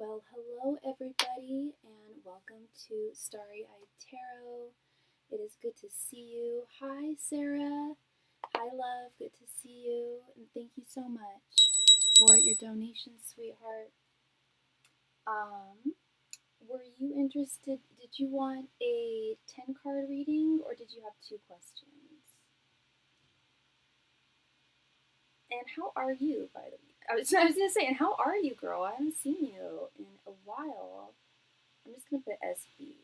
Well, hello everybody, and welcome to Starry Tarot. It is good to see you. Hi, Sarah. Hi, love. Good to see you, and thank you so much for your donation, sweetheart. Were you interested? Did you want a 10-card reading, or did you have 2 questions? And how are you, by the way? I was gonna say, and how are you, girl? I haven't seen you in a while. I'm just gonna put SB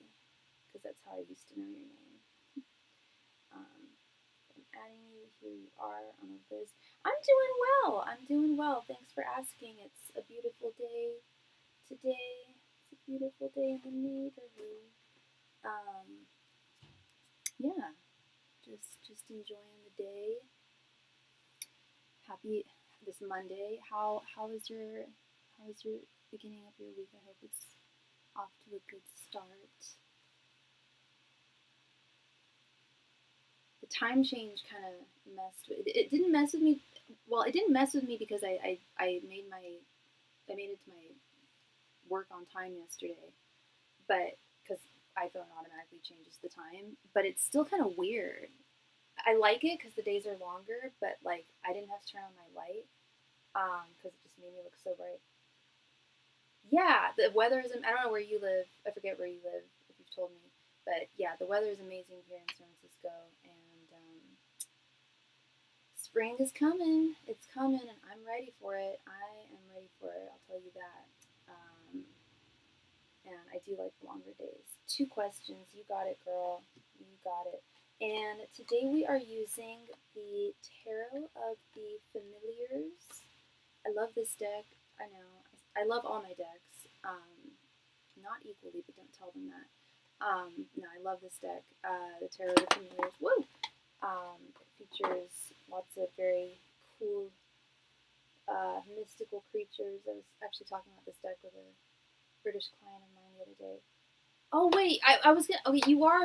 because that's how I used to know your name. I'm adding you. Here you are on the list. I'm doing well. I'm doing well. Thanks for asking. It's a beautiful day today. It's a beautiful day in the neighborhood. Yeah, just enjoying the day. Happy this Monday. How is your beginning of your week? I hope it's off to a good start. The time change kind of messed with it. Didn't mess with me. Well, it didn't mess with me because I made it to my work on time yesterday, but because iPhone automatically changes the time, but it's still kind of weird. I like it because the days are longer, but like I didn't have to turn on my light because it just made me look so bright. Yeah, the weather is. I don't know where you live. I forget where you live if you've told me, but yeah, the weather is amazing here in San Francisco, and spring is coming. It's coming, and I'm ready for it. I am ready for it. I'll tell you that. And I do like longer days. 2 questions. You got it, girl. You got it. And today we are using the Tarot of the Familiars. I love this deck. I know. I love all my decks. Not equally, but don't tell them that. No, I love this deck. The Tarot of the Familiars. Woo! It features lots of very cool mystical creatures. I was actually talking about this deck with a British client of mine the other day. Oh wait, I was gonna. Okay,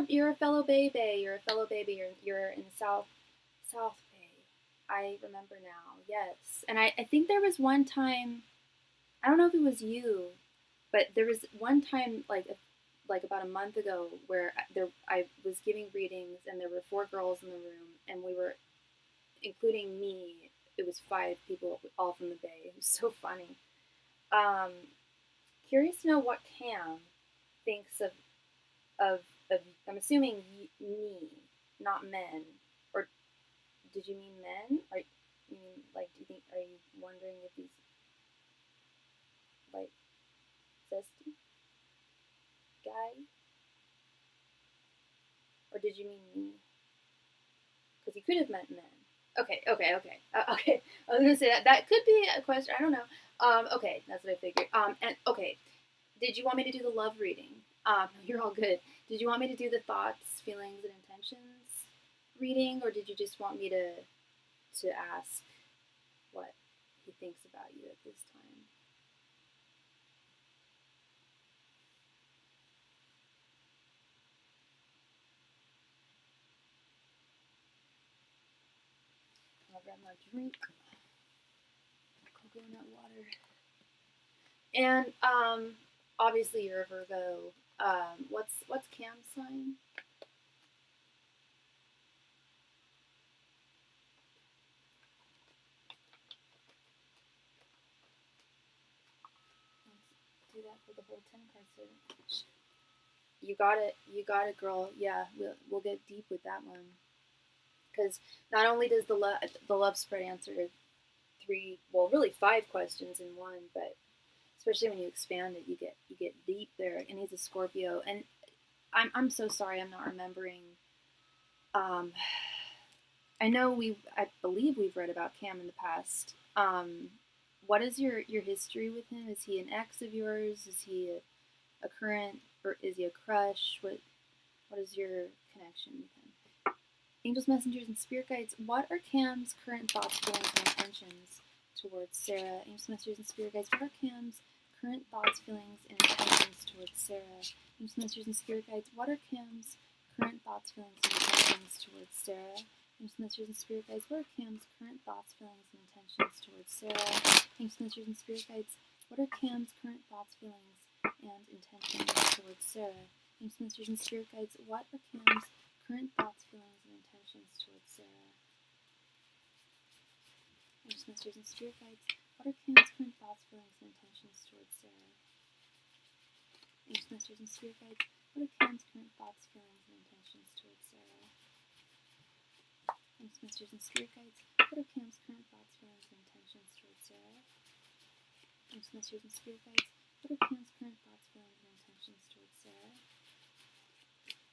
you're a fellow Bay. You're a fellow baby. You're in South Bay. I remember now. Yes, and I think there was one time. I don't know if it was you, but there was one time like about a month ago where I was giving readings and there were 4 girls in the room and we were, including me, it was 5 people all from the Bay. It was so funny. Curious to know what Cam thinks of I'm assuming me, not men, or did you mean men? Or you mean like are you wondering if he's like zesty guy? Or did you mean me? Because you could have meant men. Okay. Okay. I was gonna say that could be a question. I don't know. Okay, that's what I figured. And okay, did you want me to do the love reading? You're all good. Did you want me to do the thoughts, feelings, and intentions reading, or did you just want me to ask what he thinks about you at this time? I'll grab my drink. Coconut water. And obviously you're a Virgo. What's Cam's sign? Let's do that for the whole 10 card set. You got it, girl. Yeah, we'll get deep with that one. Because not only does the love spread answer 3, well, really 5 questions in one, but especially when you expand it, you get deep there. And he's a Scorpio, and I'm so sorry, I'm not remembering. I know I believe we've read about Cam in the past. What is your history with him? Is he an ex of yours? Is he a current, or is he a crush? What is your connection with him? Angels, messengers, and spirit guides. What are Cam's current thoughts, feelings, and intentions towards Sarah? Angels, messengers, and spirit guides. What are Cam's current thoughts, feelings, and intentions towards Sarah? Angels, messengers, and spirit guides. What are Cam's current thoughts, feelings, and intentions towards Sarah? Angels, messengers, and spirit guides. What are Cam's current thoughts, feelings, and intentions towards Sarah? Angels, messengers, and spirit guides. What are Cam's current thoughts, feelings, and intentions towards Sarah? Names, Masters, and Spirit Guides. What are Cam's current thoughts, feelings, and intentions towards Sarah? Names, Masters, and Spirit Guides. What are Cam's current thoughts, feelings, and intentions towards Sarah? Names, Masters, and Spirit Guides. What are Cam's current thoughts, feelings, and intentions towards Sarah? Names, Masters, and Spirit Guides. What are Cam's current thoughts, feelings, and intentions towards Sarah? Names, Masters, and Spirit Guides. What are Cam's current thoughts, feelings, and intentions towards Sarah? Names, Masters,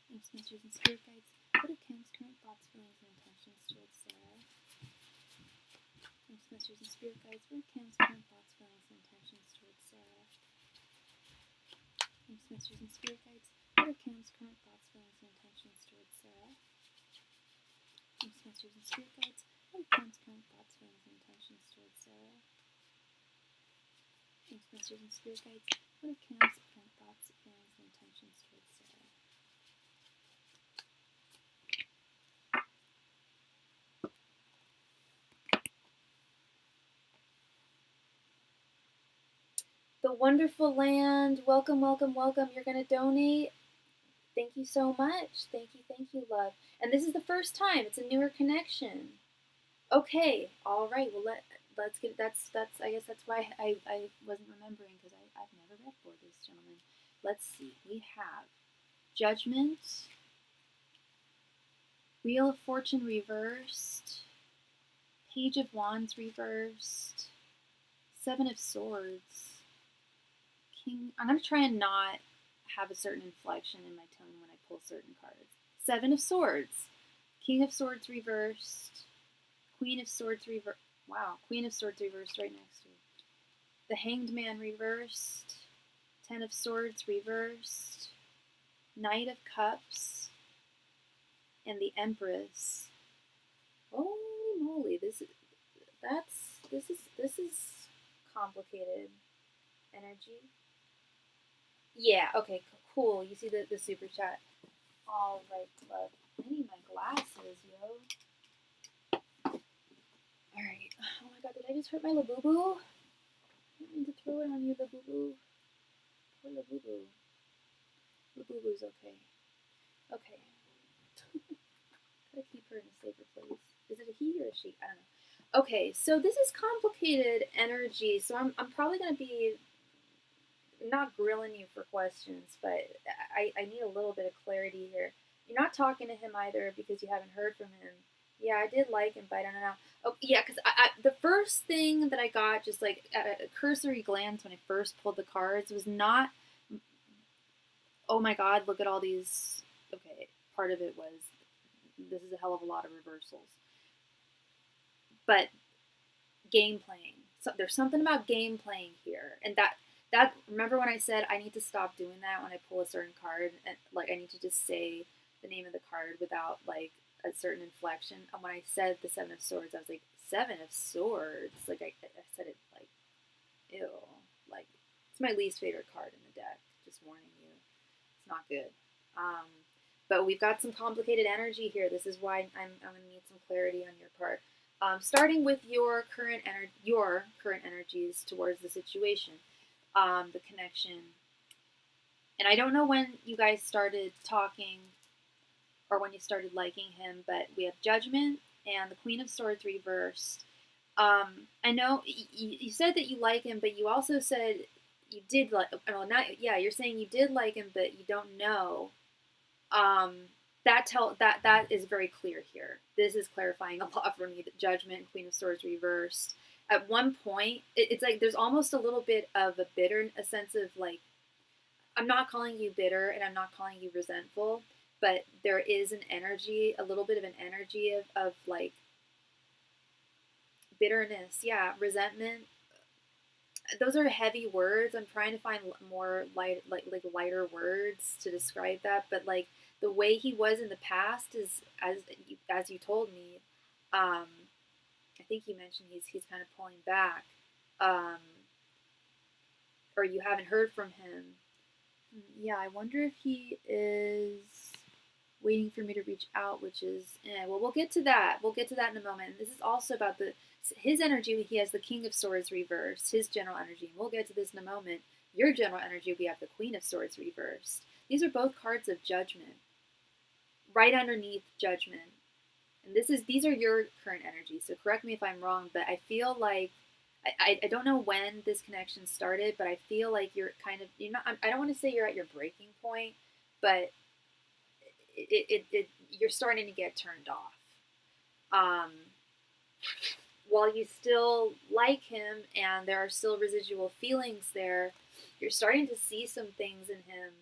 and Spirit Guides. What are Cam's current thoughts, feelings, and intentions towards Sarah? Names, Masters, and Spirit Guides. What are Cam's current thoughts, feelings, and intentions towards Sarah? Names, Masters, and Spirit Guides. What are Cam's current thoughts, feelings, and intentions towards Sarah? Names, Masters, and Spirit Guides. What are Cam's current thoughts, feelings, and intentions towards Sarah? Names, Masters, and Spirit Guides. What are Cam's current thoughts, feelings, and intentions towards Sarah? The Wonderful Land, welcome, welcome, welcome. You're going to donate. Thank you so much. Thank you, love. And this is the first time. It's a newer connection. Okay, all right. Well, let's get. That's. I guess that's why I wasn't remembering, because I've never read for this gentleman. Let's see. We have Judgment, Wheel of Fortune reversed, Page of Wands reversed, Seven of Swords, King. I'm gonna try and not have a certain inflection in my tone when I pull certain cards. Seven of Swords, King of Swords reversed, Queen of Swords reversed. Wow, Queen of Swords reversed right next to it. The Hanged Man reversed, Ten of Swords reversed, Knight of Cups, and the Empress. Holy moly, this is complicated energy. Yeah, okay, cool. You see the super chat. All right, love. I need my glasses, yo. All right. Oh my god, did I just hurt my Labubu? I didn't mean to throw it on you, Labubu. Poor Labubu. Labubu's okay. Okay. Gotta keep her in a safer place. Is it a he or a she? I don't know. Okay, so this is complicated energy, so I'm probably gonna be not grilling you for questions, but I need a little bit of clarity here. You're not talking to him either because you haven't heard from him. Yeah, I did like him, but I don't know. Oh, yeah, because the first thing that I got, just like at a cursory glance when I first pulled the cards, was not, oh my god, look at all these. Okay, part of it was, this is a hell of a lot of reversals. But game playing. So there's something about game playing here, and that remember when I said I need to stop doing that when I pull a certain card, and like I need to just say the name of the card without like a certain inflection. And when I said the Seven of Swords, I was like, Seven of Swords. Like I said it like, ew. Like it's my least favorite card in the deck. Just warning you, it's not good. But we've got some complicated energy here. This is why I'm gonna need some clarity on your part. Starting with your current energies towards the situation. The connection. And I don't know when you guys started talking or when you started liking him, but we have Judgment and the Queen of Swords reversed. I know you said that you like him, but you also said you did like. Well, not yeah. You're saying you did like him, but you don't know. That is very clear here. This is clarifying a lot for me. That Judgment, Queen of Swords reversed. At one point, it's like there's almost a little bit of a sense of like, I'm not calling you bitter and I'm not calling you resentful, but there is an energy, a little bit of an energy of like bitterness, yeah, resentment. Those are heavy words. I'm trying to find more lighter words to describe that, but like the way he was in the past is as you told me. I think you mentioned he's kind of pulling back, or you haven't heard from him. Yeah, I wonder if he is. waiting for me to reach out, which is, well, we'll get to that. We'll get to that in a moment. This is also about his energy. He has the King of Swords reversed, his general energy. And we'll get to this in a moment. Your general energy, we have the Queen of Swords reversed. These are both cards of judgment. Right underneath judgment. And these are your current energies. So correct me if I'm wrong, but I feel like I don't know when this connection started, but I feel like you're not. I don't want to say you're at your breaking point, but you're starting to get turned off. While you still like him and there are still residual feelings there, you're starting to see some things in him,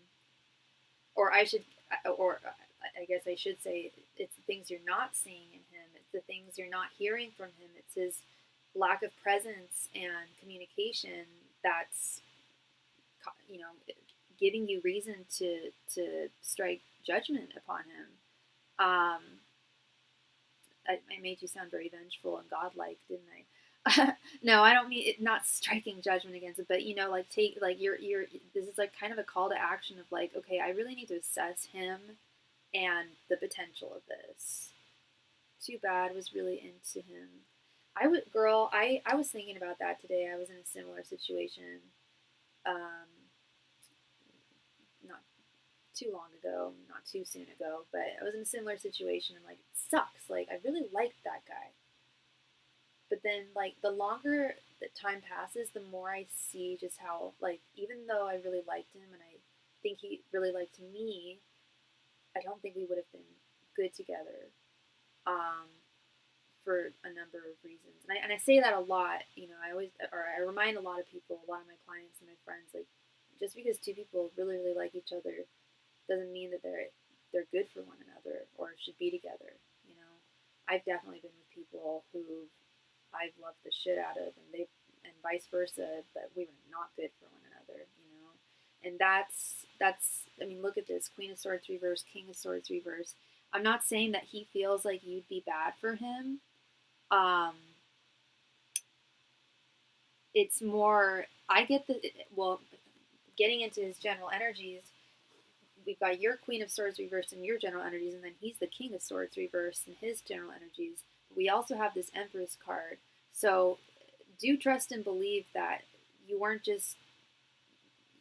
or I guess I should say, it's the things you're not seeing in him. It's the things you're not hearing from him. It's his lack of presence and communication that's, giving you reason to strike judgment upon him. I made you sound very vengeful and godlike, didn't I? No, I don't mean it, not striking judgment against it, but this is like kind of a call to action of like, okay, I really need to assess him and the potential of this. Too bad, was really into him. I was thinking about that today. I was in a similar situation, not too long ago, not too soon ago, but I was in a similar situation and like, it sucks. Like, I really liked that guy. But then, like, the longer the time passes, the more I see just how, like, even though I really liked him and I think he really liked me, I don't think we would have been good together. For a number of reasons. And I say that a lot, I remind a lot of people, a lot of my clients and my friends, like, just because two people really, really like each other doesn't mean that they're good for one another or should be together. I've definitely been with people who I've loved the shit out of, and vice versa, but we were not good for one another, And that's I mean, look at this: Queen of Swords reverse, King of Swords reverse. I'm not saying that he feels like you'd be bad for him. It's more, getting into his general energies, we've got your Queen of Swords reversed in your general energies, and then he's the King of Swords reversed in his general energies. We also have this Empress card. So do trust and believe that you weren't just,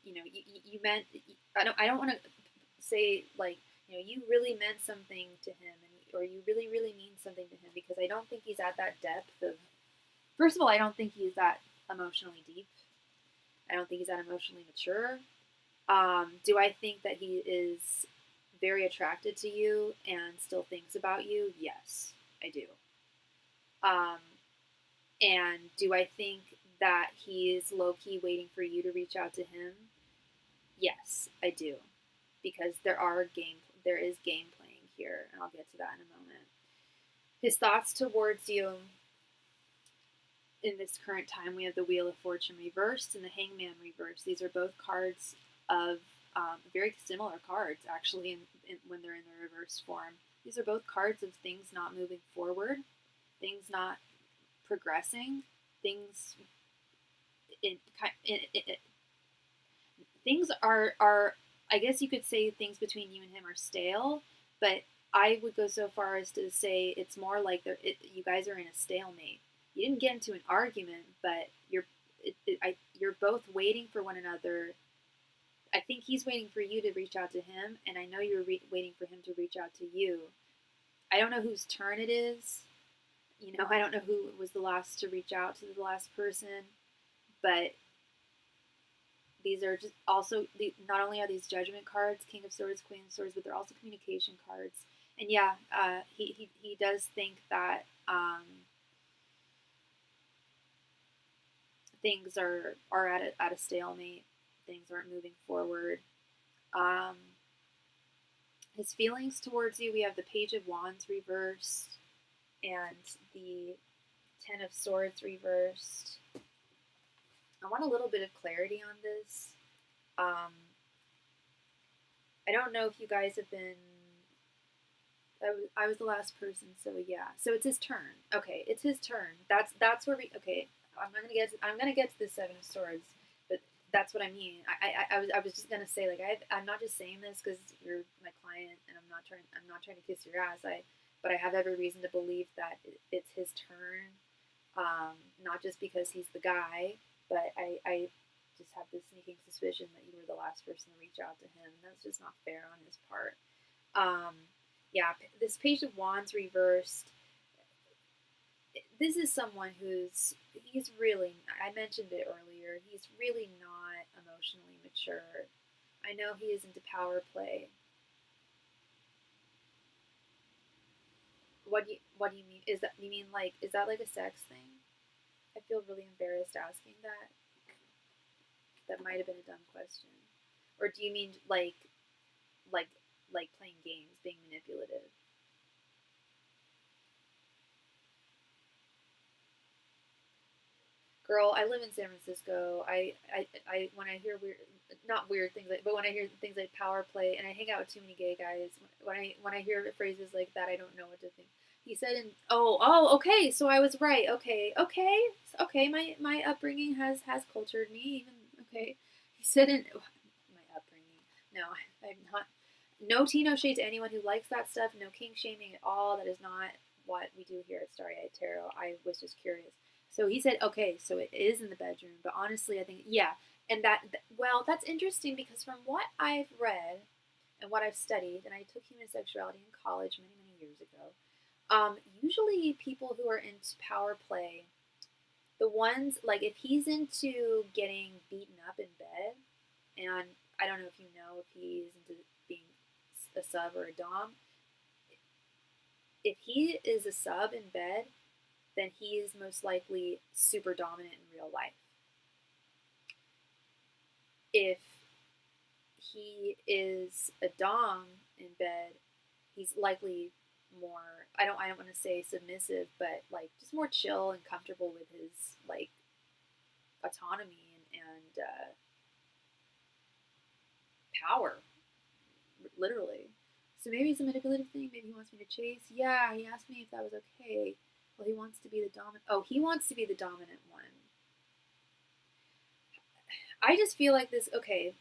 you meant, I don't want to say, like, you really meant something to him, or you really, really mean something to him, because I don't think he's at that depth of, first of all, I don't think he's that emotionally deep. I don't think he's that emotionally mature. Do I think that he is very attracted to you and still thinks about you? Yes, I do. And do I think that he is low-key waiting for you to reach out to him? Yes, I do. Because there is game playing here, and I'll get to that in a moment. His thoughts towards you in this current time, we have the Wheel of Fortune reversed and the Hangman reversed. These are both cards of very similar cards, actually, when they're in the reverse form. These are both cards of things not moving forward, things not progressing, things things are, I guess you could say things between you and him are stale, but I would go so far as to say it's more like you guys are in a stalemate. You didn't get into an argument, but you're both waiting for one another. I think he's waiting for you to reach out to him, and I know you're waiting for him to reach out to you. I don't know whose turn it is. I don't know who was the last to reach out to the last person, but these are just also, not only are these judgment cards, King of Swords, Queen of Swords, but they're also communication cards. And yeah, he does think that things are at a stalemate. Things aren't moving forward. His feelings towards you, we have the Page of Wands reversed and the Ten of Swords reversed. I want a little bit of clarity on this. I don't know if you guys have been... I was the last person, so yeah. So it's his turn. Okay, it's his turn. That's where we... Okay, I'm gonna get to the Seven of Swords, but that's what I mean. I was just gonna say, like, I'm not just saying this because you're my client, and I'm not trying to kiss your ass. But I have every reason to believe that it's his turn. Not just because he's the guy, but I just have this sneaking suspicion that you were the last person to reach out to him. That's just not fair on his part. Yeah, this Page of Wands reversed. This is someone he's really, I mentioned it earlier, he's really not emotionally mature. I know he is into power play. What do you mean? Is that like a sex thing? I feel really embarrassed asking that. That might have been a dumb question. Or do you mean like like playing games, being manipulative? Girl, I live in San Francisco. I when I hear weird, not weird things, but when I hear things like power play, and I hang out with too many gay guys, when I hear phrases like that, I don't know what to think. He said, okay, so I was right. Okay. My upbringing has cultured me. Even okay, he said in my upbringing. No, I'm not. No tea, no shade to anyone who likes that stuff. No kink shaming at all. That is not what we do here at Starry Tarot. I was just curious. So he said, okay, so it is in the bedroom, but honestly, I think, yeah. And well, that's interesting because from what I've read and what I've studied, and I took human sexuality in college many, many years ago, usually people who are into power play, the ones, like if he's into getting beaten up in bed, and I don't know if you know if he's into being a sub or a dom, if he is a sub in bed, then he is most likely super dominant in real life. If he is a dom in bed, he's likely more, I don't want to say submissive, but like just more chill and comfortable with his like autonomy and power, literally. So maybe it's a manipulative thing. Maybe he wants me to chase. Yeah, he asked me if that was okay. Well, he wants to be the dominant. Oh, he wants to be the dominant one. I just feel like this. Okay,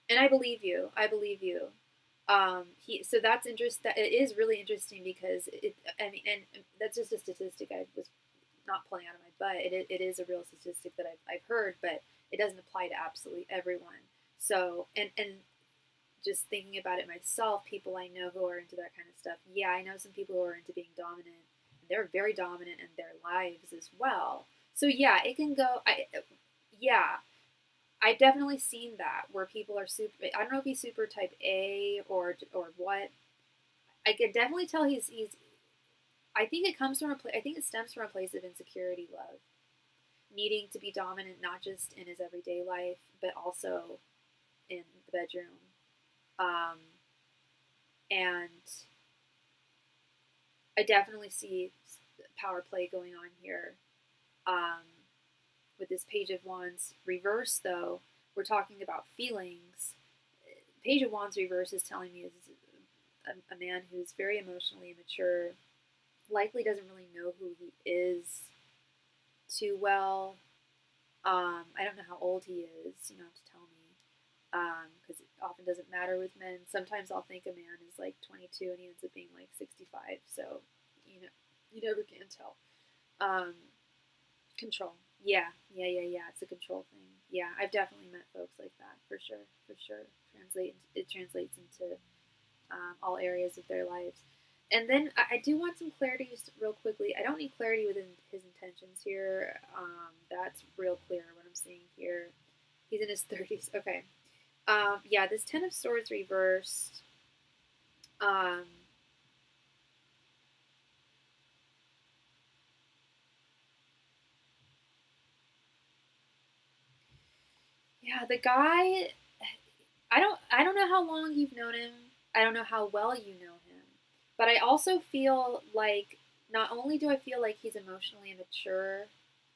and I believe you. I believe you. So that's interest. That it is really interesting because it. I mean, and that's just a statistic I was not pulling out of my butt. It is a real statistic that I've heard, but it doesn't apply to absolutely everyone. So and just thinking about it myself, people I know who are into that kind of stuff. Yeah, I know some people who are into being dominant. And they're very dominant in their lives as well. So yeah, it can go. Yeah, I've definitely seen that where people are super. I don't know if he's super type A or what. I could definitely tell he's. I think it comes from a place. I think it stems from a place of insecurity, love, needing to be dominant not just in his everyday life but also in the bedroom. Um, and I definitely see power play going on here. Um, with this Page of Wands reverse, though, we're talking about feelings. Page of Wands reverse is telling me is a man who's very emotionally immature, likely doesn't really know who he is too well. I don't know how old he is. You don't have to tell me because it often doesn't matter with men. Sometimes I'll think a man is like 22 and he ends up being like 65. So, you never can tell. Um, Control. Yeah. It's a control thing. Yeah, I've definitely met folks like that for sure. For sure, it translates into all areas of their lives. And then I do want some clarity just real quickly. I don't need clarity within his intentions here. That's real clear what I'm seeing here. He's in his 30s. Okay. Yeah, this Ten of Swords reversed. Yeah, the guy. I don't know how long you've known him. I don't know how well you know him. But I also feel like not only do I feel like he's emotionally immature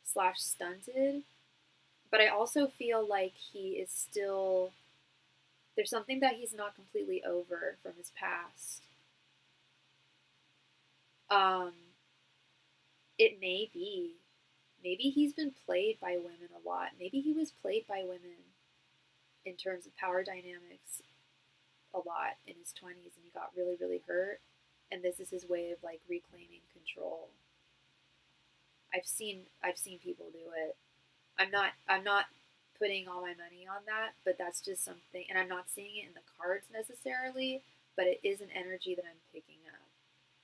slash stunted, but I also feel like he is still there's something that he's not completely over from his past. Um, it may be Maybe he's been played by women a lot. Maybe he was played by women in terms of power dynamics a lot in his 20s, and he got really, really hurt. And this is his way of like reclaiming control. I've seen people do it. I'm not putting all my money on that, but that's just something, and I'm not seeing it in the cards necessarily, but it is an energy that I'm picking up.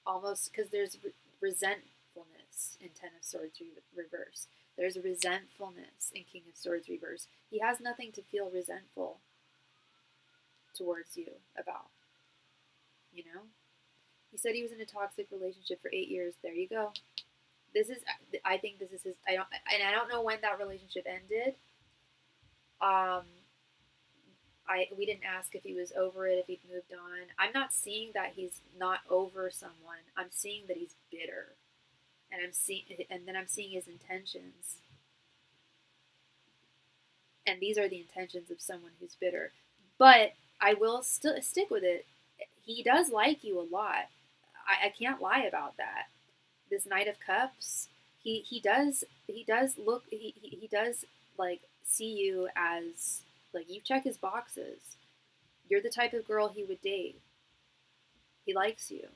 Almost because there's resentfulness in Ten of Swords reverse. There's resentfulness in King of Swords reverse. He has nothing to feel resentful towards you about. You know? He said he was in a toxic relationship for 8 years. There you go. I think this is his, I don't know when that relationship ended. We didn't ask if he was over it, if he'd moved on. I'm not seeing that he's not over someone. I'm seeing that he's bitter. And then I'm seeing his intentions. And these are the intentions of someone who's bitter. But I will still stick with it. He does like you a lot. I can't lie about that. This Knight of Cups, he does like see you as like, you check his boxes. You're the type of girl he would date. He likes you.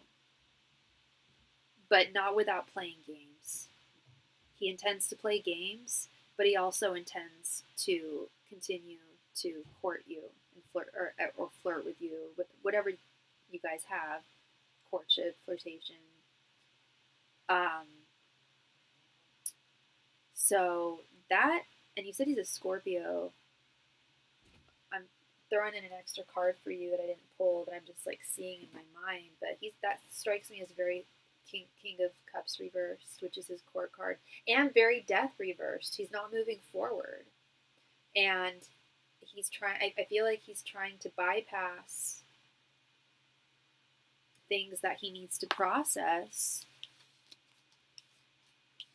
But not without playing games. He intends to play games, but he also intends to continue to court you and flirt with you, with whatever you guys have, courtship, flirtation. So that, and you said he's a Scorpio. I'm throwing in an extra card for you that I didn't pull, that I'm just like seeing in my mind. But that strikes me as very King of Cups reversed, which is his court card, and very Death reversed. He's not moving forward, and he's trying. I feel like he's trying to bypass things that he needs to process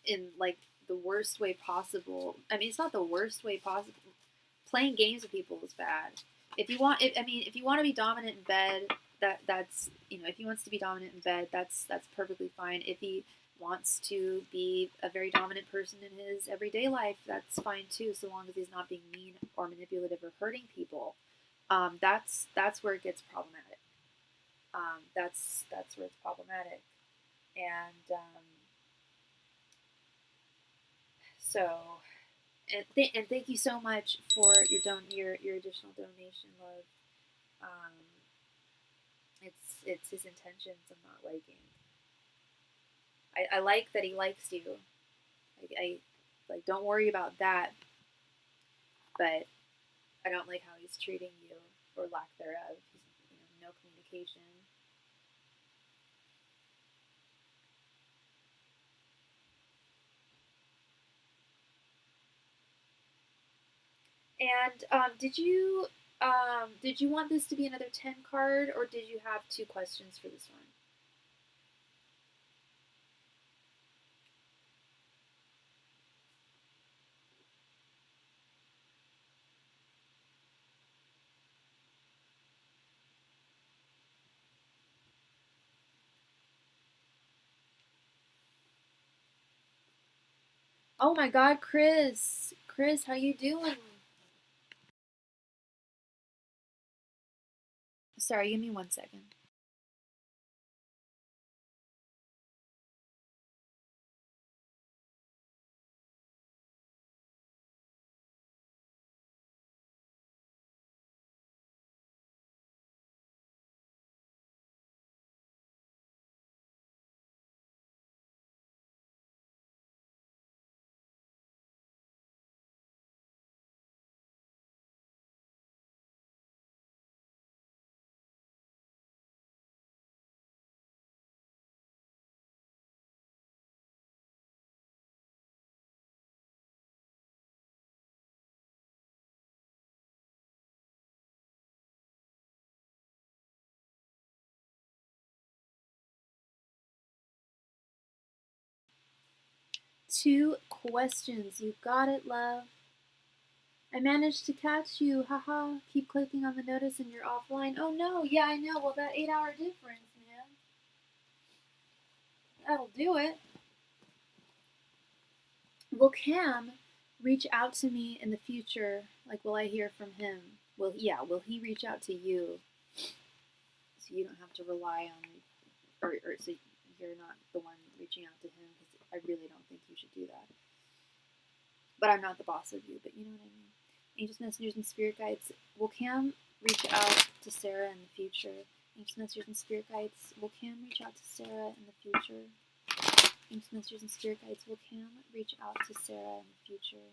in like the worst way possible. I mean, it's not the worst way possible. Playing games with people is bad. If you want to be dominant in bed, that's if he wants to be dominant in bed, that's perfectly fine. If he wants to be a very dominant person in his everyday life, that's fine too, so long as he's not being mean or manipulative or hurting people. That's where it gets problematic. That's where it's problematic, and so. And thank you so much for your additional donation, love. It's his intentions I'm not liking. I like that he likes you. I like, don't worry about that. But I don't like how he's treating you, or lack thereof. No communication. And did you want this to be another 10 card, or did you have 2 questions for this one? Oh my God, Chris, how you doing? Sorry, give me 1 second. Two questions. You got it, love. I managed to catch you. Haha. Keep clicking on the notice and you're offline. Oh no. Yeah, I know. Well, that 8-hour difference, man. That'll do it. will Cam reach out to me in the future? Like, will I hear from him? Will he reach out to you so you don't have to rely on, or so you're not the one reaching out to him? Because I really don't think you should do that. But I'm not the boss of you, but you know what I mean. Angels, messengers, and spirit guides, will Cam reach out to Sarah in the future? Angels, messengers, and spirit guides, will Cam reach out to Sarah in the future? Angels, messengers, and spirit guides, will Cam reach out to Sarah in the future?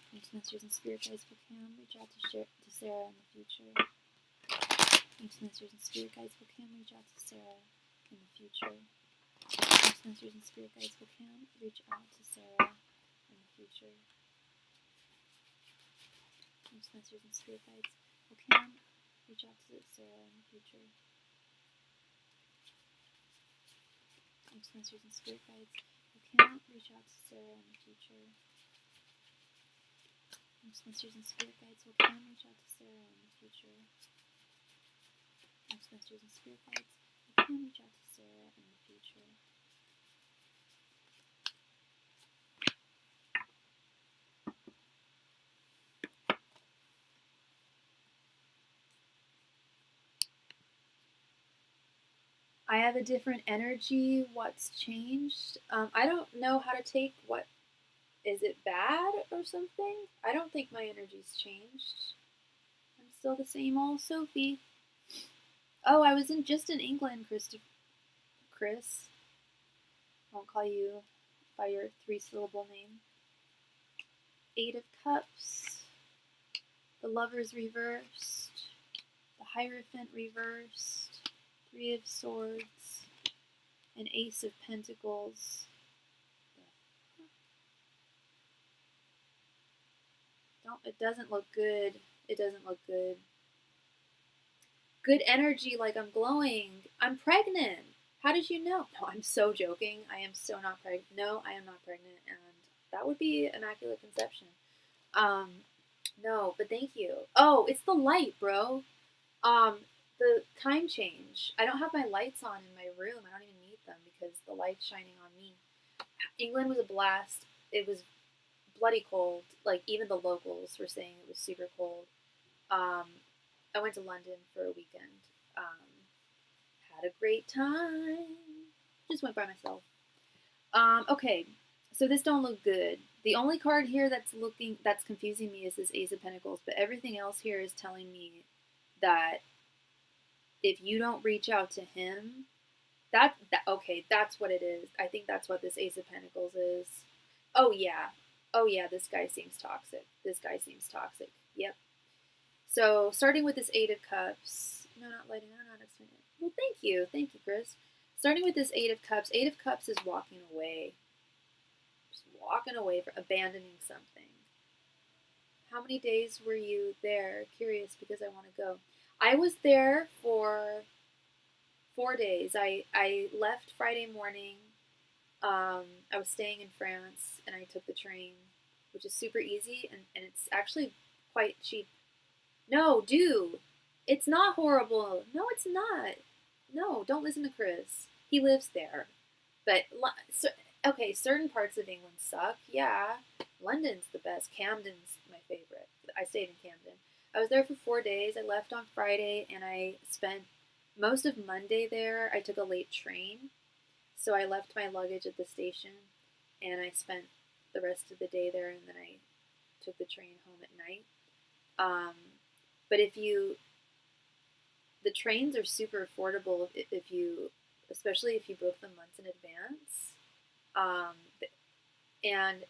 Angels, messengers, and spirit guides, will Cam reach out to Sarah in the future? Angels, messengers, and spirit guides, will Cam reach out to Sarah in the future? Angels, messengers, and spirit guides, will Cam reach out to Sarah in the future? Angels, messengers, and spirit guides, will Cam reach out to Sarah in the future? Angels, messengers, and spirit guides, will Cam reach out to Sarah in the future? Angels, messengers, and spirit guides, will Cam reach out to Sarah in the future? Angels, messengers, and spirit guides, will Cam reach out to Sarah in the future? I have a different energy. What's changed? I don't know how to take what. Is it bad or something? I don't think my energy's changed. I'm still the same old Sophie. Oh, I was just in England, Chris. I won't call you by your 3-syllable name. 8 of Cups. The Lovers reversed. The Hierophant reversed. 3 of Swords. An Ace of Pentacles. It doesn't look good. It doesn't look good. Good energy, like I'm glowing. I'm pregnant. How did you know? No, I'm so joking. I am so not pregnant. No, I am not pregnant, and that would be immaculate conception. No, but thank you. Oh, it's the light, bro. The time change. I don't have my lights on in my room. I don't even need them because the light's shining on me. England was a blast. It was bloody cold. Like, even the locals were saying it was super cold. I went to London for a weekend. Had a great time. Just went by myself. Okay, so this don't look good. The only card here that's confusing me is this Ace of Pentacles, but everything else here is telling me that if you don't reach out to him, okay, that's what it is. I think that's what this Ace of Pentacles is. Oh yeah, this guy seems toxic. Yep. So starting with this 8 of Cups. No, not lighting. No, not explaining. Well, thank you, Chris. Starting with this 8 of Cups. 8 of Cups is walking away. Just walking away, for abandoning something. How many days were you there? Curious because I want to go. I was there for 4 days. I left Friday morning. I was staying in France, and I took the train, which is super easy, and it's actually quite cheap. No, do. It's not horrible. No, it's not. No, don't listen to Chris. He lives there. But, okay, certain parts of England suck. Yeah. London's the best. Camden's my favorite. I stayed in Camden. I was there for 4 days. I left on Friday, and I spent most of Monday there. I took a late train. So I left my luggage at the station, and I spent the rest of the day there, and then I took the train home at night. But the trains are super affordable if you, especially if you book them months in advance. And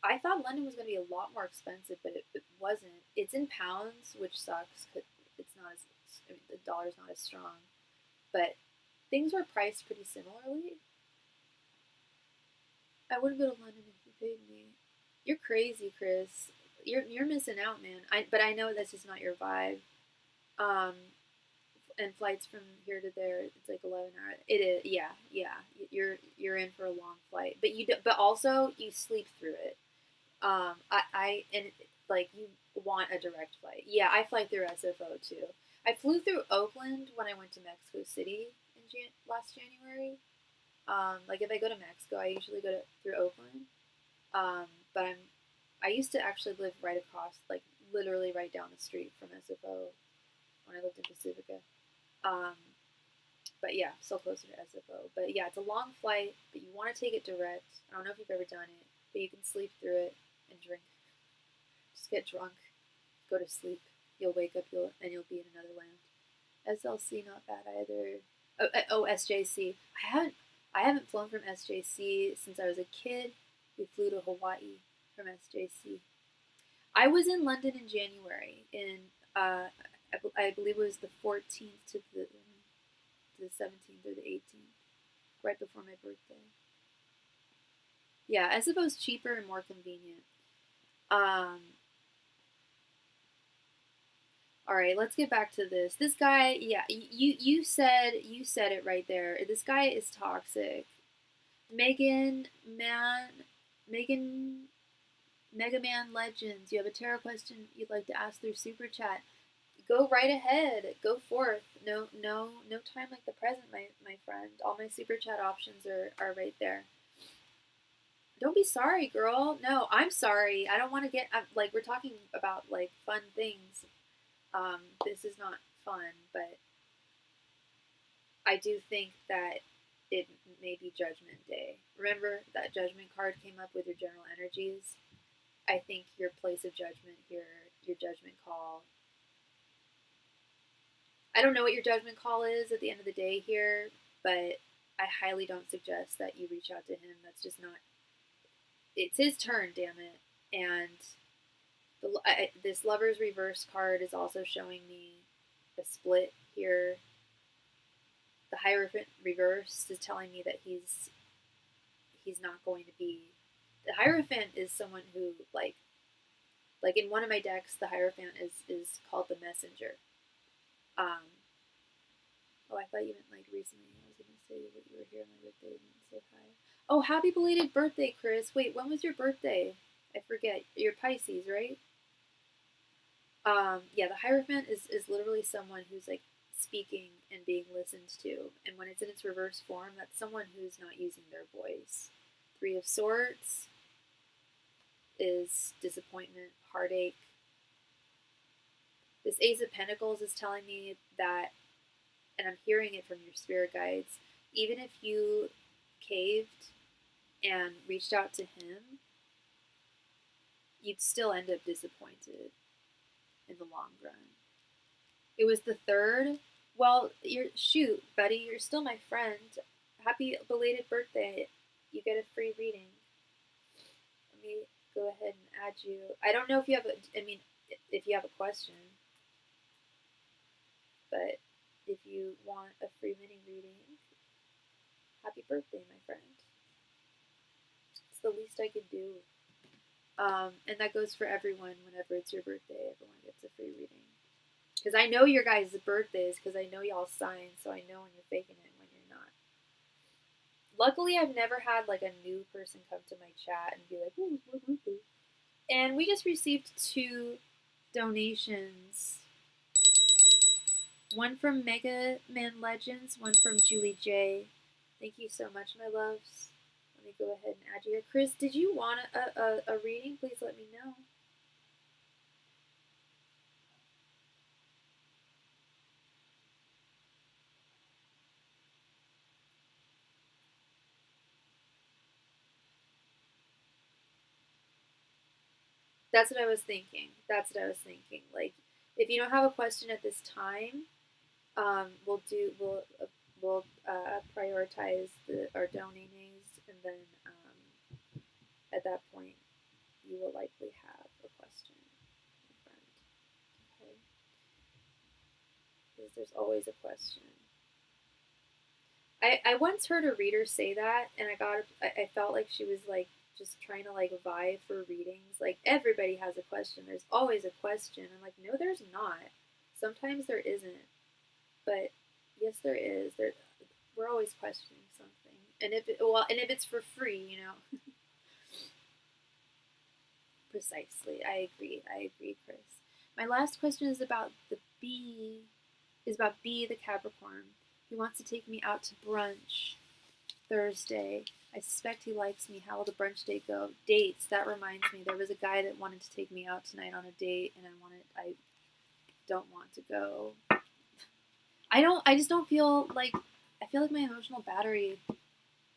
I thought London was going to be a lot more expensive, but it wasn't. It's in pounds, which sucks because it's not the dollar's not as strong. But things were priced pretty similarly. I wouldn't go to London if you paid me. You're crazy, Chris. You're missing out, man. But I know this is not your vibe. And flights from here to there, it's like 11 hours. It is, yeah. You're in for a long flight, but also you sleep through it. You want a direct flight. Yeah, I fly through SFO too. I flew through Oakland when I went to Mexico City in last January. Like if I go to Mexico, I usually go through Oakland. But I used to actually live right across, like literally right down the street from SFO when I lived in Pacifica. But yeah, so closer to SFO. But yeah, it's a long flight, but you want to take it direct. I don't know if you've ever done it, but you can sleep through it and drink. Just get drunk, go to sleep. You'll wake up, and you'll be in another land. SLC, not bad either. SJC. I haven't flown from SJC since I was a kid. We flew to Hawaii from SJC. I was in London in January. I believe it was the 14th to the 17th or the 18th, right before my birthday. Yeah, SFO is cheaper and more convenient. All right, let's get back to this. This guy, yeah, you said it right there. This guy is toxic. Mega Man Legends. You have a tarot question you'd like to ask through Super Chat. Go right ahead. Go forth. No time like the present, my friend. All my Super Chat options are right there. Don't be sorry, girl. No, I'm sorry. I don't want to get like we're talking about like fun things. This is not fun, but I do think that it may be Judgment Day. Remember that Judgment card came up with your general energies? I think your place of judgment here, your judgment call. I don't know what your judgment call is at the end of the day here, but I highly don't suggest that you reach out to him. That's just not. It's his turn, damn it. And this Lover's Reverse card is also showing me a split here. The Hierophant Reverse is telling me that he's not going to be. The Hierophant is someone who like in one of my decks, the Hierophant is called the Messenger. Oh, I thought you meant like recently. I was gonna say that you were here on my birthday and say hi. Oh, happy belated birthday, Chris. Wait, when was your birthday? I forget. You're Pisces, right? Yeah, the Hierophant is literally someone who's like speaking and being listened to, and when it's in its reverse form, that's someone who's not using their voice. Three of Swords is disappointment, heartache. This Ace of Pentacles is telling me that, and I'm hearing it from your spirit guides, even if you caved and reached out to him, you'd still end up disappointed in the long run. It was the third. Well, shoot, buddy, you're still my friend. Happy belated birthday. You get a free reading. Let me go ahead and add you. I don't know if you have if you have a question, but if you want a free mini reading, happy birthday, my friend. It's the least I could do. And that goes for everyone whenever it's your birthday. Everyone gets a free reading. Because I know your guys' birthdays, because I know y'all signs, so I know when you're faking it and when you're not. Luckily, I've never had like a new person come to my chat and be like, "Oh, it's my birthday." And we just received 2 donations. One from Mega Man Legends, one from Julie J. Thank you so much, my loves. Let me go ahead and add you here. Chris, did you want a reading? Please let me know. That's what I was thinking. Like, if you don't have a question at this time, we'll prioritize our donations, and then at that point, you will likely have a question, my friend. Okay, because there's always a question. I once heard a reader say that, and I felt like she was like just trying to like vie for readings. Like, everybody has a question. There's always a question. I'm like, no, there's not. Sometimes there isn't, but yes, there is. We're always questioning something, and if it's for free, you know. Precisely, I agree, Chris. My last question is about B, the Capricorn. He wants to take me out to brunch. Thursday. I suspect he likes me. How will the brunch date go? Dates. That reminds me. There was a guy that wanted to take me out tonight on a date, and I don't want to go. I just don't feel like, I feel like my emotional battery,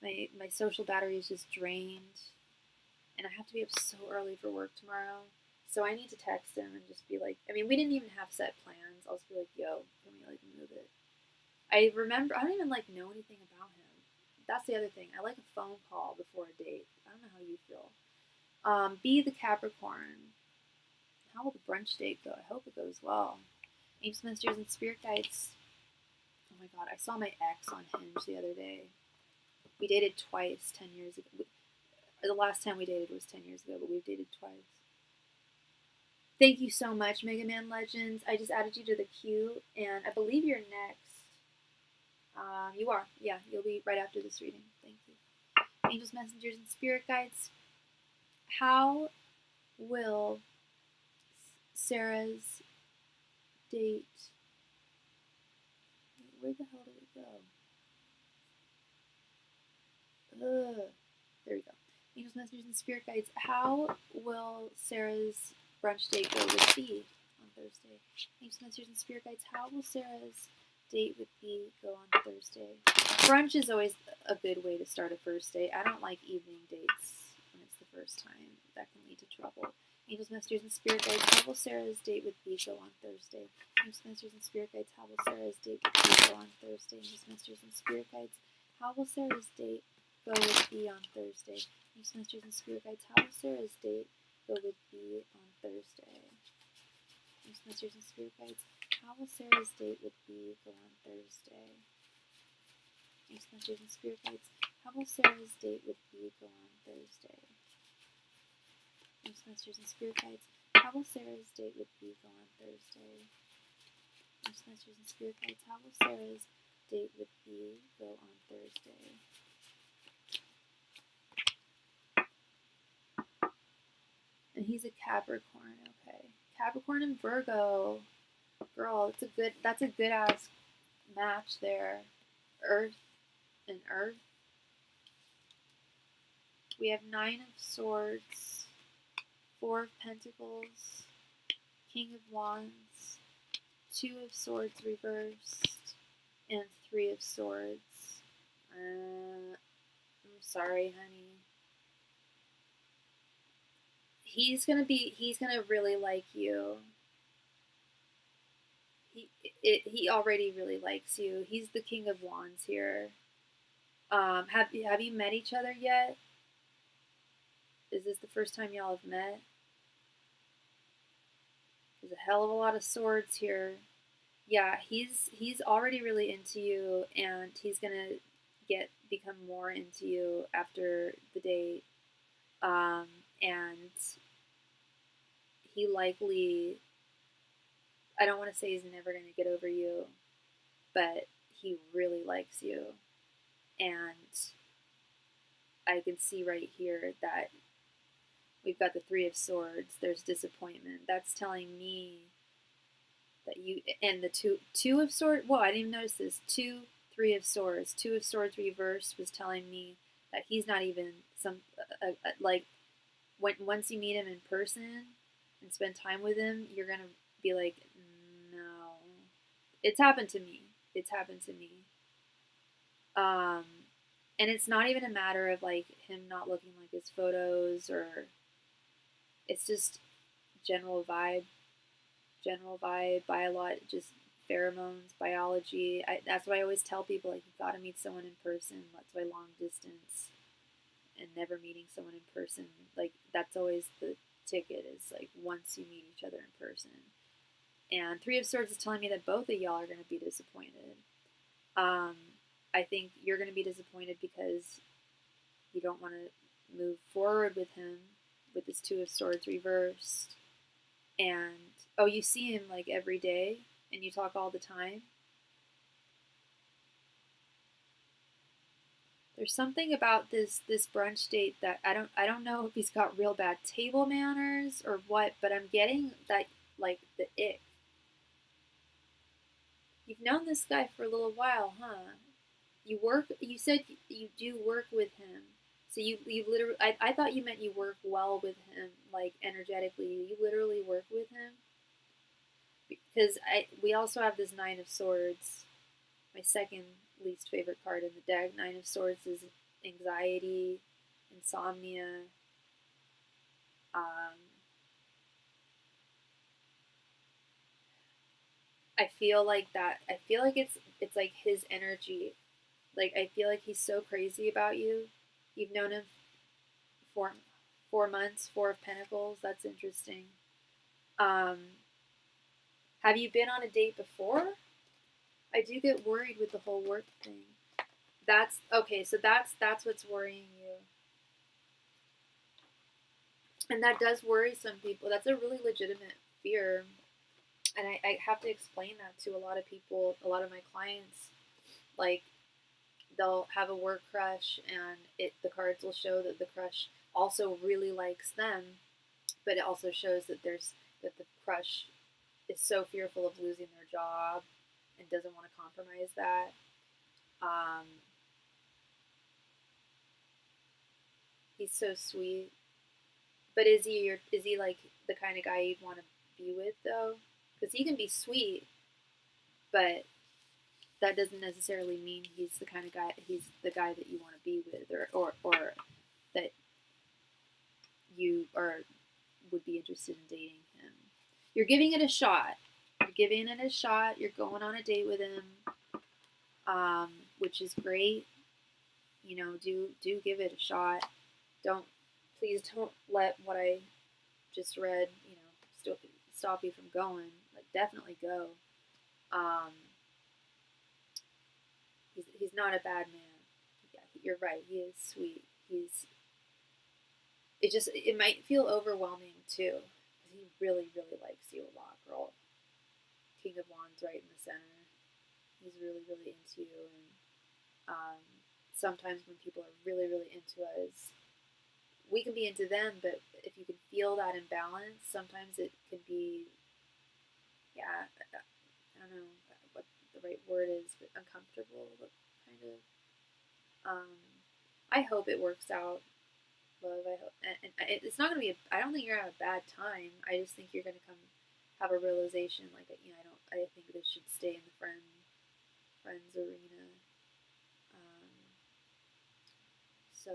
my social battery is just drained, and I have to be up so early for work tomorrow. So I need to text him and just be like, I mean, we didn't even have set plans. I'll just be like, yo, can we like move it? I remember, I don't even like know anything about him. That's the other thing. I like a phone call before a date. I don't know how you feel. Be the Capricorn. How will the brunch date go? I hope it goes well. Angels, Masters, and Spirit Guides. Oh my god, I saw my ex on Hinge the other day. We dated twice 10 years ago. The last time we dated was 10 years ago, but we've dated twice. Thank you so much, Mega Man Legends. I just added you to the queue, and I believe you're next. You are. Yeah, you'll be right after this reading. Thank you. Angels, Messengers, and Spirit Guides. How will Sarah's date... Where the hell did it go? There we go. Angels, Messengers, and Spirit Guides. How will Sarah's brunch date go with B on Thursday? Angels, Messengers, and Spirit Guides. How will Sarah's date with B go on Thursday? Brunch is always a good way to start a first date. I don't like evening dates when it's the first time. That can lead to trouble. Angels, Messengers, and Spirit Guides. How will Sarah's date with B go on Thursday? Angels, Messengers, and Spirit Guides. How will Sarah's date with B go on Thursday? Angels, Messengers, and Spirit Guides. How will Sarah's date go with B on Thursday? Angels, Messengers, and Spirit Guides. How will Sarah's date go with B on Thursday? Angels, Messengers, and Spirit Guides. How will Sarah's date with B go on Thursday? Angels, Messengers, and Spirit Guides. How will Sarah's date with B go on Thursday? Angels, Messengers, and Spirit Guides. How will Sarah's date with B go on Thursday? Angels, Messengers, and Spirit Guides. How will Sarah's date with B go on Thursday? And he's a Capricorn, okay. Capricorn and Virgo. Girl, that's a good ass match there. Earth and Earth. We have 9 of Swords, 4 of Pentacles, King of Wands, 2 of Swords reversed, and 3 of Swords. I'm sorry, honey. He's gonna really like you. He already really likes you. He's the King of Wands here. Have you met each other yet? Is this the first time y'all have met? There's a hell of a lot of swords here. Yeah, he's already really into you, and he's gonna become more into you after the date. And he likely, I don't want to say he's never going to get over you, but he really likes you. And I can see right here that we've got the 3 of Swords. There's disappointment. That's telling me that you, and the two of Swords, whoa, I didn't even notice this. 2, 3 of Swords. 2 of Swords reversed was telling me that he's not even like, once you meet him in person and spend time with him, you're going to be like, no. It's happened to me. And it's not even a matter of like him not looking like his photos, or it's just general vibe, just pheromones, biology. That's why I always tell people, like, you've got to meet someone in person. That's why long distance and never meeting someone in person, like, that's always the ticket, is like once you meet each other in person. And 3 of Swords is telling me that both of y'all are going to be disappointed. I think you're going to be disappointed because you don't want to move forward with him with this 2 of Swords reversed. And, oh, you see him like every day and you talk all the time. There's something about this brunch date that I don't know if he's got real bad table manners or what, but I'm getting that, like, the ick. You've known this guy for a little while, huh? You said you do work with him. So you literally, I thought you meant you work well with him, like energetically. You literally work with him? Because we also have this Nine of Swords, my second least favorite card in the deck. Nine of Swords is anxiety, insomnia. I feel like that. I feel like it's like his energy. Like I feel like he's so crazy about you. You've known him for 4 months. Four of Pentacles. That's interesting. Have you been on a date before? I do get worried with the whole work thing. That's okay. So that's what's worrying you. And that does worry some people. That's a really legitimate fear. And I have to explain that to a lot of people, a lot of my clients. Like, they'll have a work crush, and the cards will show that the crush also really likes them, but it also shows that that the crush is so fearful of losing their job and doesn't want to compromise that. He's so sweet. But is he like the kind of guy you'd want to be with though? Because he can be sweet, but that doesn't necessarily mean he's the kind of guy. He's the guy that you want to be with, or that you would be interested in dating him. You're giving it a shot. You're going on a date with him, which is great. You know, do give it a shot. Please don't let what I just read, stop you from going. Like, definitely go. He's not a bad man. Yeah, you're right. He is sweet. It might feel overwhelming too, because he really, really likes you a lot, girl. King of Wands right in the center. He's really, really into you, and sometimes when people are really, really into us, we can be into them, but if you can feel that imbalance, sometimes it can be, I don't know what the right word is, but uncomfortable, kind of. I hope it works out, love. I hope, and it's not gonna be. I don't think you're gonna have a bad time. I just think you're gonna have a realization, like, I think this should stay in the friends arena. So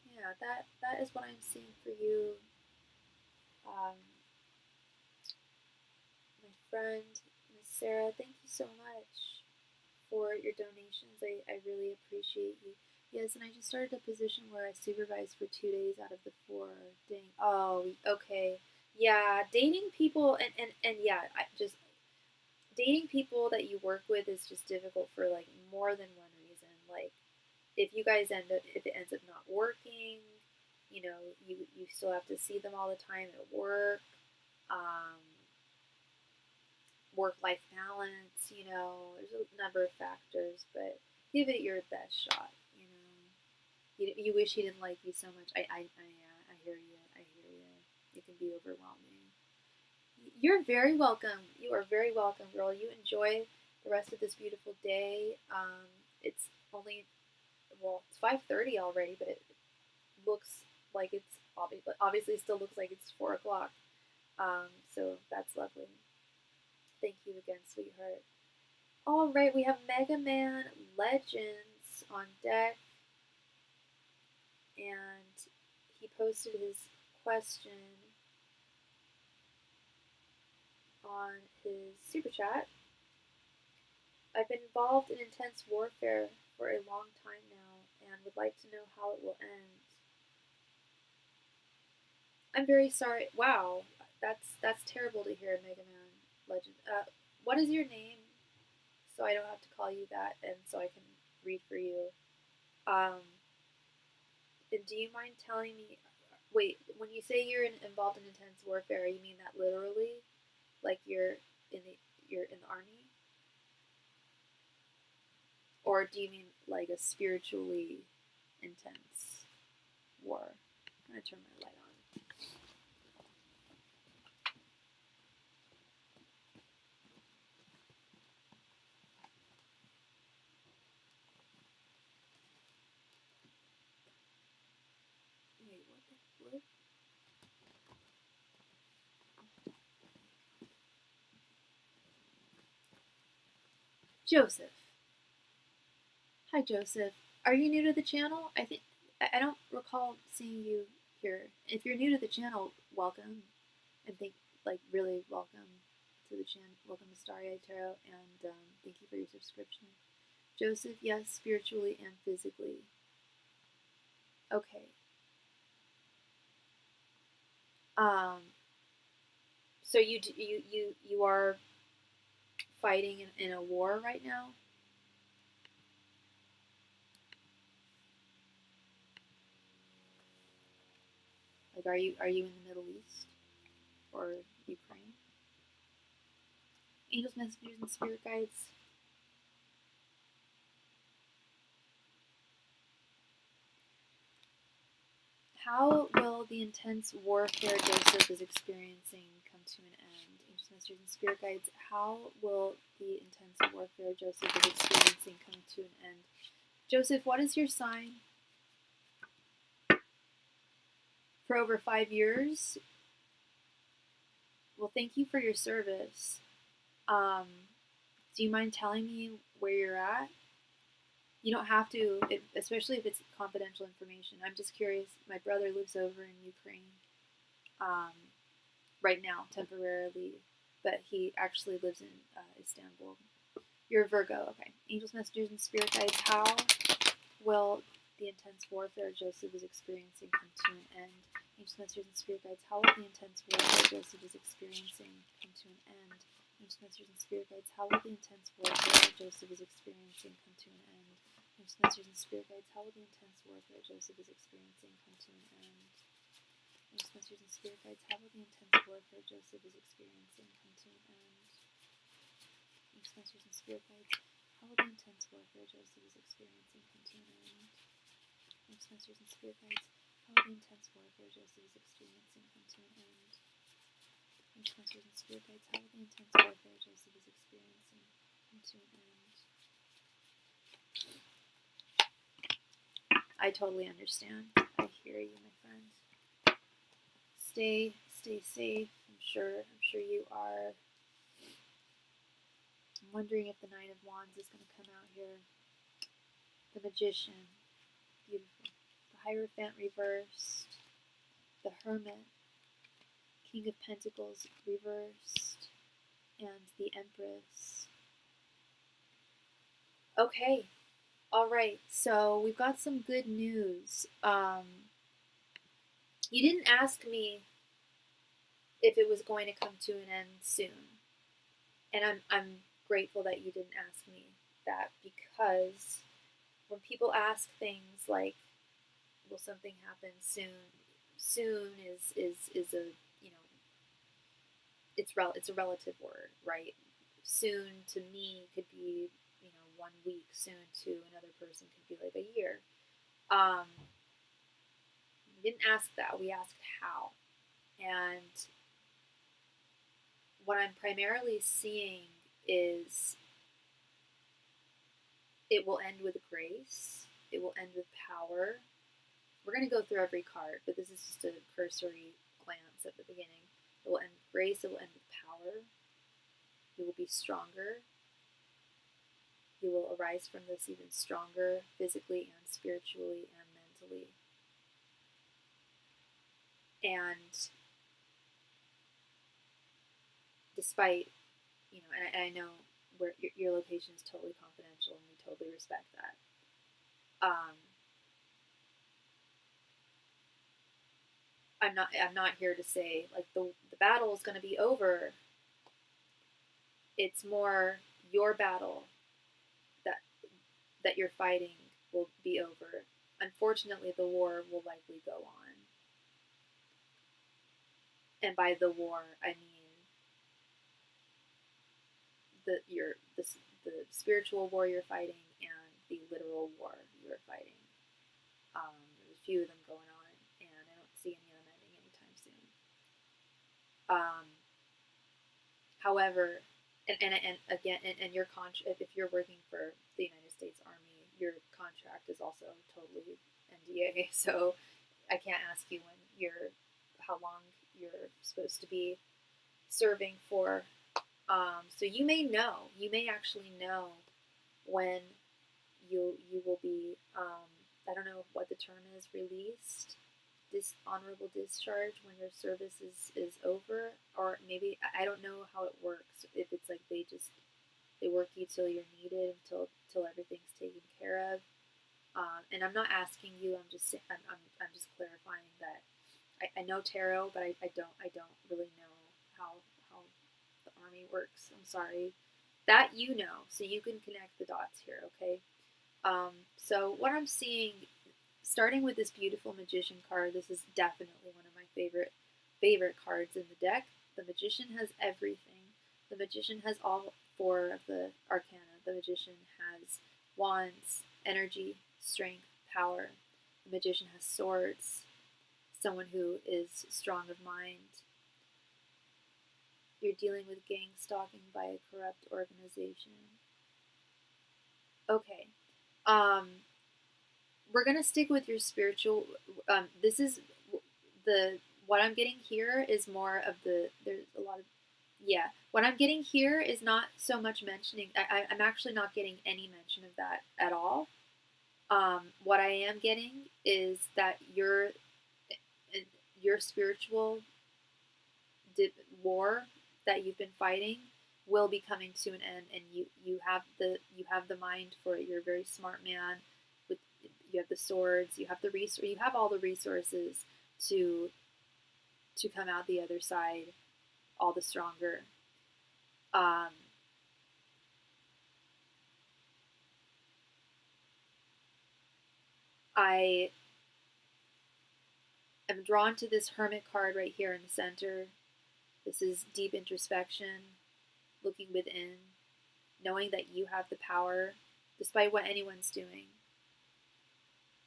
yeah, that is what I'm seeing for you. My friend, Miss Sarah, thank you so much for your donations. I really appreciate you. Yes, and I just started a position where I supervise for 2 days out of the 4. Dang. Oh, okay. Yeah, dating people, and yeah, dating people that you work with is just difficult for, like, more than one reason. Like, if it ends up not working, you still have to see them all the time at work. Work-life balance, there's a number of factors, but give it your best shot. You wish he didn't like you so much. I hear you. It can be overwhelming. You're very welcome. You are very welcome, girl. You enjoy the rest of this beautiful day. It's only, it's 5:30 already, but it looks like it's obviously still looks like it's 4 o'clock. So that's lovely. Thank you again, sweetheart. All right, we have Mega Man Legends on deck, and he posted his question on his super chat. I've been involved in intense warfare for a long time now and would like to know how it will end. I'm very sorry. Wow, that's terrible to hear, Mega Man Legend. What is your name? So I don't have to call you that, and so I can read for you. And do you mind telling me? Wait, when you say you're involved in intense warfare, you mean that literally, like you're in the army, or do you mean like a spiritually intense war? I'm gonna turn my light on. Joseph. Hi, Joseph. Are you new to the channel? I don't recall seeing you here. If you're new to the channel, welcome. And really welcome to the channel. Welcome to Starry Tarot, and thank you for your subscription. Joseph, yes, spiritually and physically. Okay. So you are fighting in a war right now? Like, are you in the Middle East or Ukraine? Angels, messengers, and spirit guides. How will the intense warfare Joseph is experiencing come to an end? Angels, messengers, and spirit guides. How will the intense warfare Joseph is experiencing come to an end? Joseph, what is your sign? For over 5 years? Well, thank you for your service. Do you mind telling me where you're at? You don't have to, especially if it's confidential information. I'm just curious. My brother lives over in Ukraine right now, temporarily, but he actually lives in Istanbul. You're a Virgo, okay. Angels, messengers, and spirit guides. How will the intense warfare Joseph is experiencing come to an end? Angels, messengers, and spirit guides. How will the intense warfare Joseph is experiencing come to an end? Angels, messengers, and spirit guides. How will the intense warfare Joseph is experiencing come to an end? Angels, messengers, and spirit guides. How will the intense warfare Joseph is experiencing come to an end? Angels, messengers, and spirit guides. How will the intense warfare Joseph is experiencing come to an end? Angels, messengers, and spirit guides. How will the intense warfare Joseph is experiencing come to an end? Angels, messengers, and spirit guides. How will the intense warfare Joseph is experiencing come to an end? Angels, messengers, and spirit guides. How will the intense warfare Joseph is experiencing come to an end? I totally understand. I hear you, my friend. Stay safe. I'm sure you are. I'm wondering if the Knight of Wands is going to come out here. The Magician, beautiful. The Hierophant reversed. The Hermit, King of Pentacles reversed, and the Empress. Okay, all right. So we've got some good news. You didn't ask me if it was going to come to an end soon, and I'm grateful that you didn't ask me that, because when people ask things like, "Will something happen soon?" Soon is a, you know, it's a relative word, right? Soon to me could be, 1 week. Soon to another person could be like a year. We didn't ask that. We asked how. And what I'm primarily seeing is it will end with grace. It will end with power. We're going to go through every card, but this is just a cursory glance at the beginning. It will end with grace. It will end with power. You will be stronger. You will arise from this even stronger, physically and spiritually and mentally. And despite, and I know where your location is totally confidential, and we totally respect that. I'm not here to say like the battle is going to be over. It's more your battle that you're fighting will be over. Unfortunately, the war will likely go on. And by the war, I mean the spiritual war you're fighting and the literal war you're fighting. There's a few of them going on, and I don't see any of them ending anytime soon. However, and again, and your contract, if you're working for the United States Army, your contract is also totally NDA. So I can't ask you how long you're supposed to be serving for. So you may actually know when you will be, I don't know what the term is, released, dishonorable discharge when your service is over, or maybe I don't know how it works. If it's like they work you till you're needed, till everything's taken care of. And I'm not asking you. I'm just clarifying that I know tarot, but I don't really know how the army works. I'm sorry. That you know, so you can connect the dots here, okay? So what I'm seeing, starting with this beautiful Magician card, this is definitely one of my favorite cards in the deck. The Magician has everything. The Magician has all four of the arcana. The Magician has wands, energy, strength, power. The Magician has swords, someone who is strong of mind. You're dealing with gang stalking by a corrupt organization. Okay. We're gonna stick with your spiritual. This is what I'm getting here is more of there's a lot of, yeah. What I'm getting here is not so much mentioning. I'm actually not getting any mention of that at all. What I am getting is that your spiritual war that you've been fighting will be coming to an end, and you have the mind for it. You're a very smart man. With you have the swords, you have you have all the resources to come out the other side all the stronger. I am drawn to this Hermit card right here in the center. This is deep introspection, looking within, knowing that you have the power, despite what anyone's doing.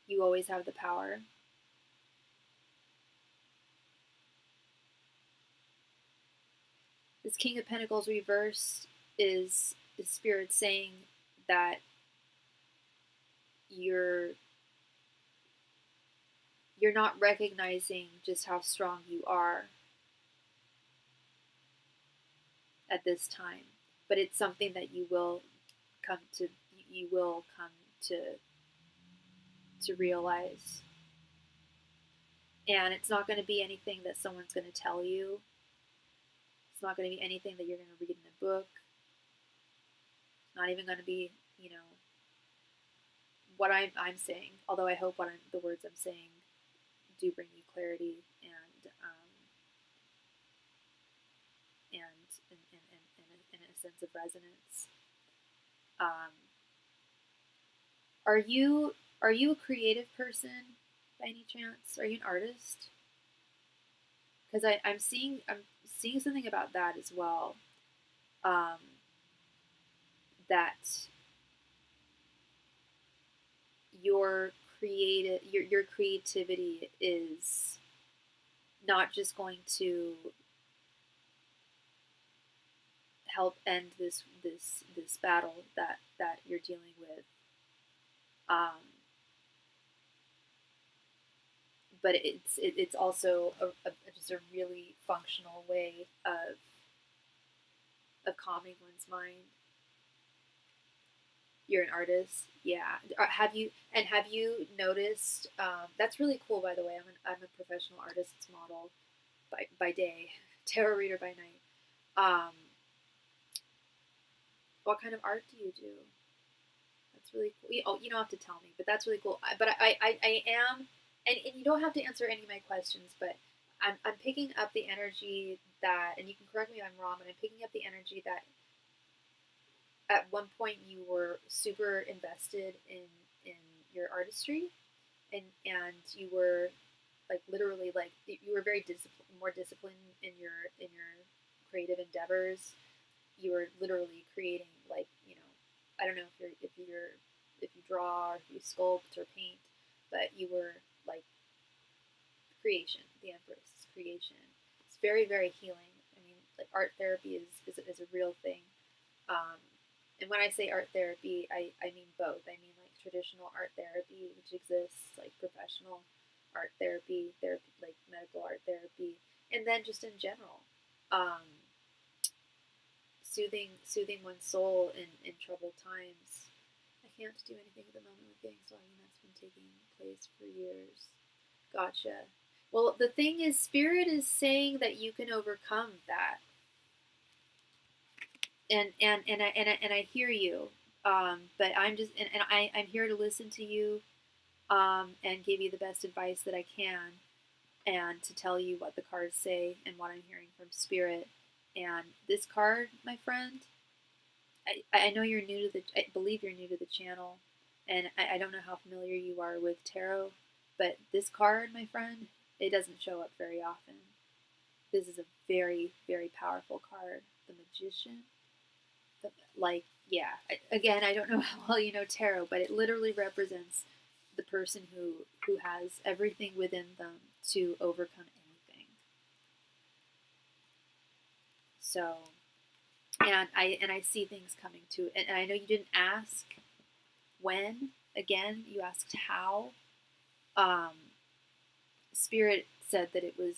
You always have the power. This King of Pentacles reversed is Spirit saying that you're not recognizing just how strong you are at this time, but it's something that you will come to realize. And it's not going to be anything that someone's going to tell you. It's not going to be anything that you're going to read in a book. It's not even going to be, what I'm saying. Although I hope the words I'm saying do bring you clarity and a sense of resonance. Are you a creative person by any chance? Are you an artist? Because I'm seeing something about that as well. That your creativity is not just going to help end this battle that you're dealing with, but it's also just a really functional way of calming one's mind. You're an artist, yeah. Have you noticed? That's really cool, by the way. I'm a professional artist's model by day, tarot reader by night. What kind of art do you do? That's really cool. Oh, you don't have to tell me, but that's really cool. But I am, and you don't have to answer any of my questions, but I'm picking up the energy that, and you can correct me if I'm wrong, but I'm picking up the energy that at one point you were super invested in your artistry, and you were like literally like you were very more disciplined in your creative endeavors. You were literally creating, like, I don't know if you draw or if you sculpt or paint, but you were like creation. The Empress, creation. It's very, very healing. I mean, like art therapy is a real thing. And when I say art therapy, I mean both. I mean like traditional art therapy, which exists, like professional art therapy, like medical art therapy, and then just in general, soothing one's soul in troubled times. can't do anything at the moment with getting soggy, and that's been taking place for years. Gotcha. Well, the thing is, Spirit is saying that you can overcome that, and I hear you. But I'm just I'm here to listen to you, and give you the best advice that I can, and to tell you what the cards say and what I'm hearing from Spirit. And this card, my friend, I know you're new to I believe you're new to the channel, and I don't know how familiar you are with tarot, but this card, my friend, it doesn't show up very often. This is a very, very powerful card. The Magician. Yeah. Again, I don't know how well you know tarot, but it literally represents the person who has everything within them to overcome anything. So, and I see things coming to, and I know you didn't ask when. Again, you asked how. Spirit said that it was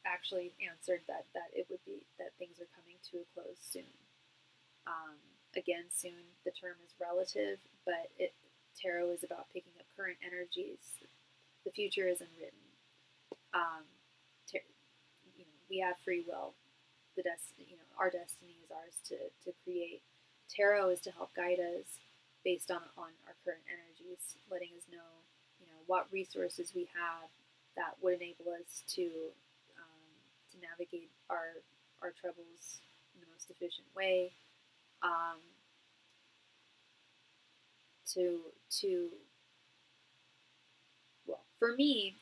actually answered that it would be that things are coming to a close soon. Again, soon, the term is relative, but tarot is about picking up current energies. The future is unwritten. We have free will. Our destiny is ours to create. Tarot is to help guide us based on our current energies, letting us know, what resources we have that would enable us to navigate our troubles in the most efficient way. Well, for me,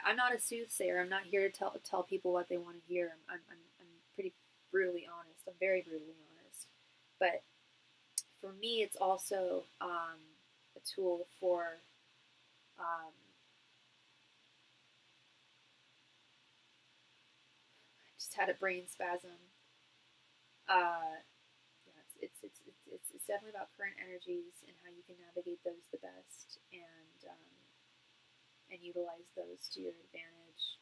I'm not a soothsayer. I'm not here to tell people what they want to hear. I'm pretty brutally honest. I'm very brutally honest. But for me, it's also a tool for I just had a brain spasm. Yeah, it's definitely about current energies and how you can navigate those the best, and utilize those to your advantage.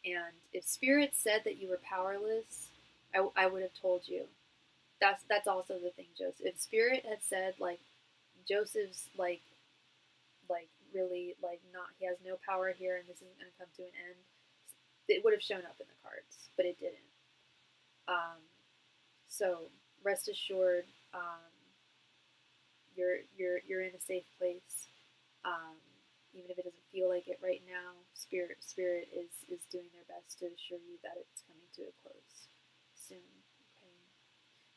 And if Spirit said that you were powerless, I would have told you. That's also the thing, Joseph. If Spirit had said like Joseph's really not, he has no power here and this isn't going to come to an end, it would have shown up in the cards, but it didn't. So rest assured, you're in a safe place. Even if it doesn't feel like it right now, Spirit is doing their best to assure you that it's coming to a close soon. Okay.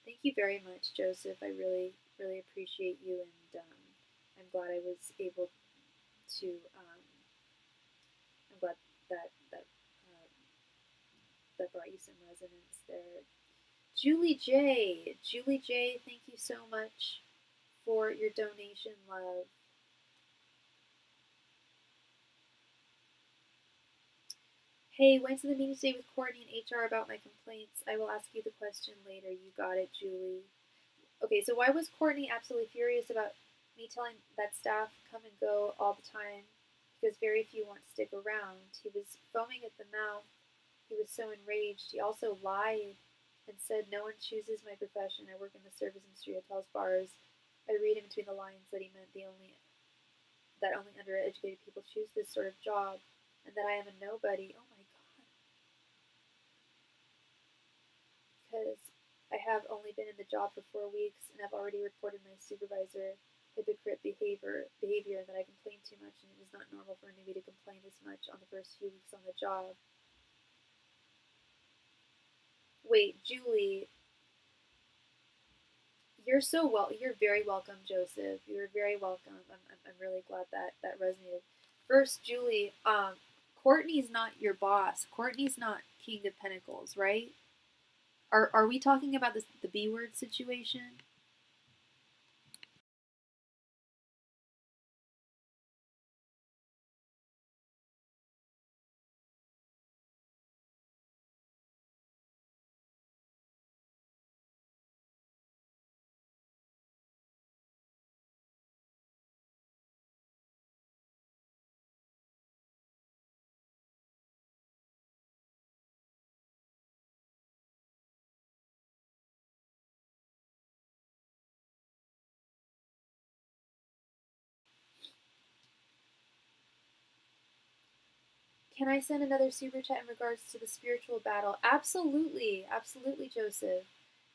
Thank you very much, Joseph. I really, really appreciate you, and I'm glad I was able to. I'm glad that brought you some resonance there. Julie J. Thank you so much for your donation, love. Hey, went to the meeting today with Courtney and HR about my complaints. I will ask you the question later. You got it, Julie. Okay, so why was Courtney absolutely furious about me telling that staff come and go all the time? Because very few want to stick around. He was foaming at the mouth. He was so enraged. He also lied and said no one chooses my profession. I work in the service industry, hotels, bars. I read in between the lines that he meant that only undereducated people choose this sort of job, and that I am a nobody. Oh my god. Because I have only been in the job for 4 weeks and have already reported my supervisor hypocrite behavior, and that I complain too much, and it is not normal for a newbie to complain this much on the first few weeks on the job. Wait, Julie, you're very welcome, Joseph. You're very welcome. I'm really glad that resonated. First, Julie, Courtney's not your boss. Courtney's not King of Pentacles, right? Are we talking about the B word situation? Can I send another super chat in regards to the spiritual battle? Absolutely. Absolutely, Joseph.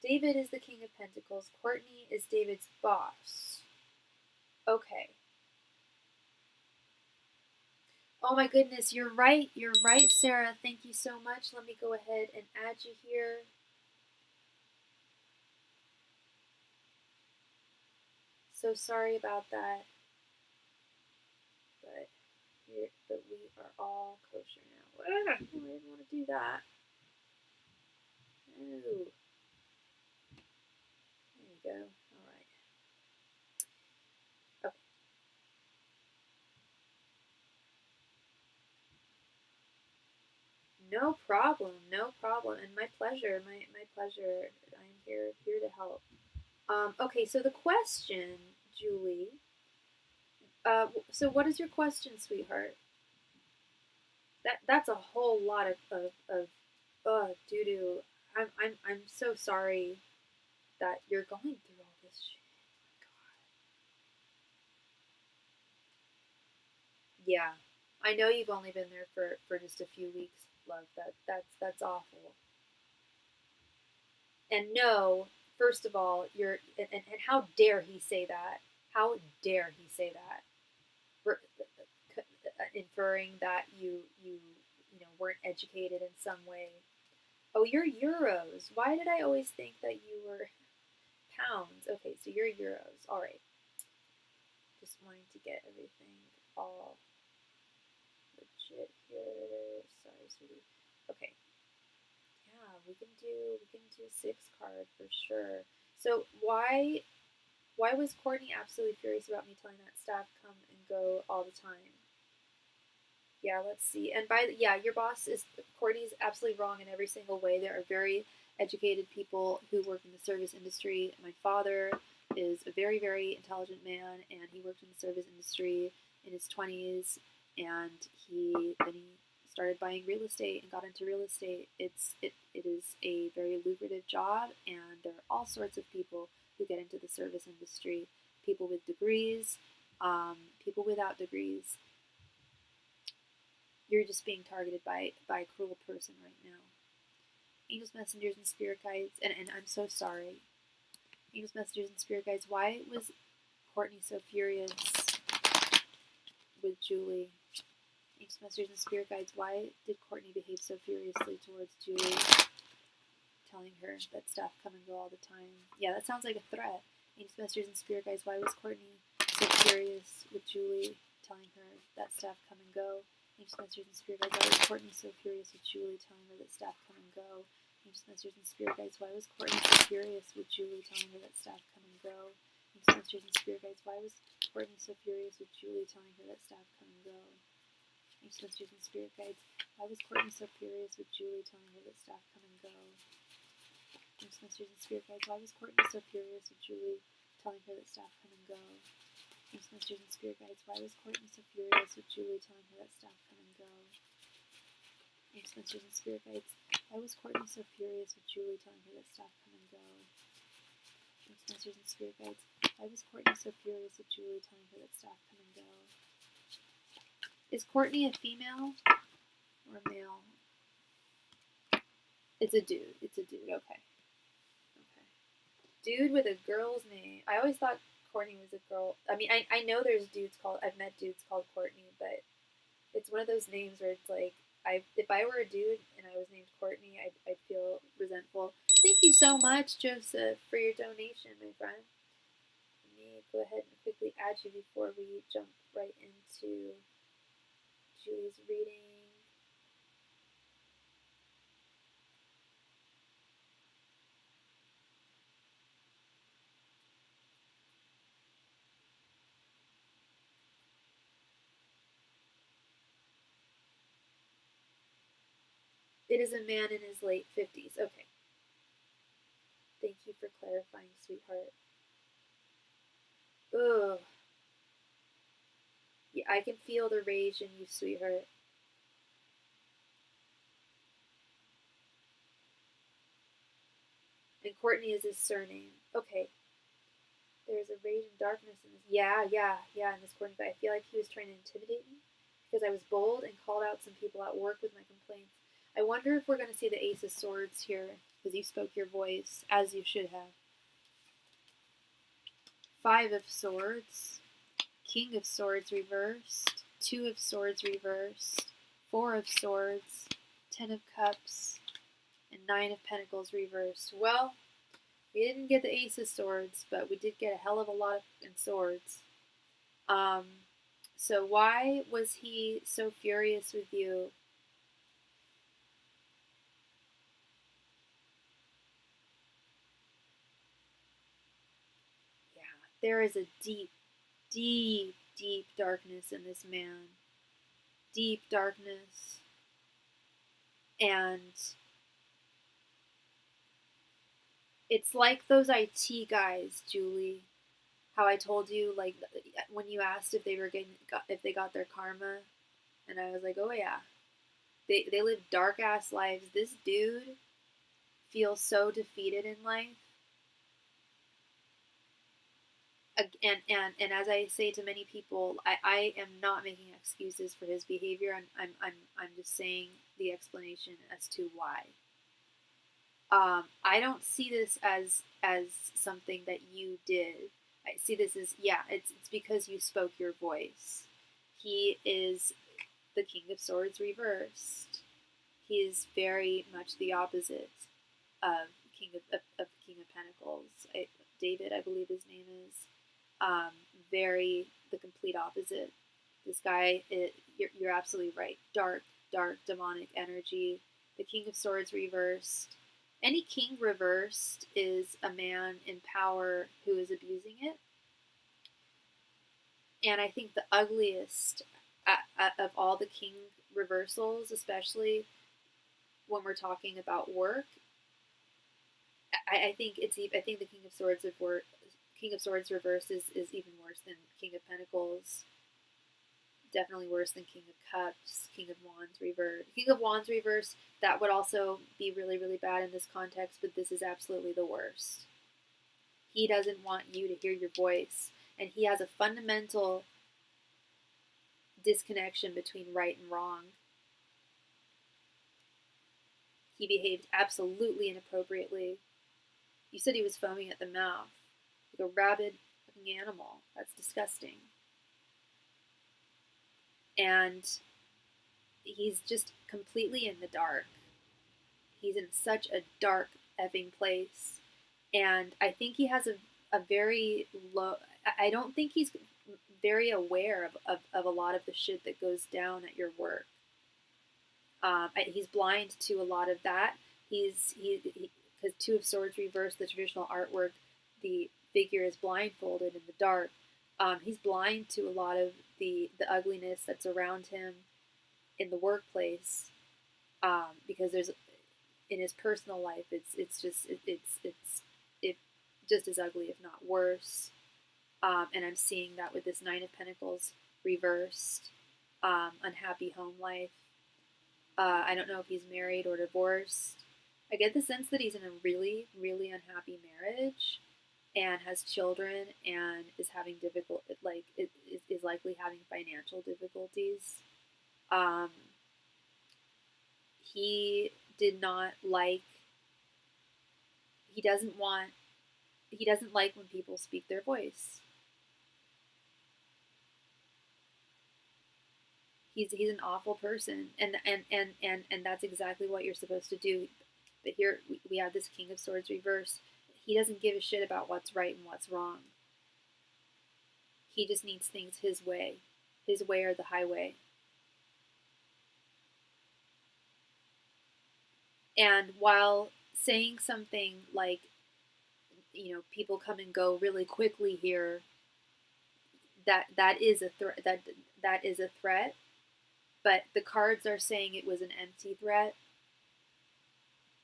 David is the King of Pentacles. Courtney is David's boss. Okay. Oh my goodness, you're right. You're right, Sarah. Thank you so much. Let me go ahead and add you here. So sorry about that. But we are all kosher now. I didn't want to do that. No. There you go. All right. Okay. No problem. No problem. And my pleasure. My pleasure. I'm here to help. Okay, so the question, Julie. So what is your question, sweetheart? That's a whole lot of doo doo. I'm so sorry that you're going through all this shit. God. Yeah, I know you've only been there for just a few weeks, love. That's awful. And no, first of all, and how dare he say that? How dare he say that? Inferring that you know weren't educated in some way. Oh, you're euros. Why did I always think that you were pounds? Okay, so you're euros. All right. Just wanting to get everything all legit here. Sorry, sweetie. Okay. Yeah, we can do 6 card for sure. So why was Courtney absolutely furious about me telling that staff come and go all the time? Yeah, let's see. And your boss is Courtney's absolutely wrong in every single way. There are very educated people who work in the service industry. My father is a very, very intelligent man, and he worked in the service industry in his 20s, and he started buying real estate and got into real estate. It is a very lucrative job, and there are all sorts of people who get into the service industry. People with degrees, people without degrees. You're just being targeted by a cruel person right now. Angels, messengers, and spirit guides, and I'm so sorry. Angels, messengers, and spirit guides, why was Courtney so furious with Julie? Angels, messengers, and spirit guides, why did Courtney behave so furiously towards Julie, telling her that staff come and go all the time? Yeah, that sounds like a threat. Angels, messengers, and spirit guides, why was Courtney so furious with Julie, telling her that staff come and go? Angels, messengers, and spirit guides, why was Courtney so furious with Julie, telling her that staff come and go? Angels, messengers, and spirit guides, why was Courtney so furious with Julie, telling her that staff come and go? Angels, messengers, and spirit guides, why was Courtney so furious with Julie, telling her that staff come and go? Angels, messengers, and spirit guides, why was Courtney so furious with Julie, telling her that staff come and go? Angels, messengers, and spirit guides, why was Courtney so furious with Julie, telling her that staff come and go? Angels, messengers, and spirit guides, why was Courtney so furious with Julie, telling her that staff come and go? Angels, messengers, and spirit guides, why was Courtney so furious with Julie, telling her that staff come and go? Angels, messengers, and spirit guides, why was Courtney so furious with Julie, telling her that staff come and go? Is Courtney a female or a male? It's a dude. It's a dude. Okay. Dude with a girl's name. I always thought Courtney was a girl. I mean, I know there's dudes called. I've met dudes called Courtney, but it's one of those names where it's like, if I were a dude and I was named Courtney, I'd feel resentful. Thank you so much, Joseph, for your donation, my friend. Let me go ahead and quickly add you before we jump right into Julie's reading. It is a man in his late 50s. Okay. Thank you for clarifying, sweetheart. Ugh. Yeah, I can feel the rage in you, sweetheart. And Courtney is his surname. Okay. There's a rage and darkness in this. Yeah, in this Courtney, but I feel like he was trying to intimidate me. I because I was bold and called out some people at work with my complaints. I wonder if we're going to see the Ace of Swords here, because you spoke your voice, as you should have. Five of Swords, King of Swords reversed, Two of Swords reversed, Four of Swords, Ten of Cups, and Nine of Pentacles reversed. Well, we didn't get the Ace of Swords, but we did get a hell of a lot in swords. So why was he so furious with you? Yeah, there is a deep, deep, deep darkness in this man. Deep darkness. And it's like those IT guys, Julie. How I told you, like, when you asked if they got their karma, and I was like, oh yeah, they live dark ass lives. This dude feels so defeated in life. And as I say to many people, I am not making excuses for his behavior. I'm just saying the explanation as to why. I don't see this as something that you did. I see this as, yeah, it's because you spoke your voice. He is the King of Swords reversed. He is very much the opposite of King of Pentacles. David, I believe his name is. Very the complete opposite. This guy, you're absolutely right. Dark, demonic energy. The King of Swords reversed. Any king reversed is a man in power who is abusing it. And I think the ugliest of all the king reversals, especially when we're talking about work, I think the King of Swords reversed is even worse than King of Pentacles. Definitely worse than King of Cups, King of Wands reversed. King of Wands reversed, that would also be really, really bad in this context, but this is absolutely the worst. He doesn't want you to hear your voice, and he has a fundamental disconnection between right and wrong. He behaved absolutely inappropriately. You said he was foaming at the mouth, like a rabid fucking animal. That's disgusting. And he's just completely in the dark. He's in such a dark effing place. And I think he has a very low, I don't think he's very aware of a lot of the shit that goes down at your work. He's blind to a lot of that. Because Two of Swords reversed, the traditional artwork, the figure is blindfolded in the dark. He's blind to a lot of the ugliness that's around him in the workplace, because there's, in his personal life, it's just as ugly, if not worse. And I'm seeing that with this Nine of Pentacles reversed, unhappy home life. I don't know if he's married or divorced. I get the sense that he's in a really, really unhappy marriage and has children and is having is likely having financial difficulties. He doesn't like when people speak their voice. He's an awful person, and that's exactly what you're supposed to do. But here we have this King of Swords reversed. He doesn't give a shit about what's right and what's wrong. He just needs things his way or the highway. And while saying something like, people come and go really quickly here, that is a threat. That is a threat. But the cards are saying it was an empty threat.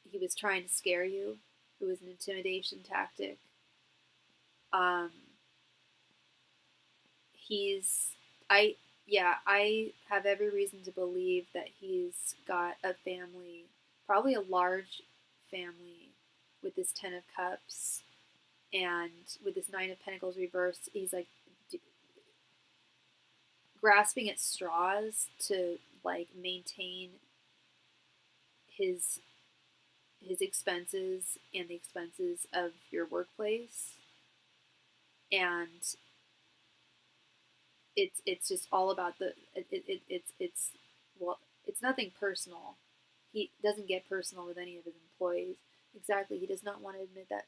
He was trying to scare you. It was an intimidation tactic. I have every reason to believe that he's got a family, probably a large family, with this Ten of Cups, and with this Nine of Pentacles reversed. He's like, grasping at straws to like maintain his expenses and the expenses of your workplace, and it's just all about it's well, it's nothing personal. He doesn't get personal with any of his employees. Exactly, he does not want to admit that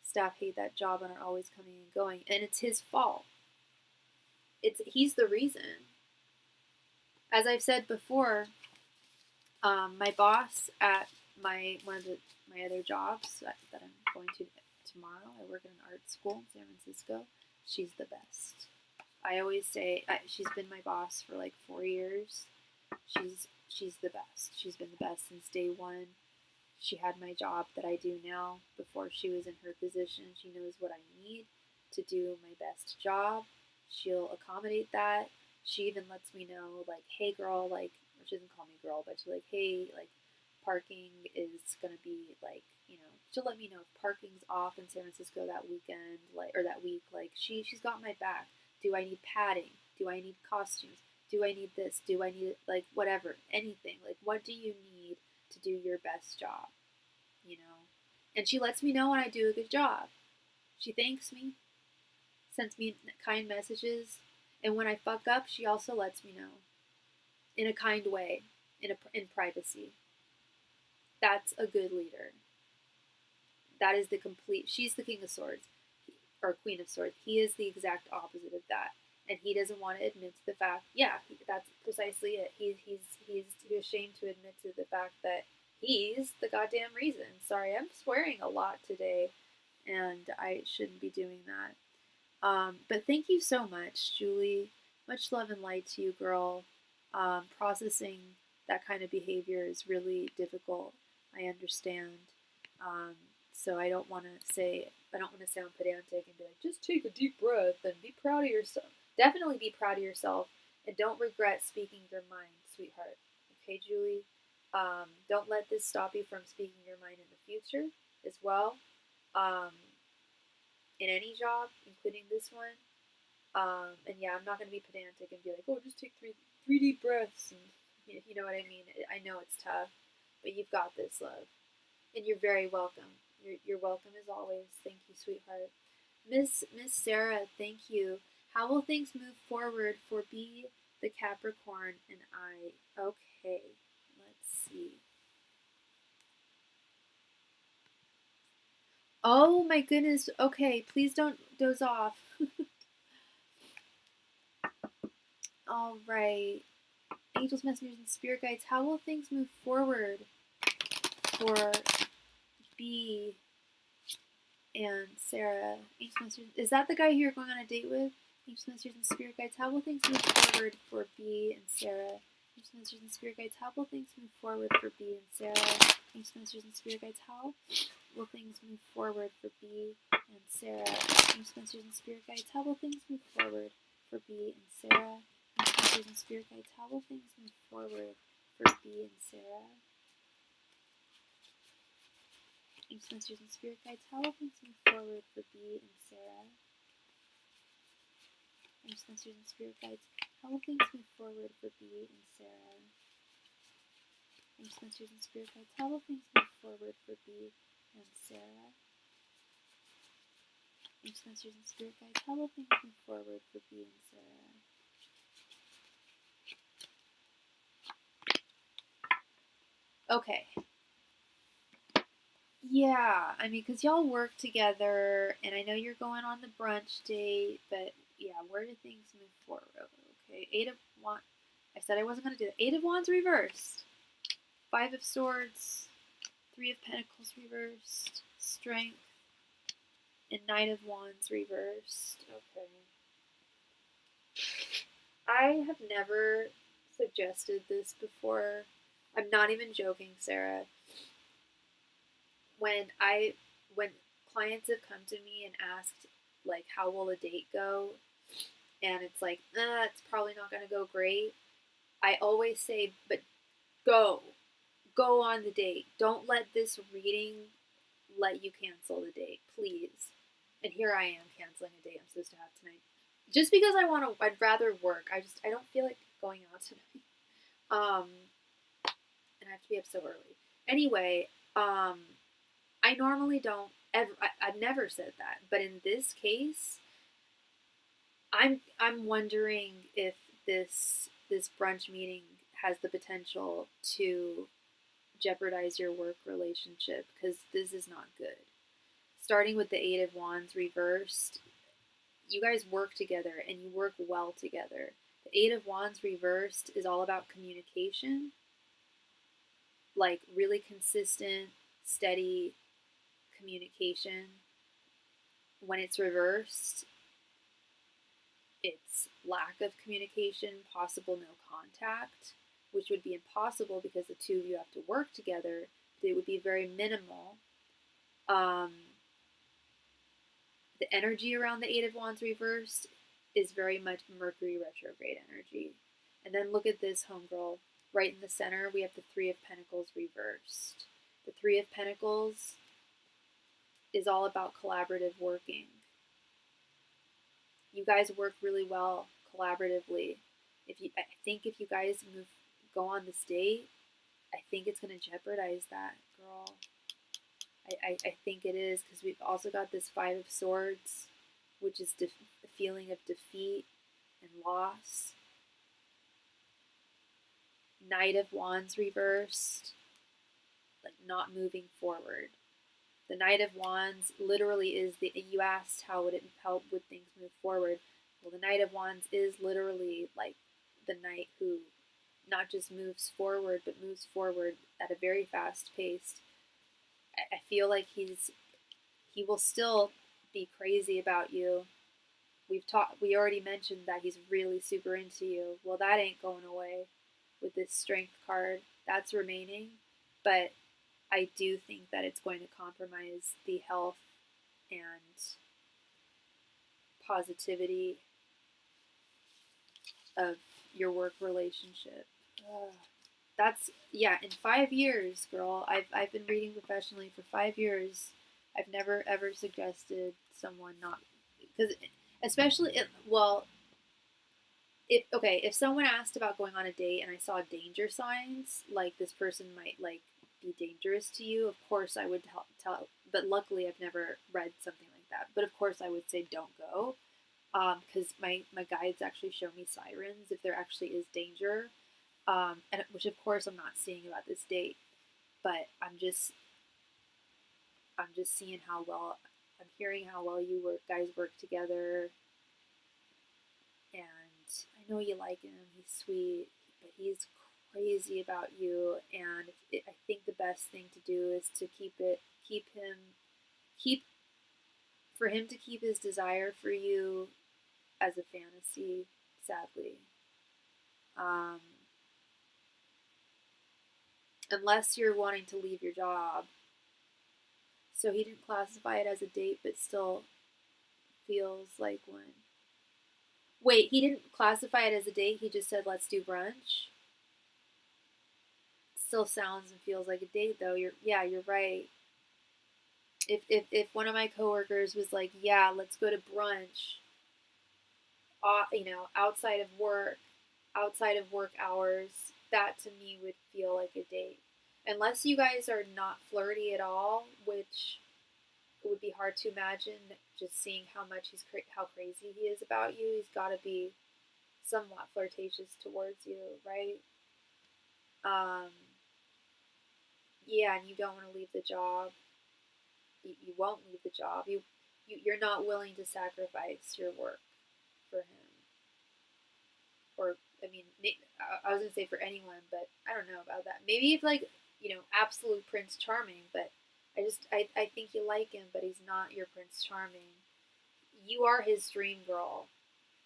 staff hate that job and are always coming and going, and it's his fault. He's the reason. As I've said before, my boss at my other jobs that I'm going to tomorrow, I work in an art school in San Francisco. She's the best. I always say she's been my boss for like 4 years. She's the best. She's been the best since day one. She had my job that I do now before she was in her position. She knows what I need to do my best job. She'll accommodate that. She even lets me know, like, hey girl, like, or she doesn't call me girl, but she's like, hey, like, parking is gonna be like, you know, she'll let me know if parking's off in San Francisco that weekend, like, or that week. Like, she's got my back. Do I need padding? Do I need costumes? Do I need this? Do I need, like, whatever, anything? Like, what do you need to do your best job? You know? And she lets me know when I do a good job. She thanks me, sends me kind messages, and when I fuck up, she also lets me know in a kind way, in privacy. That's a good leader. That is she's the King of Swords, or Queen of Swords. He is the exact opposite of that. And he doesn't want to admit to the fact, that's precisely it. He's too ashamed to admit to the fact that he's the goddamn reason. Sorry, I'm swearing a lot today, and I shouldn't be doing that. But thank you so much, Julie. Much love and light to you, girl. Processing that kind of behavior is really difficult. I understand. So I don't want to sound pedantic and be like, just take a deep breath and be proud of yourself. Definitely be proud of yourself and don't regret speaking your mind, sweetheart. Okay, Julie? Don't let this stop you from speaking your mind in the future as well. In any job, including this one. And yeah, I'm not going to be pedantic and be like, oh, just take three deep breaths. And you know what I mean? I know it's tough, but you've got this, love. And you're very welcome. You're welcome as always. Thank you, sweetheart. Miss Sarah, thank you. How will things move forward for B, the Capricorn, and I? Okay, let's see. Oh my goodness. Okay, please don't doze off. All right. Angels, messengers, and spirit guides, how will things move forward for B and Sarah? Angels, messengers, is that the guy you're going on a date with? Angels, messengers, and spirit guides, how will things move forward for B and Sarah? Angels, messengers, and spirit guides, how will things move forward for B and Sarah? Angels, messengers, and spirit guides, how will things move forward for B and Sarah? Angels, messengers, and spirit guides, how will things move forward for B and Sarah? Messengers and spirit guides, how will things move forward for B and Sarah? Angels, messengers, and spirit guides, how will things move forward for B and Sarah? Angels, messengers, and spirit guides, how will things move forward for B and Sarah? Angels, messengers, and spirit guides, how will things move forward for B and Sarah? Angels, messengers, and spirit guides, how will things move forward for B and Sarah? Okay. Yeah, I mean, because y'all work together, and I know you're going on the brunch date, but yeah, where do things move forward? Okay, Eight of Wands. I said I wasn't going to do that. Eight of Wands reversed. Five of Swords. Three of Pentacles reversed. Strength. And Knight of Wands reversed. Okay. I have never suggested this before. I'm not even joking, Sarah. When clients have come to me and asked, like, how will a date go, and it's like, it's probably not going to go great, I always say, but go on the date. Don't let this reading let you cancel the date, please. And here I am canceling a date I'm supposed to have tonight. just because I'd rather work. I don't feel like going out tonight. And I have to be up so early. Anyway, I normally don't ever. I've never said that, but in this case, I'm wondering if this brunch meeting has the potential to jeopardize your work relationship, because this is not good. Starting with the Eight of Wands reversed, you guys work together and you work well together. The Eight of Wands reversed is all about communication, like really consistent, steady communication. When it's reversed, it's lack of communication, possible no contact, which would be impossible because the two of you have to work together. It would be very minimal. The energy around the Eight of Wands reversed is very much Mercury retrograde energy. And then look at this, homegirl. Right in the center, we have the Three of Pentacles reversed. The Three of Pentacles is all about collaborative working. You guys work really well collaboratively. I think if you guys go on this date, I think it's going to jeopardize that, girl. I think it is, because we've also got this Five of Swords, which is a feeling of defeat and loss. Knight of Wands reversed, like not moving forward. The Knight of Wands literally is you asked how would things move forward. Well, the Knight of Wands is literally like the knight who not just moves forward, but moves forward at a very fast pace. I feel like he will still be crazy about you. We already mentioned that he's really super into you. Well, that ain't going away with this Strength card. That's remaining, but I do think that it's going to compromise the health and positivity of your work relationship. In 5 years, girl, I've been reading professionally for 5 years. I've never ever suggested someone not, because especially if someone asked about going on a date and I saw danger signs, like this person might like be dangerous to you, of course I would tell, but luckily I've never read something like that. But of course I would say don't go, because my guides actually show me sirens if there actually is danger, and which of course I'm not seeing about this date, but I'm just seeing I'm hearing how well you guys work together, and I know you like him. He's sweet, but he's crazy about you, and I think the best thing to do is to for him to keep his desire for you as a fantasy, sadly. Unless you're wanting to leave your job. So he didn't classify it as a date, but still feels like one. Wait, he didn't classify it as a date, he just said let's do brunch? Still sounds and feels like a date though. You're right. If one of my coworkers was like, yeah, let's go to brunch, outside of work hours, that to me would feel like a date. Unless you guys are not flirty at all, which would be hard to imagine, just seeing how crazy he is about you. He's got to be somewhat flirtatious towards you, right? Yeah, and you don't want to leave the job. You won't leave the job. You're not willing to sacrifice your work for him. Or, I mean, I was going to say for anyone, but I don't know about that. Maybe if, like, absolute Prince Charming, but I think you like him, but he's not your Prince Charming. You are his dream girl.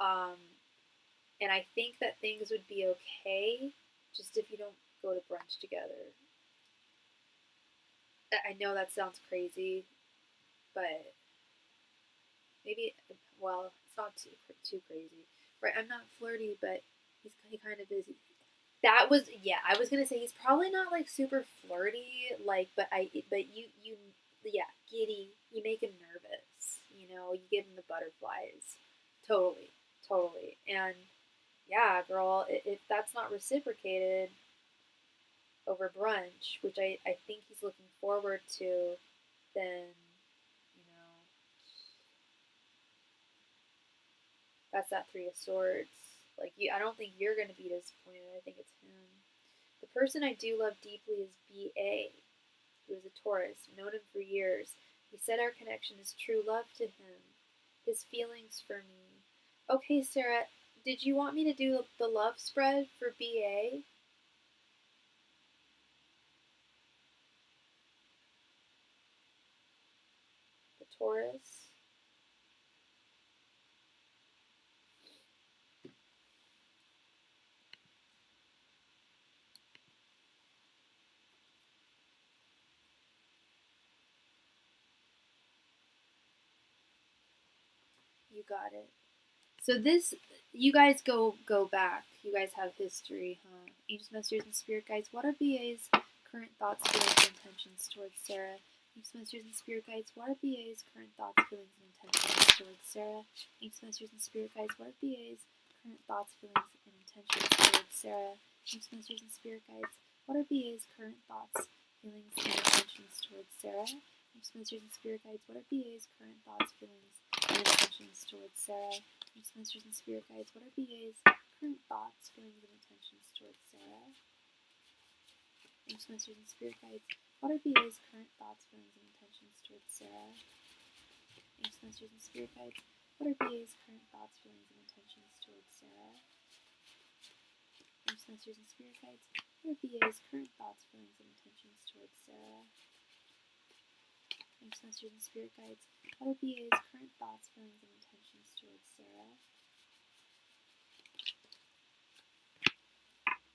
And I think that things would be okay just if you don't go to brunch together. I know that sounds crazy, but maybe, well, it's not too crazy. Right, I'm not flirty, but he kind of is. That was, I was gonna say he's probably not like super flirty, like, but you, giddy. You make him nervous. You give him the butterflies. Totally. Totally. And yeah, girl, if that's not reciprocated over brunch, which I think he's looking forward to, then, you know, that's that Three of Swords. Like, I don't think you're going to be disappointed. I think it's him. The person I do love deeply is B.A., who is a Taurus. I've known him for years. He said our connection is true love to him. His feelings for me. Okay, Sarah, did you want me to do the love spread for B.A.? The Taurus? You got it. So this, you guys go back. You guys have history, huh? Angels, messengers, and spirit guides. What are BA's current thoughts, feelings, and intentions towards Sarah? Angels, messengers, and spirit guides. What are BA's current thoughts, feelings, and intentions towards Sarah? Angels, messengers, and spirit guides. What are BA's current thoughts, feelings, and intentions towards Sarah? Angels, messengers, and spirit guides. What are BA's current thoughts, feelings, and intentions towards Sarah? Angels, messengers, and spirit guides. What are BA's current thoughts, feelings, and intentions towards Sarah? Angels, messengers, and spirit guides. What are BA's current thoughts, feelings, and intentions towards Sarah? Angels, messengers, and spirit guides. What are BA's current thoughts, feelings, and intentions towards Sarah? Angels, messengers, and spirit guides. What are BA's current thoughts, feelings, and intentions towards Sarah? Angels, messengers, and spirit guides. What are BA's current thoughts, feelings, and intentions towards Sarah? Angels, messengers, and spirit guides. What are BA's current thoughts, feelings, and intentions towards Sarah?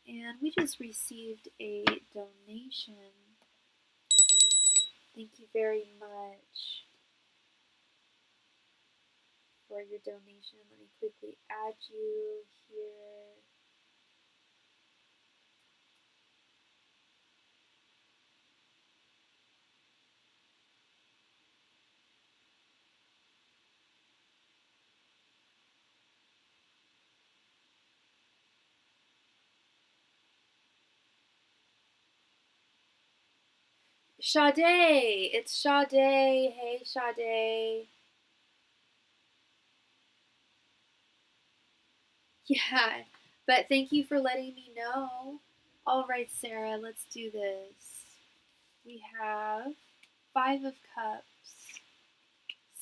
And we just received a donation. Thank you very much for your donation. Let me quickly add you here. Sade! It's Sade. Hey, Sade. Yeah, but thank you for letting me know. All right, Sarah, let's do this. We have Five of Cups,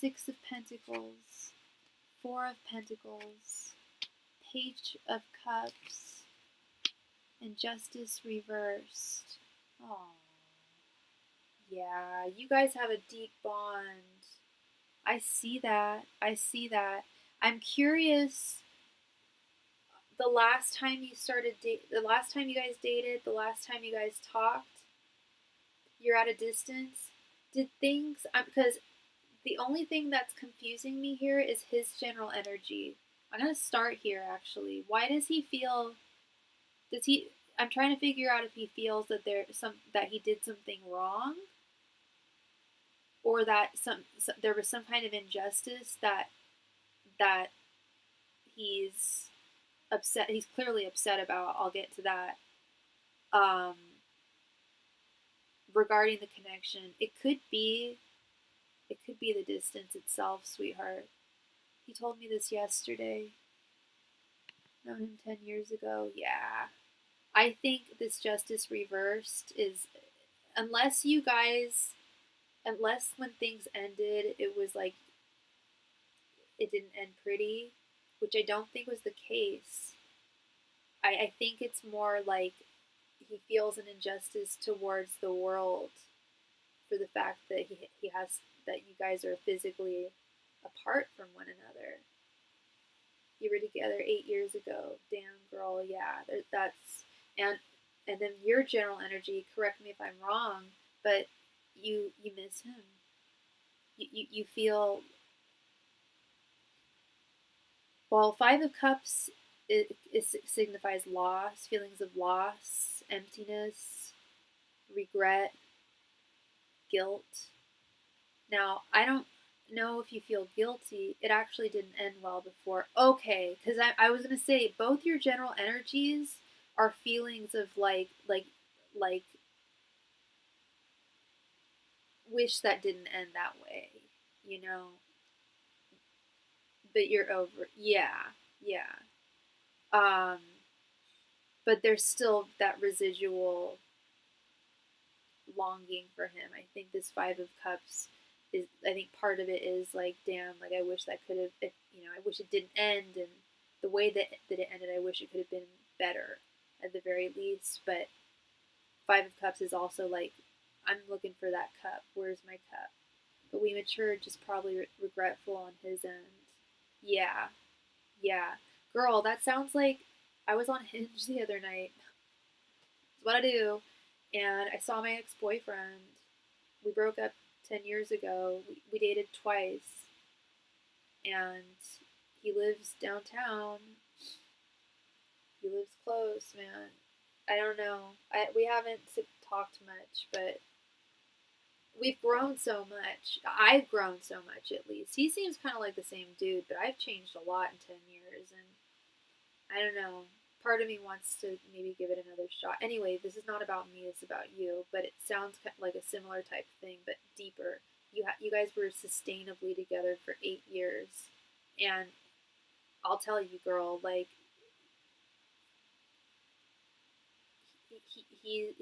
Six of Pentacles, Four of Pentacles, Page of Cups, and Justice reversed. Oh, yeah, you guys have a deep bond. I see that. I see that. I'm curious. The last time you the last time you guys dated, the last time you guys talked, you're at a distance. Did things? Because the only thing that's confusing me here is his general energy. I'm gonna start here actually. Why does he feel? Does he? I'm trying to figure out if he feels that that he did something wrong, or that there was some kind of injustice that he's upset. He's clearly upset about. I'll get to that. Um, Regarding the connection, it could be the distance itself, sweetheart. He told me this yesterday. Known him 10 years ago. Yeah. I think this justice reversed is, unless when things ended, it was like it didn't end pretty, which I don't think was the case. I think it's more like he feels an injustice towards the world for the fact that he has that you guys are physically apart from one another. You were together 8 years ago. Damn, girl, yeah, that's and then your general energy. Correct me if I'm wrong, but you miss him. You feel well. Five of Cups it signifies loss, feelings of loss, emptiness, regret, guilt. Now, I don't. know if you feel guilty. It actually didn't end well before. Okay, because I was gonna say both your general energies are feelings of like wish that didn't end that way, you know. But you're over. Yeah, yeah. Um, but there's still that residual longing for him. I think this Five of Cups is. I think part of it is like, damn, like I wish that could have. I wish it didn't end, and the way that it ended, I wish it could have been better at the very least. But Five of Cups is also like, I'm looking for that cup. Where's my cup? But we matured, just probably regretful on his end. Yeah, yeah. Girl, that sounds like I was on Hinge the other night. It's what I do. And I saw my ex boyfriend. We broke up 10 years ago. We dated twice. And he lives downtown. He lives close, man. I don't know. We haven't talked much, but we've grown so much. I've grown so much, at least. He seems kind of like the same dude, but I've changed a lot in 10 years. And I don't know. Part of me wants to maybe give it another shot. Anyway, this is not about me, it's about you, but it sounds like a similar type thing, but deeper. You guys were sustainably together for 8 years. And I'll tell you, girl, like, he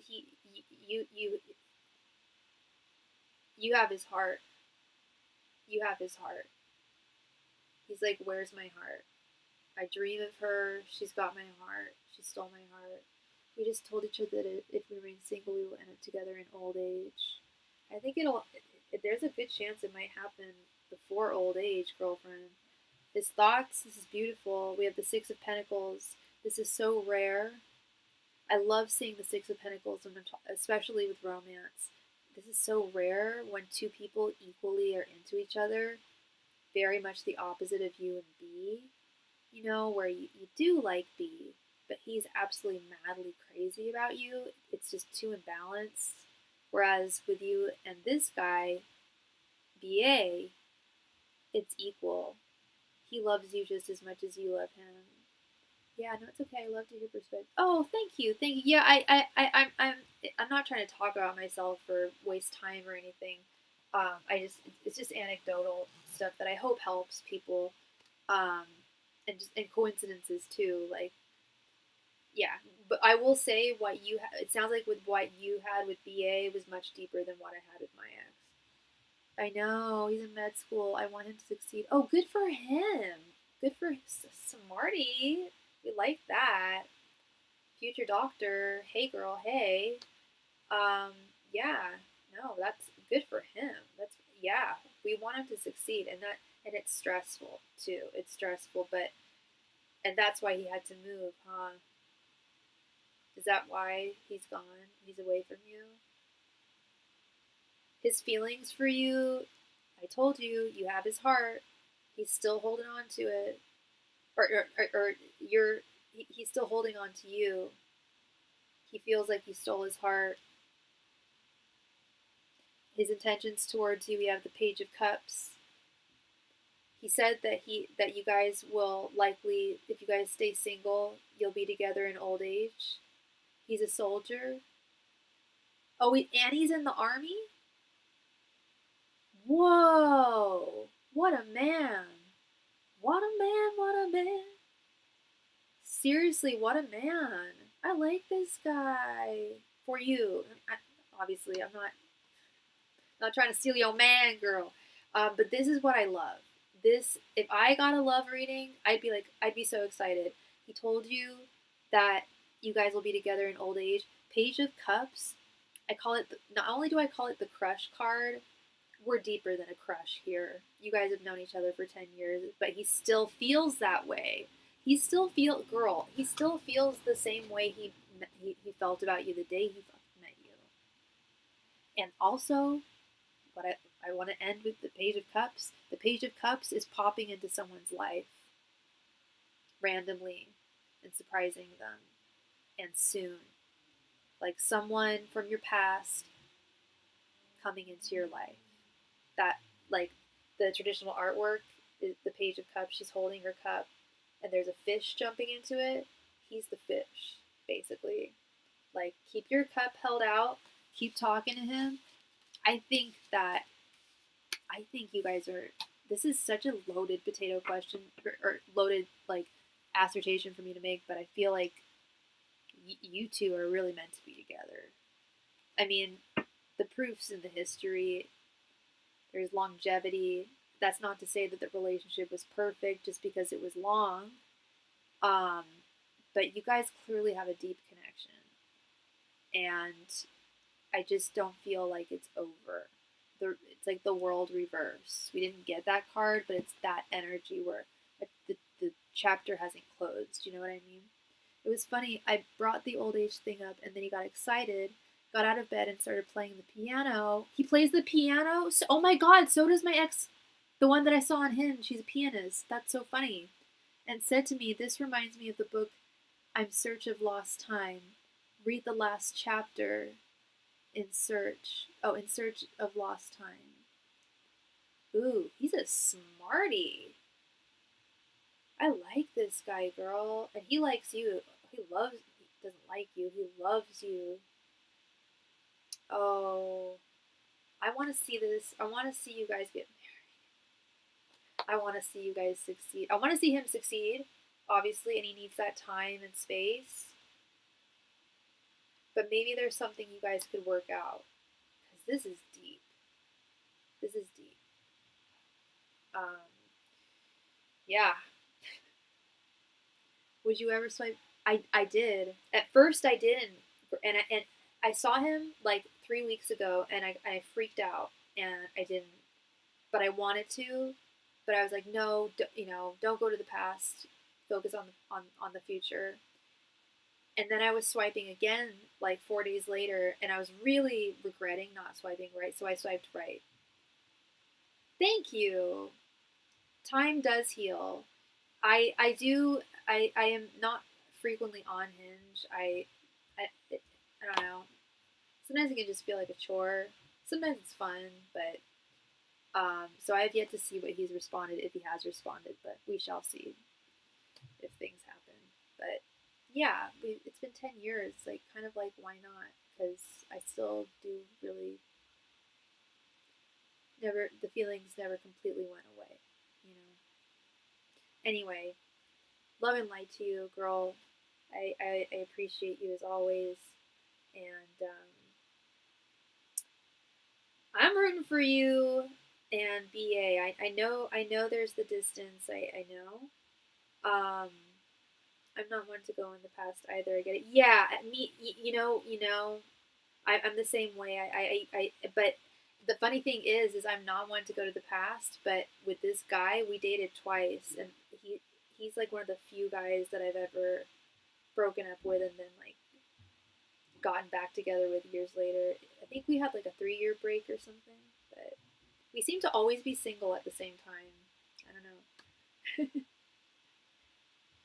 you have his heart. You have his heart. He's like, where's my heart? I dream of her. She's got my heart. She stole my heart. We just told each other that if we remain single, we will end up together in old age. I think there's a good chance it might happen before old age, girlfriend. His thoughts, this is beautiful. We have the Six of Pentacles. This is so rare. I love seeing the Six of Pentacles, especially with romance. This is so rare when two people equally are into each other. Very much the opposite of you and B. Where you do like B, but he's absolutely madly crazy about you. It's just too imbalanced. Whereas with you and this guy, BA, it's equal. He loves you just as much as you love him. Yeah, no, it's okay. I love to hear perspective. Oh, thank you, thank you. Yeah, I'm not trying to talk about myself or waste time or anything. It's just anecdotal stuff that I hope helps people. Um, and coincidences too. Like, yeah, but I will say it sounds like with what you had with BA was much deeper than what I had with my ex. I know he's in med school. I want him to succeed. Oh, good for him. Good for Smarty. We like that. Future doctor. Hey, girl. Hey. Um. Yeah. No, that's good for him. Yeah. We want him to succeed, and it's stressful too. It's stressful, and that's why he had to move, huh? Is that why he's gone? He's away from you? His feelings for you, I told you, you have his heart. He's still holding on to it. He's still holding on to you. He feels like you stole his heart. His intentions towards you, we have the Page of Cups. He said that you guys will likely, if you guys stay single, you'll be together in old age. He's a soldier. Oh, and he's in the army? Whoa! What a man! What a man! What a man! Seriously, what a man! I like this guy. For you. Obviously, I'm not trying to steal your man, girl. But this is what I love. If I got a love reading, I'd be so excited. He told you that you guys will be together in old age. Page of Cups. Not only do I call it the crush card, we're deeper than a crush here. You guys have known each other for 10 years, but he still feels that way. He still feels the same way he felt about you the day he met you. And also, what I want to end with the Page of Cups. The Page of Cups is popping into someone's life randomly and surprising them, and soon. Like someone from your past coming into your life. That, like, the traditional artwork, the Page of Cups, she's holding her cup, and there's a fish jumping into it. He's the fish, basically. Like, keep your cup held out, keep talking to him. I think you guys are. This is such a loaded potato question, or loaded like assertion for me to make, but I feel like you two are really meant to be together. I mean, the proof's in the history. There's longevity. That's not to say that the relationship was perfect just because it was long. But you guys clearly have a deep connection. And I just don't feel like it's over. It's like the world reverse. We didn't get that card, but it's that energy where the chapter hasn't closed. You know what I mean? It was funny. I brought the old age thing up, and then he got excited, got out of bed, and started playing the piano. He plays the piano? So, oh my god, so does my ex, the one that I saw on Hinge. She's a pianist. That's so funny. And said to me, this reminds me of the book I'm Search of Lost Time. Read the last chapter. In search of lost time. Ooh, he's a smarty. I like this guy, girl. And he likes you. He doesn't like you. He loves you. Oh, I want to see this. I want to see you guys get married. I want to see you guys succeed. I want to see him succeed, obviously, and he needs that time and space. But maybe there's something you guys could work out. Because this is deep. This is deep. Yeah. Would you ever swipe? I did. At first I didn't. And I saw him like 3 weeks ago, and I freaked out, and I didn't. But I wanted to. But I was like, no, don't go to the past. Focus on the future. And then I was swiping again like 4 days later, and I was really regretting not swiping right, so I swiped right. Thank you. Time does heal. I am not frequently on Hinge. I don't know. Sometimes it can just feel like a chore. Sometimes it's fun, but so I have yet to see what he's responded, if he has responded, but we shall see if things happen. But yeah, it's been 10 years, like, kind of like, why not? Because I still do really the feelings never completely went away, you know. Anyway, love and light to you, girl. I appreciate you as always, and I'm rooting for you. And BA, I know there's the distance. I know. I'm not one to go in the past either. I get it. Yeah, me. You know. I'm the same way. But the funny thing is I'm not one to go to the past. But with this guy, we dated twice, and he's like one of the few guys that I've ever broken up with and then like gotten back together with years later. I think we had like a 3-year break or something, but we seem to always be single at the same time. I don't know.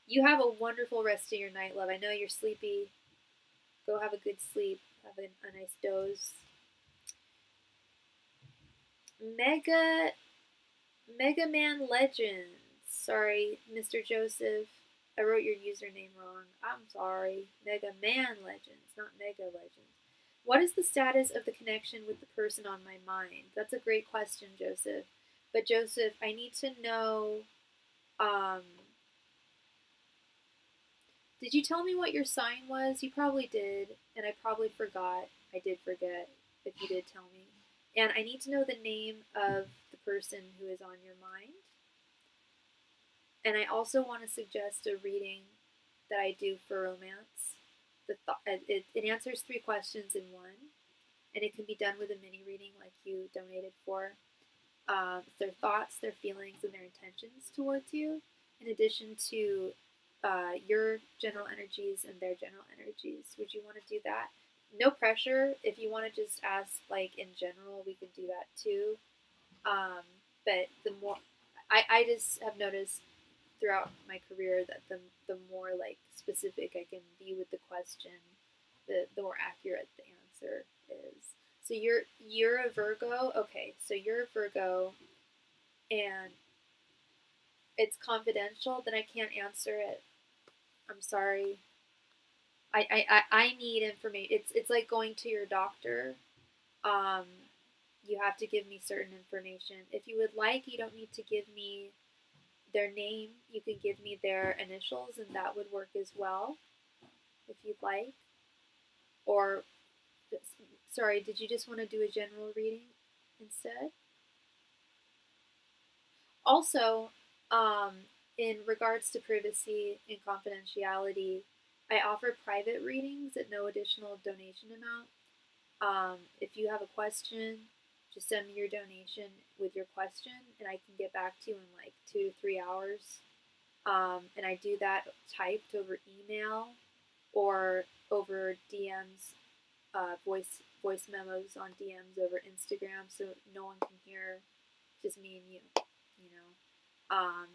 You have a wonderful rest of your night, love. I know you're sleepy. Go have a good sleep. Have a nice doze. Mega Man Legends. Sorry, Mr. Joseph. I wrote your username wrong. I'm sorry. Mega Man Legends, not Mega Legends. What is the status of the connection with the person on my mind? That's a great question, Joseph. But Joseph, I need to know, did you tell me what your sign was? You probably did, and I probably forgot. I did forget if you did tell me. And I need to know the name of the person who is on your mind. And I also want to suggest a reading that I do for romance. It answers 3 questions in one, and it can be done with a mini reading like you donated for. Their thoughts, their feelings, and their intentions towards you, in addition to your general energies and their general energies. Would you want to do that? No pressure. If you want to just ask, like, in general, we can do that too. But the more, I just have noticed throughout my career that the more like specific I can be with the question, the more accurate the answer is. So you're a Virgo. Okay, so you're a Virgo. and it's confidential, then I can't answer it. I'm sorry. I need information. It's like going to your doctor. Um, you have to give me certain information. If you would like, you don't need to give me their name. You can give me their initials, and that would work as well, if you'd like. Or, sorry, did you just want to do a general reading instead? Also, in regards to privacy and confidentiality, I offer private readings at no additional donation amount. If you have a question, just send me your donation with your question, and I can get back to you in like 2 to 3 hours. And I do that typed over email or over DMs, voice memos on DMs over Instagram, so no one can hear, just me and you know.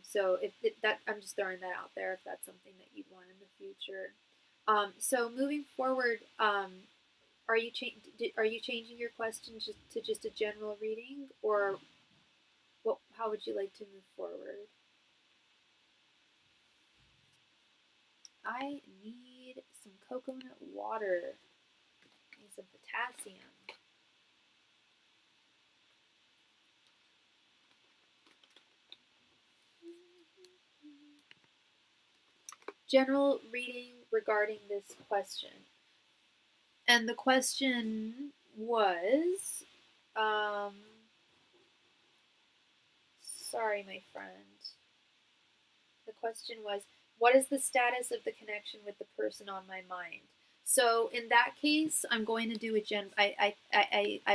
So if that, I'm just throwing that out there if that's something that you'd want in the future. So moving forward, are you changing your question to just a general reading, or what? How would you like to move forward? I need some coconut water. I need some potassium. General reading regarding this question. And the question was, sorry, my friend. The question was, what is the status of the connection with the person on my mind? So in that case, I'm going to do I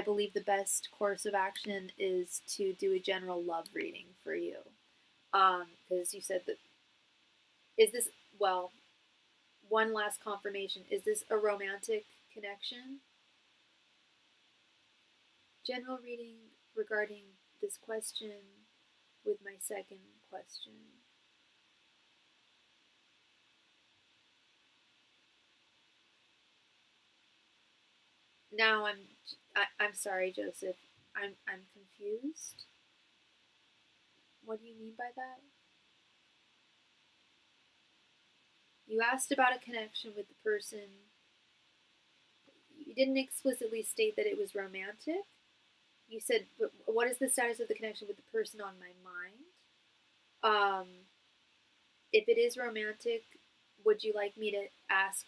believe the best course of action is to do a general love reading for you. Because you said that, is this, well, one last confirmation, is this a romantic connection? General reading regarding this question with my second question. Now I'm sorry, Joseph. I'm confused. What do you mean by that? You asked about a connection with the person. You didn't explicitly state that it was romantic. You said, but what is the status of the connection with the person on my mind? If it is romantic, would you like me to ask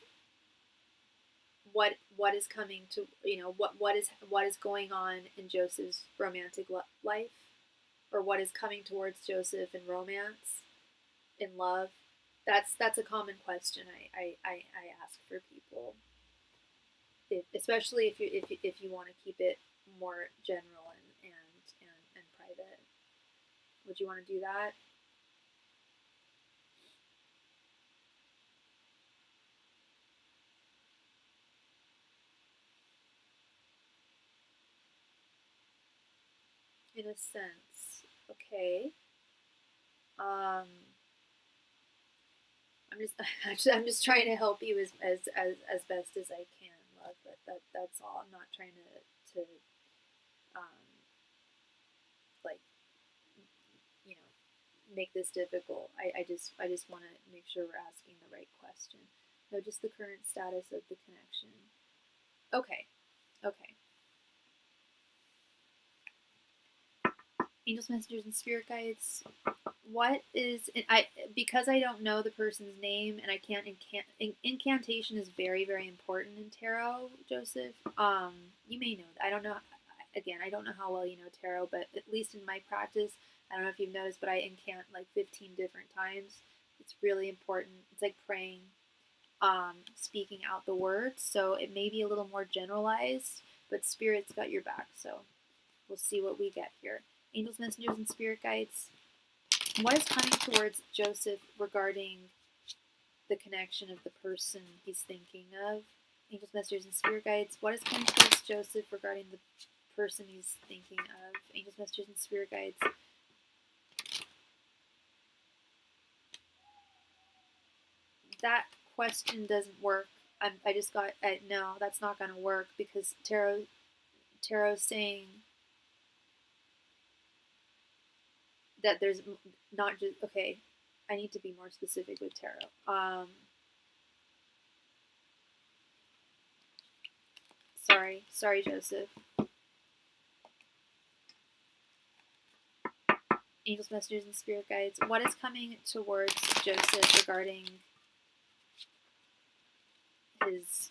what is coming to, what is going on in Joseph's romantic life, or what is coming towards Joseph in romance, in love? That's a common question I ask for people, especially if you want to keep it more general and private. Would you want to do that? In a sense, okay. I'm just trying to help you as best as I can, love. That's all. I'm not trying to like, make this difficult. I just want to make sure we're asking the right question. No, just the current status of the connection. Okay. Angels, messengers, and spirit guides. What is because I don't know the person's name and I can't incantation is very, very important in tarot, Joseph. You may know that. I don't know. Again, I don't know how well you know tarot, but at least in my practice, I don't know if you've noticed, but I incant like 15 different times. It's really important. It's like praying, speaking out the words. So it may be a little more generalized, but spirit's got your back. So we'll see what we get here. Angels, messengers, and spirit guides. What is coming towards Joseph regarding the connection of the person he's thinking of? Angels, messengers, and spirit guides. What is coming towards Joseph regarding the person he's thinking of? Angels, messengers, and spirit guides. That question doesn't work. I just got, no, that's not going to work because tarot's saying that there's not just, okay, I need to be more specific with tarot. Sorry, Joseph. Angels, messengers, and spirit guides. What is coming towards Joseph regarding his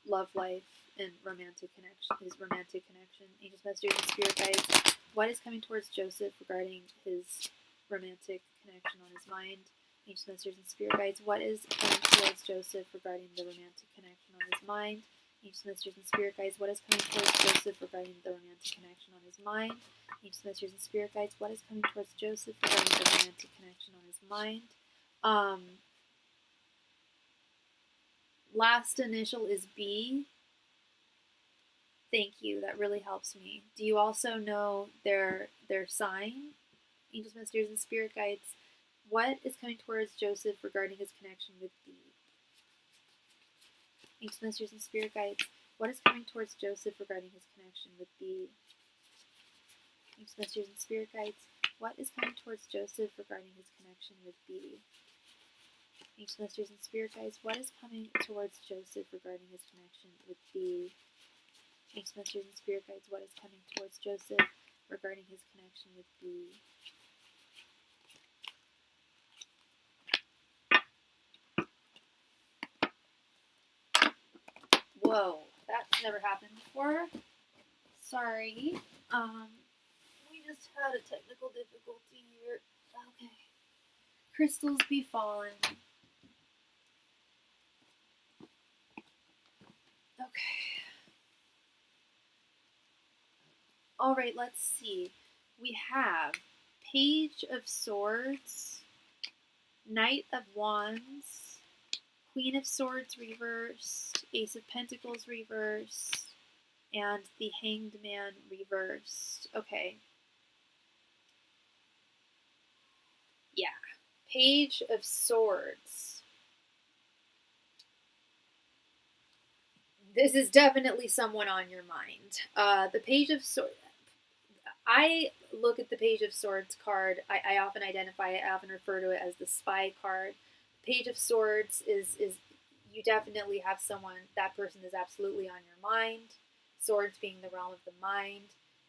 love life and romantic connection? His romantic connection. Angels, messengers, and spirit guides. What is coming towards Joseph regarding his romantic connection on his mind? Angels, messengers, and spirit guides. What is coming towards Joseph regarding the romantic connection on his mind? Angels, messengers, and spirit guides. What is coming towards Joseph regarding the romantic connection on his mind? Angels, messengers, and spirit guides. What is coming towards Joseph regarding the romantic connection on his mind? Last initial is B. Thank you. That really helps me. Do you also know their sign? Angels, messengers, and spirit guides. What is coming towards Joseph regarding his connection with B? Angels, messengers, and spirit guides. What is coming towards Joseph regarding his connection with B? Angels, messengers, and spirit guides. What is coming towards Joseph regarding his connection with B? Angels, messengers, and spirit guides. What is coming towards Joseph regarding his connection with B? Angels, messengers, and spirit guides. What is coming towards Joseph regarding his connection with B? Whoa, that's never happened before. Sorry. We just had a technical difficulty here. Okay. Crystals be fallen. Okay. Alright, let's see. We have Page of Swords, Knight of Wands, Queen of Swords reversed, Ace of Pentacles reversed, and the Hanged Man reversed. Okay. Yeah. Page of Swords. This is definitely someone on your mind. The Page of Swords. I look at the Page of Swords card. I often identify it. I often refer to it as the spy card. Page of Swords is you definitely have someone. That person is absolutely on your mind. Swords being the realm of the mind.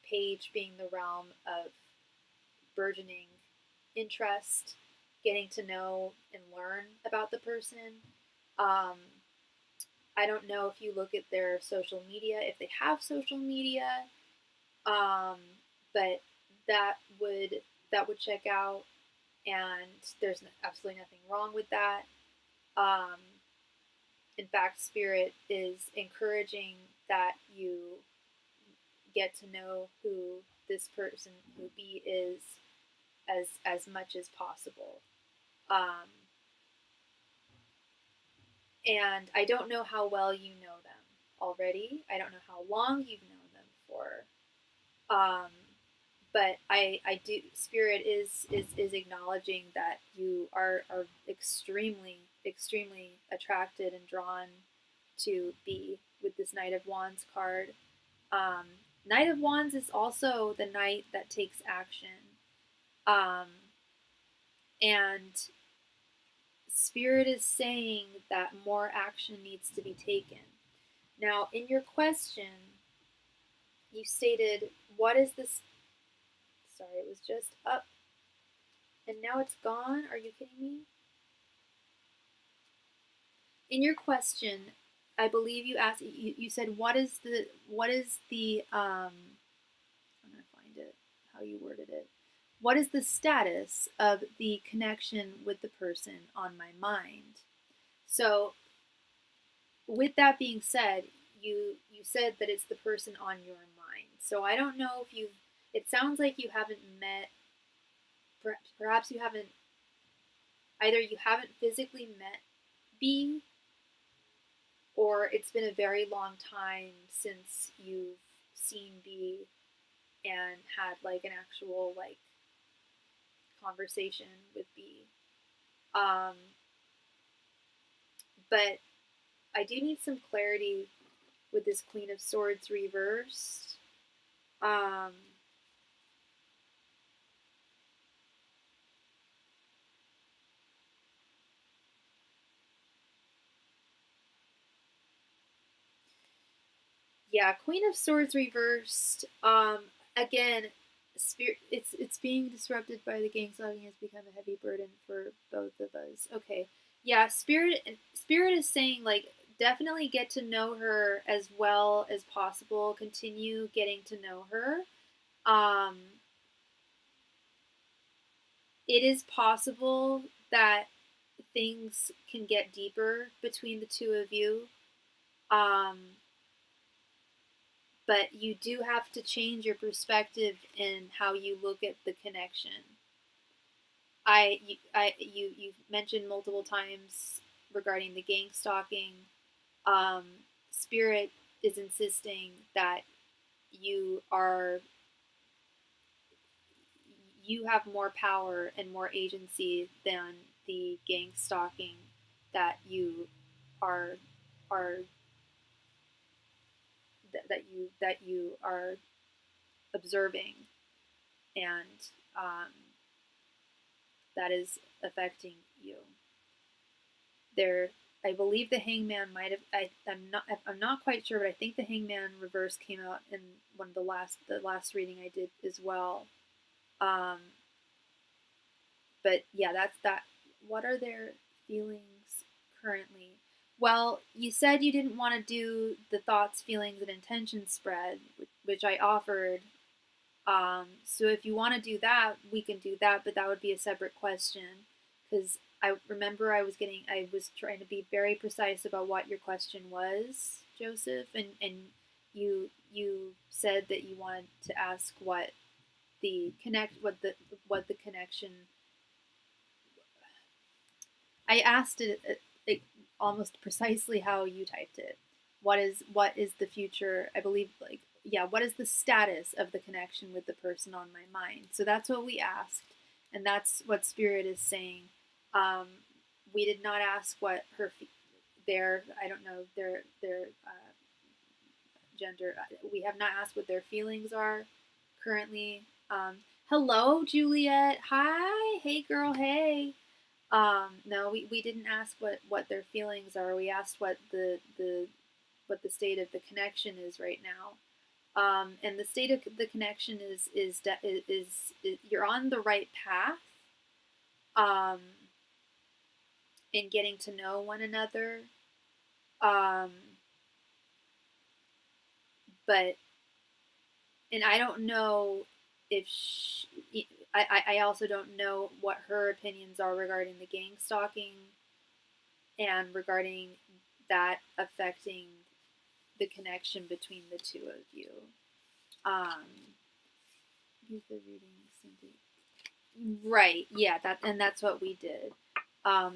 Page being the realm of burgeoning interest, getting to know and learn about the person. I don't know if you look at their social media, if they have social media, but that would check out, and there's absolutely nothing wrong with that. In fact, Spirit is encouraging that you get to know who this person, who B is, as much as possible. And I don't know how well you know them already. I don't know how long you've known them for. But I do. Spirit is acknowledging that you are extremely attracted and drawn to B with this Knight of Wands card. Knight of Wands is also the knight that takes action. And Spirit is saying that more action needs to be taken. Now, in your question, you stated, what is this? Sorry, it was just up and now it's gone. Are you kidding me? In your question, I believe you asked, you said, what is the, I'm going to find it, how you worded it. What is the status of the connection with the person on my mind? So, with that being said, you said that it's the person on your mind. So I don't know if it sounds like you haven't met, perhaps you haven't, either you haven't physically met B, or it's been a very long time since you've seen B and had like an actual like conversation with B. But I do need some clarity with this Queen of Swords reversed. Yeah, Queen of Swords reversed. Again, spirit. It's being disrupted by the gang stalking has become a heavy burden for both of us. Okay, yeah, Spirit is saying like definitely get to know her as well as possible. Continue getting to know her. Um, it is possible that things can get deeper between the two of you. Um, but you do have to change your perspective in how you look at the connection. You've mentioned multiple times regarding the gang stalking. Um, Spirit is insisting that you are you have more power and more agency than the gang stalking that you are are that you are observing, and that is affecting you. There, I believe the Hangman might have. I'm not quite sure, but I think the Hangman reverse came out in one of the last reading I did as well. Um, but yeah, that's that. What are their feelings currently? Well, you said you didn't want to do the thoughts, feelings, and intentions spread, which I offered. So if you want to do that, we can do that, but that would be a separate question because I remember I was trying to be very precise about what your question was, Joseph, and you said that you wanted to ask what the connection. I asked it almost precisely how you typed it. What is the future? I believe like yeah. What is the status of the connection with the person on my mind? So that's what we asked, and that's what Spirit is saying. Um, we did not ask what their I don't know their gender. We have not asked what their feelings are currently. Hello, Juliet. Hi. Hey, girl. Hey. No, we didn't ask what their feelings are. We asked what the state of the connection is right now. And the state of the connection is you're on the right path. Um, in getting to know one another. Um, but and I don't know if I also don't know what her opinions are regarding the gang stalking and regarding that affecting the connection between the two of you. Um, use the reading simply. Right, yeah, that's what we did.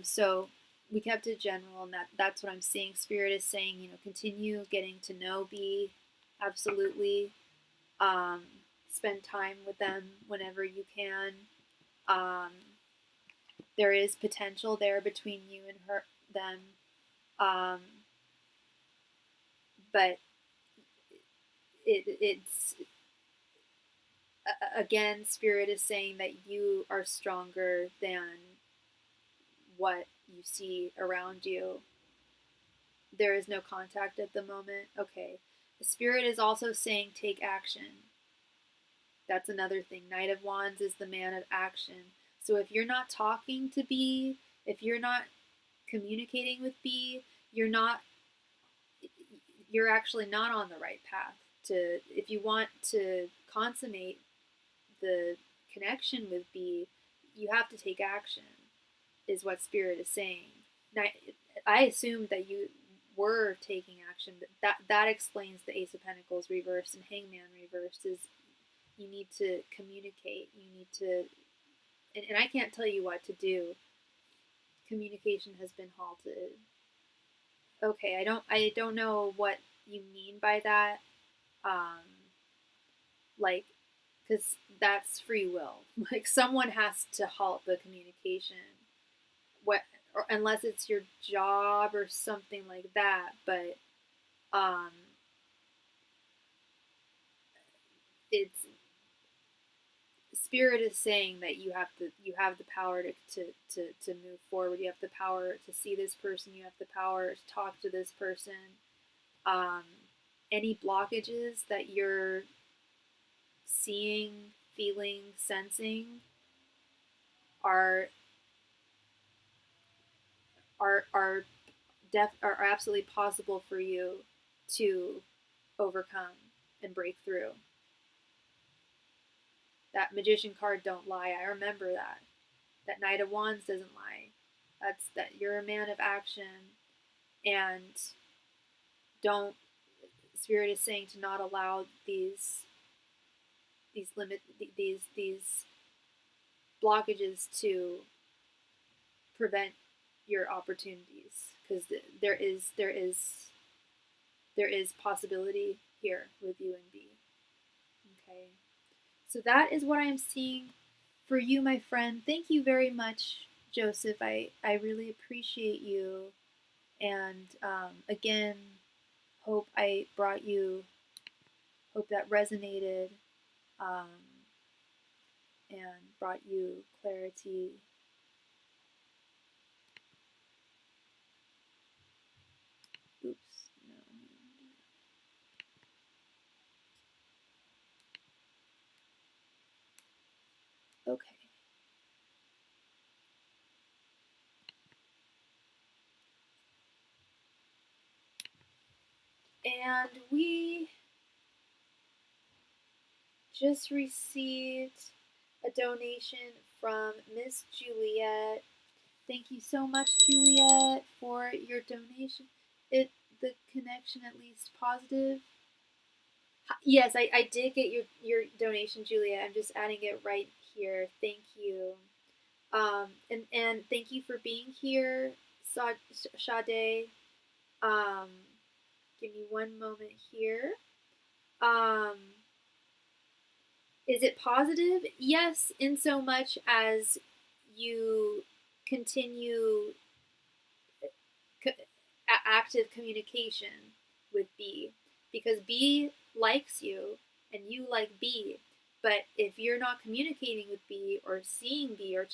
So we kept it general, and that's what I'm seeing. Spirit is saying, continue getting to know B, absolutely. Um, Spend time with them whenever you can. Um, there is potential there between you and them, um, but it's again, Spirit is saying that you are stronger than what you see around you. There is no contact at the moment. Okay. The Spirit is also saying take action. That's another thing. Knight of Wands is the man of action. So if you're not talking to B, if you're not communicating with B, you're actually not on the right path. If you want to consummate the connection with B, you have to take action, is what Spirit is saying. Now, I assumed that you were taking action. That explains the Ace of Pentacles reversed and Hangman reversed. Is you need to communicate. You need to, and I can't tell you what to do. Communication has been halted. Okay, I don't know what you mean by that. Um, like, because that's free will. Like someone has to halt the communication. What, or unless it's your job or something like that. But um, it's Spirit is saying that you have the power to move forward. You have the power to see this person. You have the power to talk to this person. Um, any blockages that you're seeing, feeling, sensing are are absolutely possible for you to overcome and break through. That Magician card don't lie. I remember that. That Knight of Wands doesn't lie. That's that you're a man of action, and don't, Spirit is saying to not allow these blockages to prevent your opportunities, because there is possibility here with you and B. Okay, so that is what I'm seeing for you, my friend. Thank you very much, Joseph. I really appreciate you, and again, hope I brought you, hope that resonated, um, and brought you clarity. Oops, no. Okay. And we just received a donation from Miss Juliet. Thank you so much, Juliet, for your donation. The connection at least positive. Yes, I did get your donation, Juliet. I'm just adding it right here. Thank you. And thank you for being here, Sade. Um, give me one moment here. Is it positive? Yes, in so much as you continue active communication with B, because B likes you and you like B. But if you're not communicating with B or seeing B or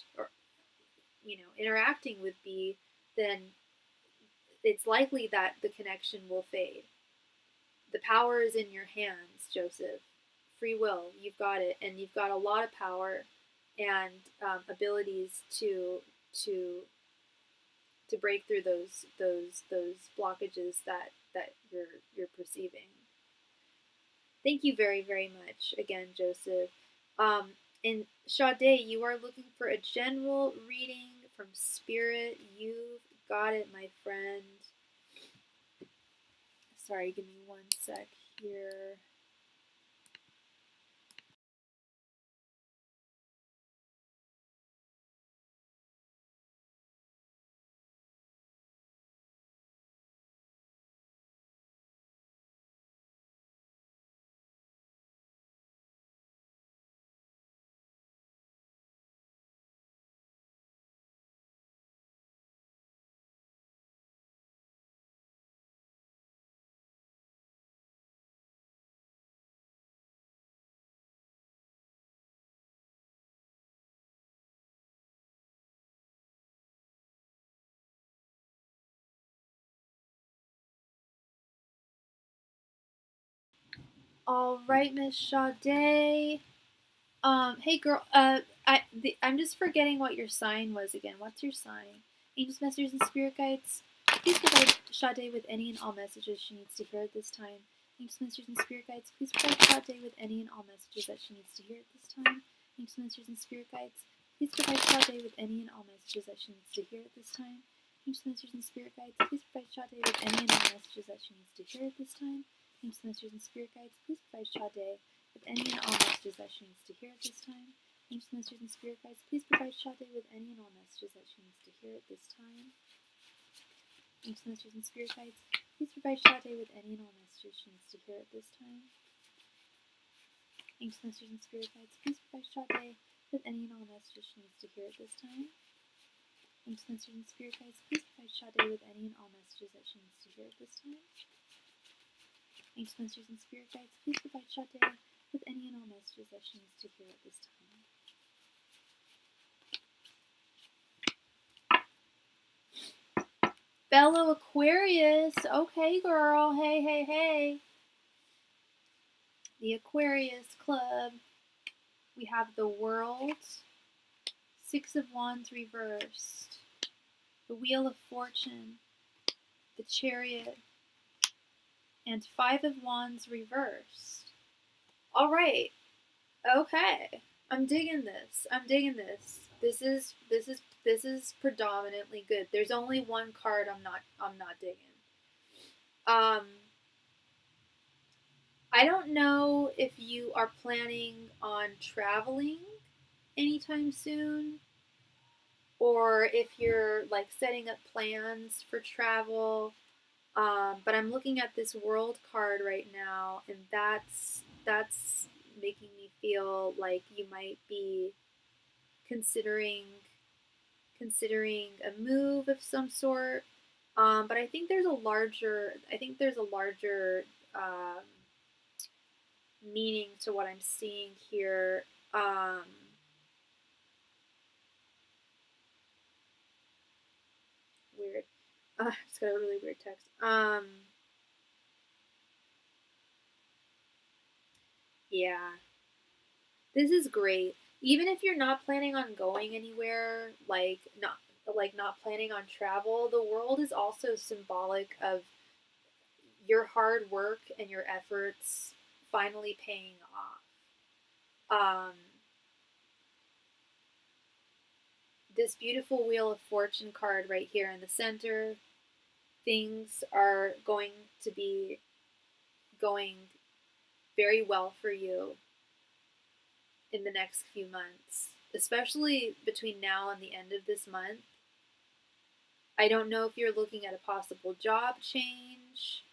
interacting with B, then it's likely that the connection will fade. The power is in your hands, Joseph. Free will, you've got it, and you've got a lot of power and abilities to break through those blockages that you're perceiving. Thank you very, very much again, Joseph. And Sade, you are looking for a general reading from Spirit. You've got it, my friend. Sorry, give me one sec here. All right, Miss Sade. Hey girl. I'm just forgetting what your sign was again. What's your sign? Angels, messengers, and spirit guides, please provide Sade with any and all messages she needs to hear at this time. Angels, messengers, and spirit guides, please provide Sade with any and all messages that she needs to hear at this time. Angels, messengers, and spirit guides, please provide Sade with any and all messages that she needs to hear at this time. Angels, messengers, and spirit guides, please provide Sade with any and all messages that she needs to hear at this time. Angels, messengers, and spirit guides, please provide Sade with any and all messages that she needs to hear at this time. Angels, messengers, and spirit guides, please provide Sade with any and all messages that she needs to hear at this time. Angels, messengers, and spirit guides, please provide Sade with any and all messages she needs to hear at this time. Angels, messengers, and spirit guides, please provide Sade with any and all messages she needs to hear at this time. Angels, messengers, and spirit guides, please provide Sade with any and all messages that she needs to hear at this time. Angels, messengers, and spirit guides, please provide Sade with any and all messages that she needs to hear at this time. Fellow Aquarius, okay girl, hey. the Aquarius Club. We have the World, Six of Wands reversed, the Wheel of Fortune, the Chariot, and Five of Wands reversed. All right. Okay. I'm digging this. I'm digging this. This is predominantly good. There's only one card I'm not digging. I don't know if you are planning on traveling anytime soon, or if you're like setting up plans for travel. But I'm looking at this world card right now, and that's making me feel like you might be considering a move of some sort. But I think there's a larger um, meaning to what I'm seeing here. Weird. Just got a really weird text. Yeah, this is great. Even if you're not planning on going anywhere, not planning on travel, the world is also symbolic of your hard work and your efforts finally paying off. This beautiful Wheel of Fortune card right here in the center, things are going to be going very well for you in the next few months, especially between now and the end of this month. I don't know if you're looking at a possible job change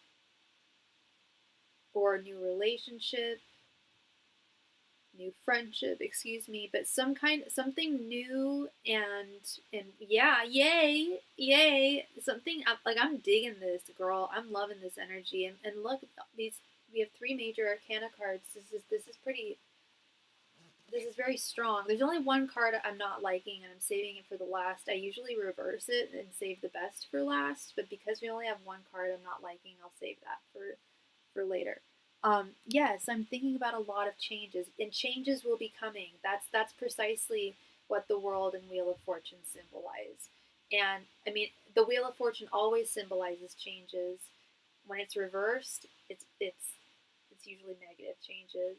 or a new relationship, new friendship, excuse me, but something new and yeah, yay, something like I'm digging this, girl. I'm loving this energy, and look, these we have three major arcana cards. This is very strong. There's only one card I'm not liking, and I'm saving it for the last. I usually reverse it and save the best for last, but because we only have one card I'm not liking, I'll save that for later. Yes, I'm thinking about a lot of changes, and changes will be coming. That's precisely what the World and Wheel of Fortune symbolize. And I mean, the Wheel of Fortune always symbolizes changes. When it's reversed, it's usually negative changes.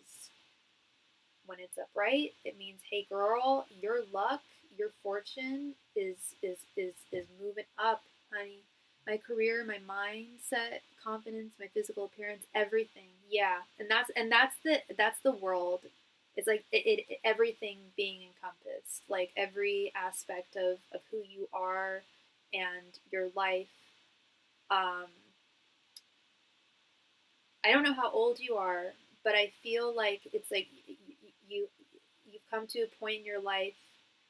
When it's upright, it means, hey girl, your luck, your fortune is moving up, honey. My career, my mindset, confidence, my physical appearance, everything. Yeah, and that's the world. It's like everything being encompassed, like every aspect of who you are and your life. Um, I don't know how old you are, but I feel like it's like you you've come to a point in your life,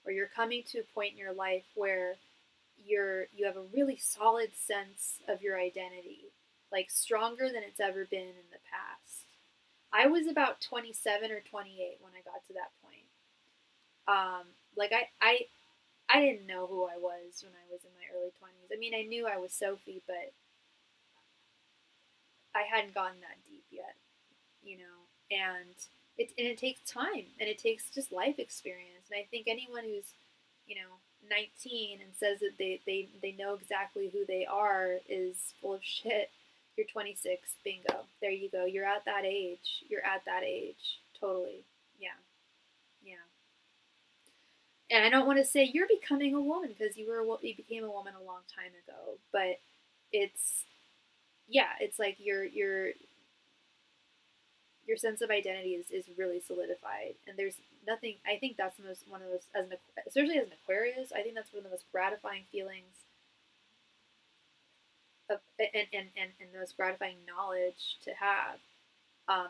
or you're coming to a point in your life where you have a really solid sense of your identity, like stronger than it's ever been in the past. I was about 27 or 28 when I got to that point. Like I didn't know who I was when I was in my early 20s. I mean, I knew I was Sophie, but I hadn't gotten that deep yet, you know. And it takes time, and it takes just life experience. And I think anyone who's, 19 and says that they know exactly who they are is full of shit. You're 26, bingo. There you go. You're at that age. You're at that age. Totally. Yeah. Yeah. And I don't want to say you're becoming a woman, because you became a woman a long time ago, but it's yeah, it's like your sense of identity is really solidified, and there's nothing. I think that's the most one of those, especially as an Aquarius, I think that's one of the most gratifying feelings of, and the most gratifying knowledge to have.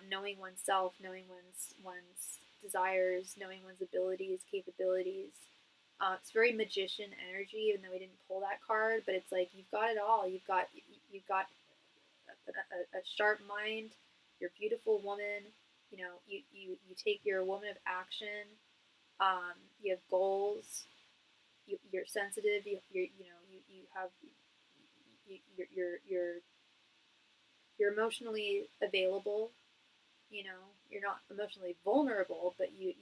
Knowing oneself, knowing one's desires, knowing one's abilities, capabilities. It's very magician energy, even though we didn't pull that card. But it's like you've got it all. You've got a sharp mind. You're a beautiful woman. You take. You're a woman of action. You have goals. You're sensitive. You have you're emotionally available. emotionally vulnerable, but you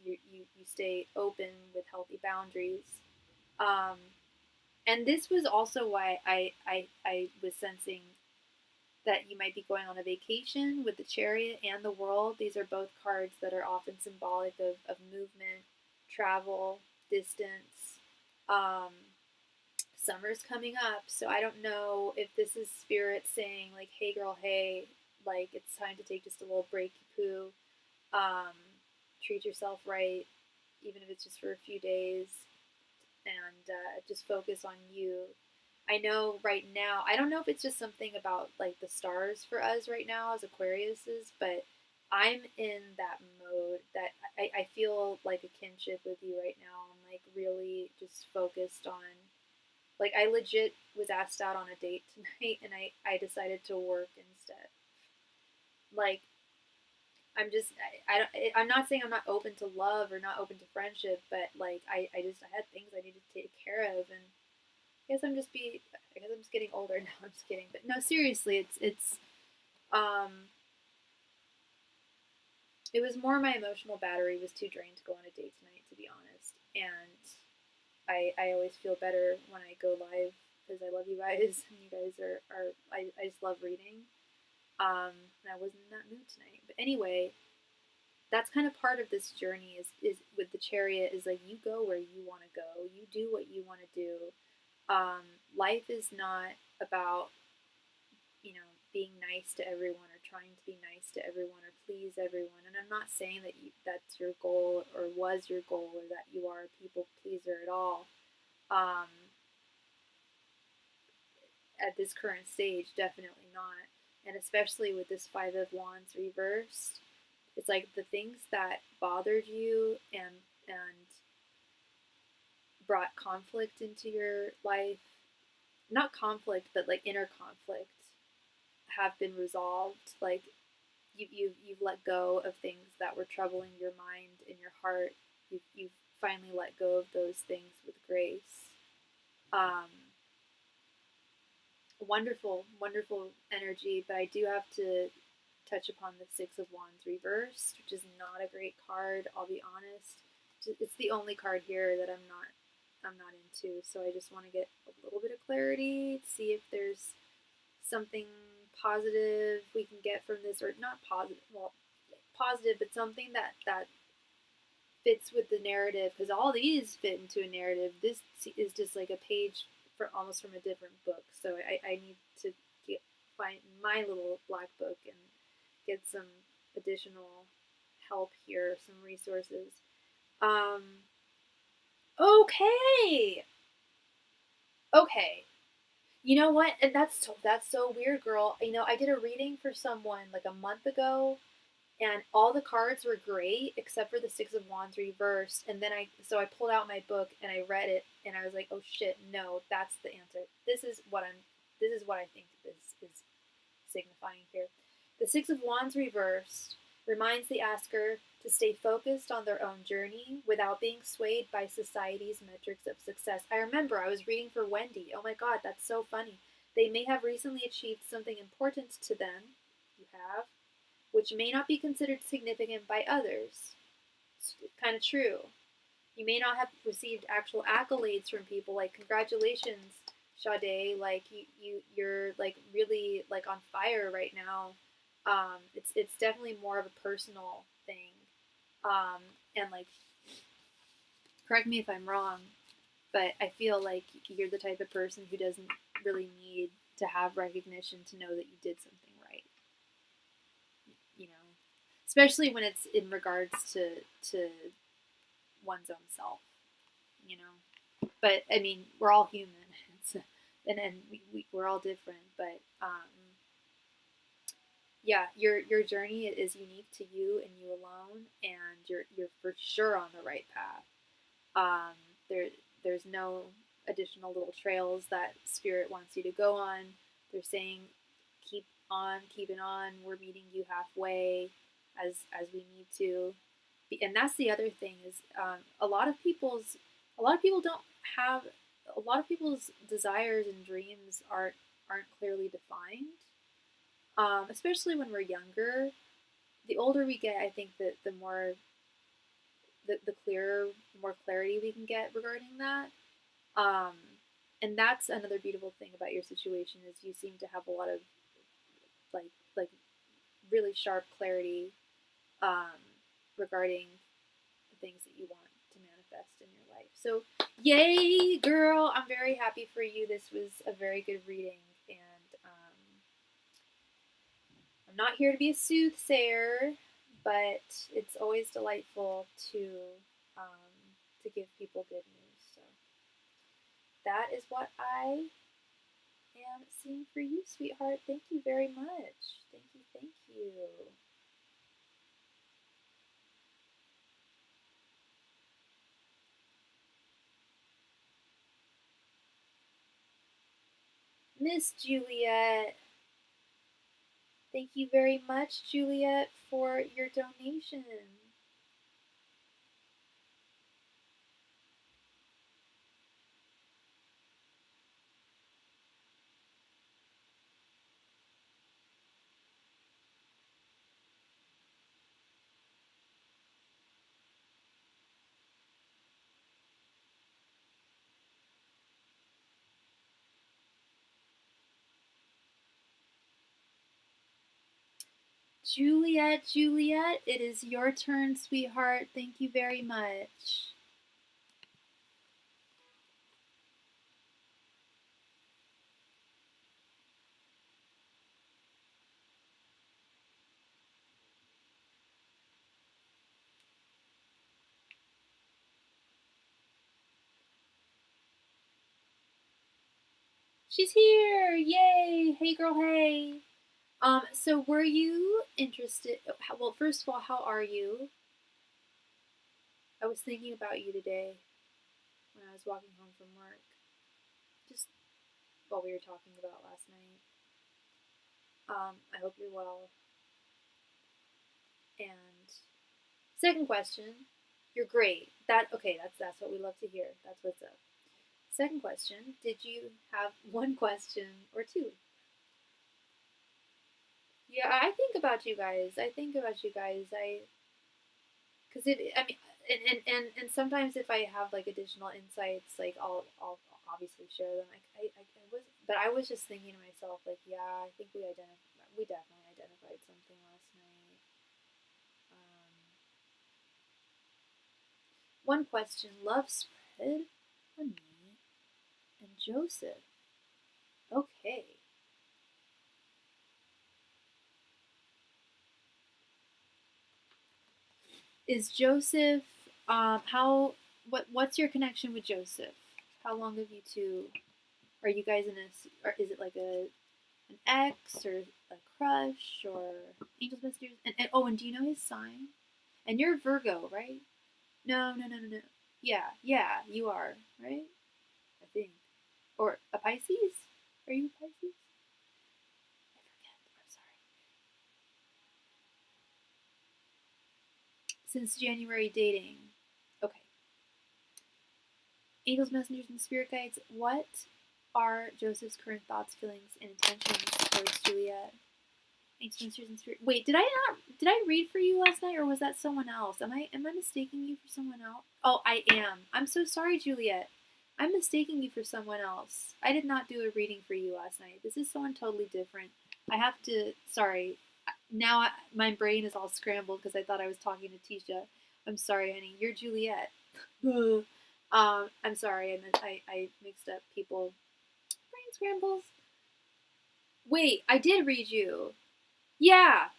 stay open with healthy boundaries. Um, and this was also why I was sensing that you might be going on a vacation with the Chariot and the World. These are both cards that are often symbolic of movement, travel, distance. Um, Summer's coming up, so I don't know if this is spirit saying, like, hey girl, hey, like, it's time to take just a little breaky poo. Um, Treat yourself right, even if it's just for a few days, and just focus on you. I know right now, I don't know if it's just something about like the stars for us right now as Aquariuses, but I'm in that mode that I feel like a kinship with you right now. I'm like really just focused on, like, I legit was asked out on a date tonight and I decided to work instead. Like, I'm just I'm not saying I'm not open to love or not open to friendship, but like I had things I needed to take care of, and I guess I'm just getting older now. I'm just kidding, but no, seriously, um it was more my emotional battery was too drained to go on a date tonight, to be honest. And I always feel better when I go live because I love you guys and you guys are I just love reading. And I wasn't in that mood tonight. But anyway, that's kind of part of this journey is with the Chariot is like you go where you want to go. You do what you want to do. Life is not about, being nice to everyone or trying to be nice to everyone or please everyone. And I'm not saying that that's your goal or was your goal or that you are a people pleaser at all. Um, at this current stage, definitely not. And especially with this Five of Wands reversed, it's like the things that bothered you and brought conflict into your life, not conflict, but like inner conflict, have been resolved. Like you've let go of things that were troubling your mind and your heart. You've finally let go of those things with grace. Um, Wonderful, wonderful energy, but I do have to touch upon the Six of Wands reversed, which is not a great card. I'll be honest. It's the only card here that I'm not into. So I just want to get a little bit of clarity, see if there's something positive we can get from this, or not positive. Well, positive, but something that fits with the narrative, because all these fit into a narrative. This is just like a page for almost from a different book. So I need to find my little black book and get some additional help here, some resources. Um, okay, okay. You know what? And that's so weird, girl. I did a reading for someone like a month ago, and all the cards were great except for the Six of Wands reversed. And then I pulled out my book and I read it, and I was like, oh shit, no, that's the answer. This is what I think this is signifying here. The Six of Wands reversed reminds the asker to stay focused on their own journey without being swayed by society's metrics of success. I remember I was reading for Wendy. Oh my god, that's so funny. They may have recently achieved something important to them. You have, which may not be considered significant by others. It's kind of true. You may not have received actual accolades from people like congratulations, Sade. Like you're like really like on fire right now. It's definitely more of a personal thing. Um, and like, correct me if I'm wrong, but I feel like you're the type of person who doesn't really need to have recognition to know that you did something right. You know, especially when it's in regards to one's own self. You know, but I mean, we're all human, and we're all different. But yeah, your journey is unique to you and you alone, and you're for sure on the right path. Um, there there's no additional little trails that spirit wants you to go on. They're saying keep on, keeping on. We're meeting you halfway, as we need to. And that's the other thing is a lot of people don't have a lot of people's desires and dreams aren't clearly defined. Especially when we're younger, the older we get, I think that the more, the clearer, more clarity we can get regarding that. Um, and that's another beautiful thing about your situation is you seem to have a lot of like really sharp clarity um, regarding the things that you want to manifest in your life. So, yay, girl! I'm very happy for you. This was a very good reading, and I'm not here to be a soothsayer, but it's always delightful to give people good news. So that is what I am seeing for you, sweetheart. Thank you very much. Thank you, thank you. Miss Juliet. Thank you very much, Juliet, for your donation. Juliet, Juliet, it is your turn, sweetheart. Thank you very much. She's here! Yay! Hey, girl, hey! So were you interested? Well, first of all, how are you? I was thinking about you today when I was walking home from work. Just what we were talking about last night. I hope you're well. And second question, you're great. That's what we love to hear. That's what's up. Second question, did you have one question or two? Yeah, I think about you guys. Because I mean, and sometimes if I have like additional insights, like I'll obviously share them. I was just thinking to myself, like, yeah, I think we definitely identified something last night. One question, love spread on me and Joseph. Okay. Is Joseph what's your connection with Joseph? How long have you two are you guys in a or is it like an ex or a crush or angels messengers and do you know his sign? And you're Virgo, right? No. Yeah, you are, right? I think. Or a Pisces? Are you a Pisces? I forget. I'm sorry. Since January dating. Okay. Angels, messengers, and spirit guides, what are Joseph's current thoughts, feelings, and intentions towards Juliet? Angels, messengers, and spirit. Wait, did I read for you last night, or was that someone else? Am I mistaking you for someone else? Oh, I am. I'm so sorry, Juliet. I'm mistaking you for someone else. I did not do a reading for you last night. This is someone totally different. I have to. Sorry. Now my brain is all scrambled because I thought I was talking to Tisha. I'm sorry, honey. You're Juliet. I'm sorry. I mixed up people. Brain scrambles. Wait, I did read you. Yeah.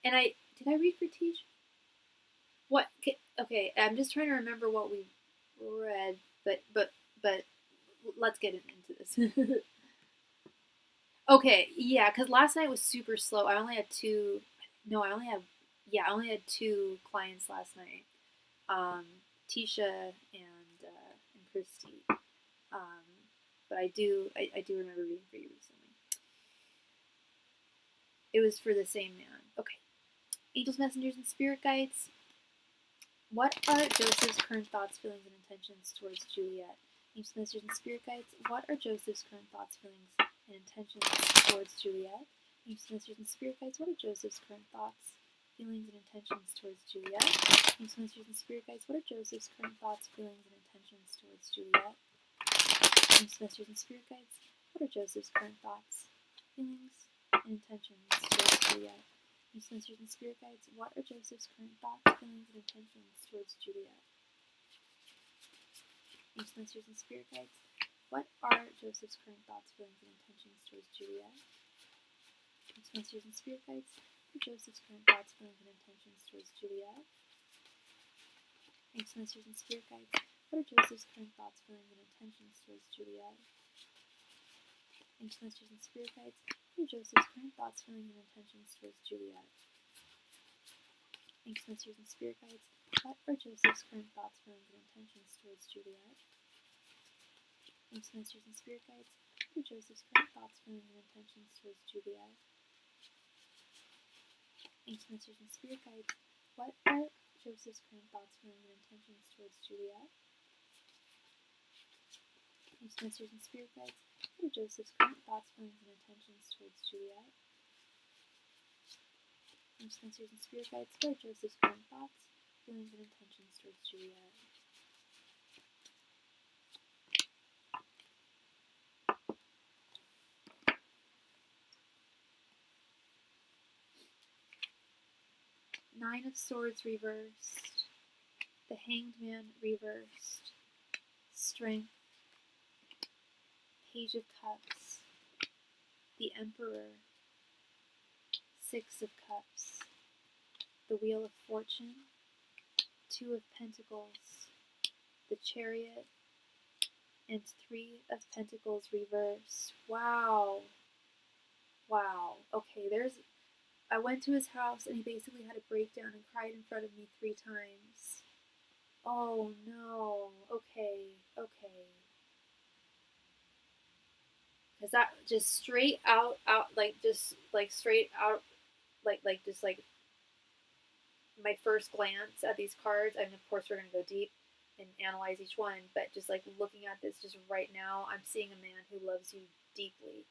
And did I read for Tisha? What? Okay, I'm just trying to remember what we read, but let's get into this. Okay, yeah, because last night was super slow. I only had two. No, I only had two clients last night. Tisha and Christy. But I do remember reading for you recently. It was for the same man. Okay. Angels, messengers, and spirit guides. What are Joseph's current thoughts, feelings, and intentions towards Juliet? Angels, messengers, and spirit guides. What are Joseph's current thoughts, feelings, and intentions towards Juliet? Angels, messengers, and spirit guides. What are Joseph's current thoughts, feelings, and intentions towards Juliet? Names, messages, and spirit guides. What are Joseph's current thoughts, feelings, and intentions towards Juliet? Names, messages, and spirit guides. What are Joseph's current thoughts, feelings, and intentions towards Juliet? Names, messages, and spirit guides. What are Joseph's current thoughts, feelings, and intentions towards Juliet? Names, messages, and spirit guides. What are Joseph's current thoughts, feelings, and intentions towards Juliet? Names, messages, and spirit guides. What are Joseph's current thoughts, feelings, and intentions towards Juliet? Names, messages, and spirit guides. What are Joseph's current thoughts, feelings, and intentions towards Juliet? Names, messages, and spirit guides. What are Joseph's current thoughts, feelings, and intentions towards Juliet? Names, messages, and spirit guides. What are Joseph's current thoughts, feelings, and intentions towards Juliet? Names, messages, and spirit guides. What are Joseph's current thoughts, feelings, and intentions towards Juliet? Names, messages, and spirit guides. What are Joseph's current thoughts, feelings, and intentions towards Juliet? Names, messages, and spirit guides. What are Joseph's current thoughts, feelings, and intentions towards Juliet? Names, messages, and spirit guides. What are Joseph's current thoughts, feelings, and intentions towards Juliet? 9 of Swords reversed, the Hanged Man reversed, Strength, Page of Cups, the Emperor, 6 of Cups, the Wheel of Fortune, 2 of Pentacles, the Chariot, and 3 of Pentacles reversed. Wow. Wow. Okay, I went to his house and he basically had a breakdown and cried in front of me 3 times. Oh no. Okay. Because that just straight out, straight out, my first glance at these cards. I mean, of course, we're going to go deep and analyze each one, but just like looking at this just right now, I'm seeing a man who loves you deeply.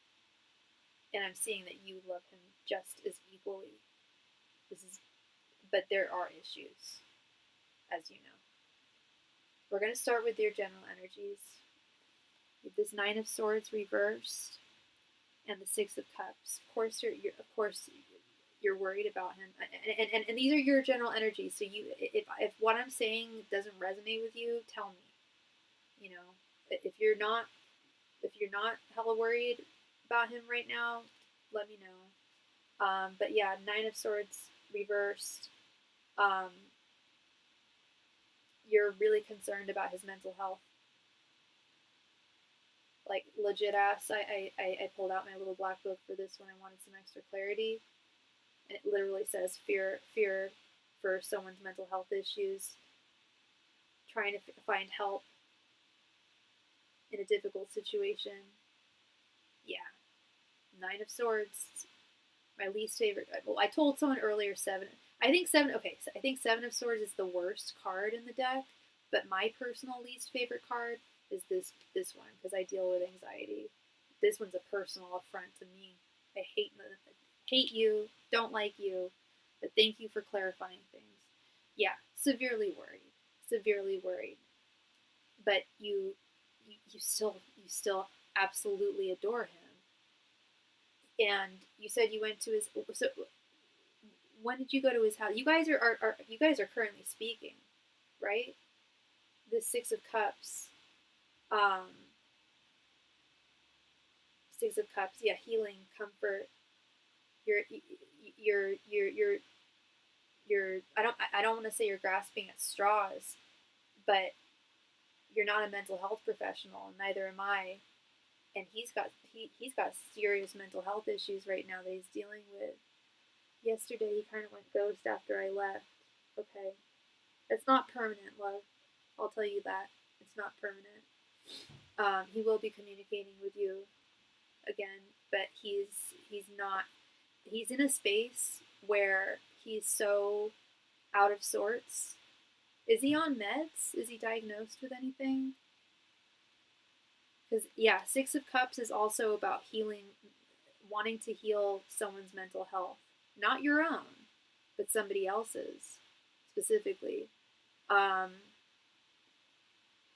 And I'm seeing that you love him just as equally. But there are issues, as you know. We're going to start with your general energies. With this 9 of Swords reversed and the 6 of Cups. Of course, you're worried about him, and these are your general energies. So if what I'm saying doesn't resonate with you, tell me. You know, if you're not hella worried about him right now, let me know. But yeah, 9 of Swords reversed. You're really concerned about his mental health. Like, legit ass, I pulled out my little black book for this one. I wanted some extra clarity. And it literally says fear for someone's mental health issues, trying to find help in a difficult situation. Yeah. 9 of Swords, my least favorite. Well, I told someone earlier 7. I think 7 of Swords is the worst card in the deck, but my personal least favorite card is this one, because I deal with anxiety. This one's a personal affront to me. I hate you, don't like you, but thank you for clarifying things. Yeah, severely worried. But you still absolutely adore him. And you said you went to his. So when did you go to his house? You guys are currently speaking, right? The 6 of Cups. 6 of Cups. Yeah, healing, comfort. You're. I don't want to say you're grasping at straws, but you're not a mental health professional, and neither am I. And he's got serious mental health issues right now that he's dealing with. Yesterday he kind of went ghost after I left. Okay, it's not permanent, love. I'll tell you that it's not permanent. He will be communicating with you again, but he's not. He's in a space where he's so out of sorts. Is he on meds? Is he diagnosed with anything? Because, yeah, 6 of Cups is also about healing, wanting to heal someone's mental health. Not your own, but somebody else's specifically. And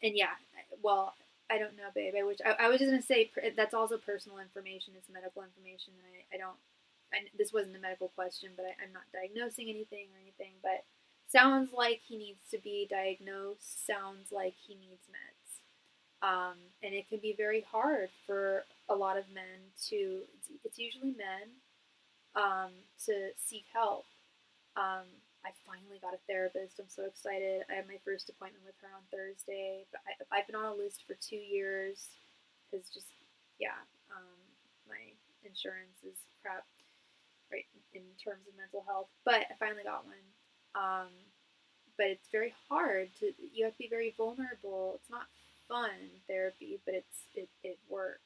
yeah, well, I don't know, babe. I was just gonna say that's also personal information. It's medical information, and I don't. This wasn't a medical question, but I'm not diagnosing anything or anything. But sounds like he needs to be diagnosed. Sounds like he needs meds. And it can be very hard for a lot of men to. It's usually men to seek help. Um, I finally got a therapist. I'm so excited. I had my first appointment with her on Thursday. But I've been on a list for 2 years because just, yeah, my insurance is crap, right, in terms of mental health. But I finally got one. But it's very hard to, you have to be very vulnerable. It's not fun therapy, but it works.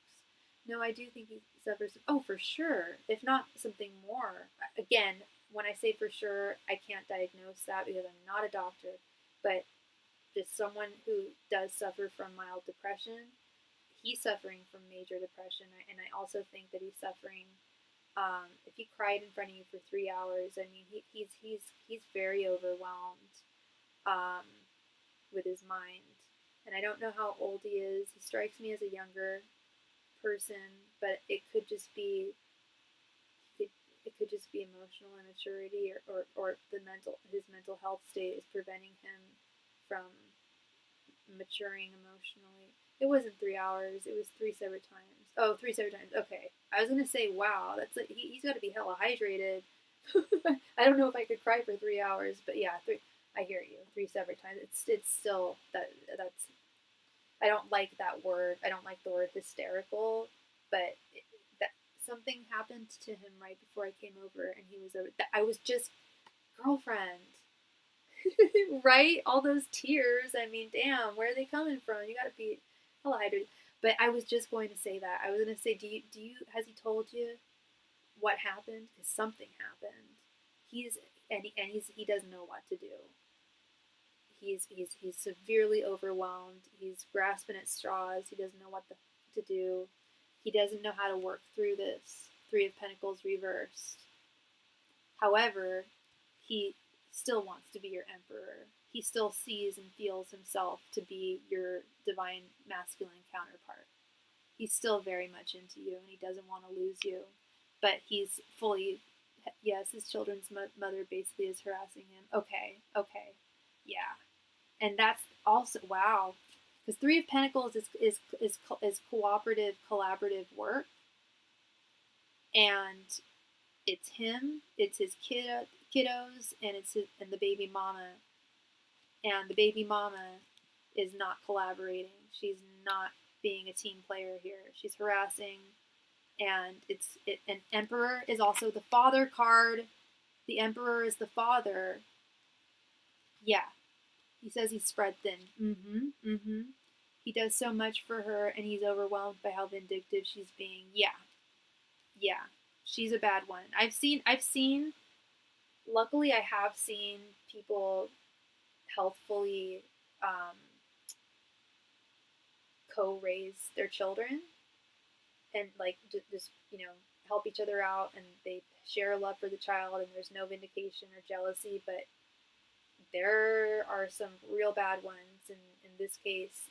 No, I do think he suffers. Oh, for sure. If not something more. Again, when I say for sure, I can't diagnose that because I'm not a doctor. But just someone who does suffer from mild depression, he's suffering from major depression, and I also think that he's suffering. If he cried in front of you for 3 hours, I mean, he's very overwhelmed with his mind. And I don't know how old he is. He strikes me as a younger person, but it could just be it could just be emotional immaturity, or his mental health state is preventing him from maturing emotionally. It wasn't 3 hours. It was three separate times. Oh, three separate times. Okay. I was gonna say, wow, that's like he's got to be hella hydrated. I don't know if I could cry for 3 hours, but yeah, three. I hear you. Three separate times. It's still that's. I don't like that word. I don't like the word hysterical, but that something happened to him right before I came over, and he was over. I was just girlfriend. Right? All those tears. I mean, damn, where are they coming from? You gotta be hella hydrated. But I was just going to say that. I was gonna say, has he told you what happened? Because something happened. He doesn't know what to do. He's severely overwhelmed. He's grasping at straws. He doesn't know what to do. He doesn't know how to work through this. Three of Pentacles reversed. However, he still wants to be your emperor. He still sees and feels himself to be your divine masculine counterpart. He's still very much into you, and he doesn't want to lose you. But he's fully, yes, his children's mother basically is harassing him. Okay, yeah. And that's also, wow. Because Three of Pentacles is cooperative, collaborative work. And it's him, it's his kiddos, and and the baby mama. And the baby mama is not collaborating. She's not being a team player here. She's harassing, and an Emperor is also the father card. The Emperor is the father. Yeah, he says he's spread thin. He does so much for her, and he's overwhelmed by how vindictive she's being. Yeah, she's a bad one. I've seen. Luckily, I have seen people healthfully co-raise their children, and like just help each other out, and they share love for the child, and there's no vindication or jealousy. But there are some real bad ones, and in this case,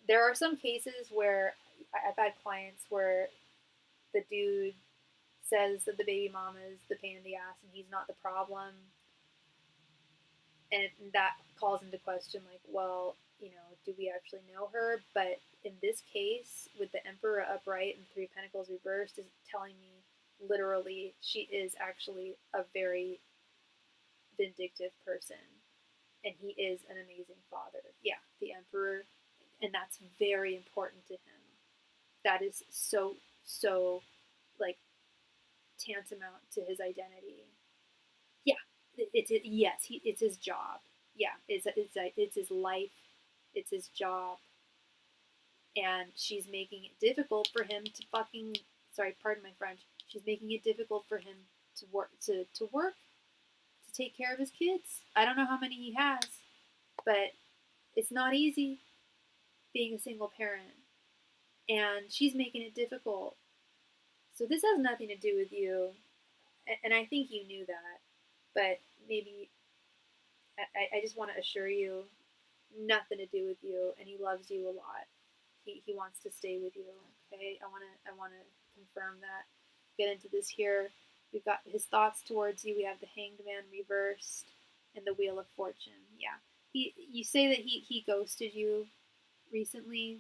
there are some cases where I've had clients where the dude says that the baby mama is the pain in the ass and he's not the problem, and that calls into question, like, well, do we actually know her? But in this case, with the Emperor upright and Three of Pentacles reversed, is telling me literally she is actually a very vindictive person, and he is an amazing father. Yeah, the Emperor, and that's very important to him. That is so like tantamount to his identity. Yeah, it's his job. Yeah, it's his life. It's his job. And she's making it difficult for him to fucking, sorry, pardon my French. She's making it difficult for him to work to take care of his kids. I don't know how many he has, but it's not easy being a single parent. And she's making it difficult. So this has nothing to do with you. And I think you knew that. but maybe I just want to assure you, nothing to do with you, and he loves you a lot. He wants to stay with you. Okay, I wanna confirm that. Get into this here. We've got his thoughts towards you. We have the Hanged Man reversed and the Wheel of Fortune. Yeah, you say that he ghosted you recently,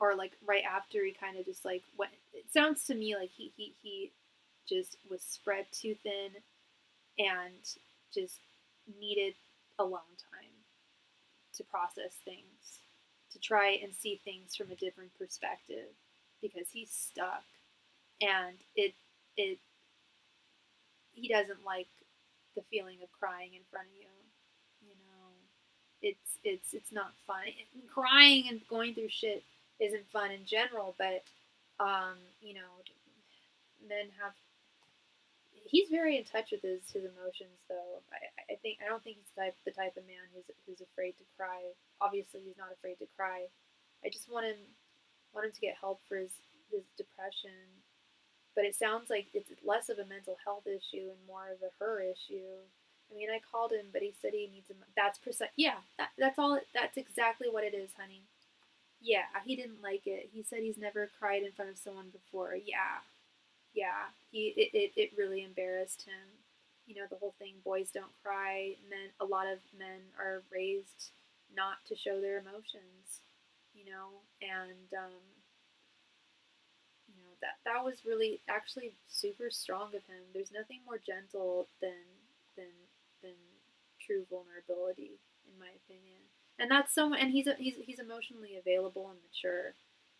or like right after he kind of just like went. It sounds to me like he just was spread too thin and just needed alone time to process things, to try and see things from a different perspective, because he's stuck, and it he doesn't like the feeling of crying in front of you. You know, it's not fun. Crying and going through shit isn't fun in general, but you know, men have. He's very in touch with his emotions, though. I don't think he's the type of man who's afraid to cry. Obviously, he's not afraid to cry. I just want him to get help for his depression. But it sounds like it's less of a mental health issue and more of a her issue. I mean, I called him, but he said he needs a. That's precise. Yeah, that's all. That's exactly what it is, honey. Yeah, he didn't like it. He said he's never cried in front of someone before. Yeah, yeah, it really embarrassed him. You know, the whole thing, boys don't cry. Men, a lot of men are raised not to show their emotions. You know, and you know, that was really actually super strong of him. There's nothing more gentle than than true vulnerability, in my opinion. And that's so. And he's emotionally available and mature.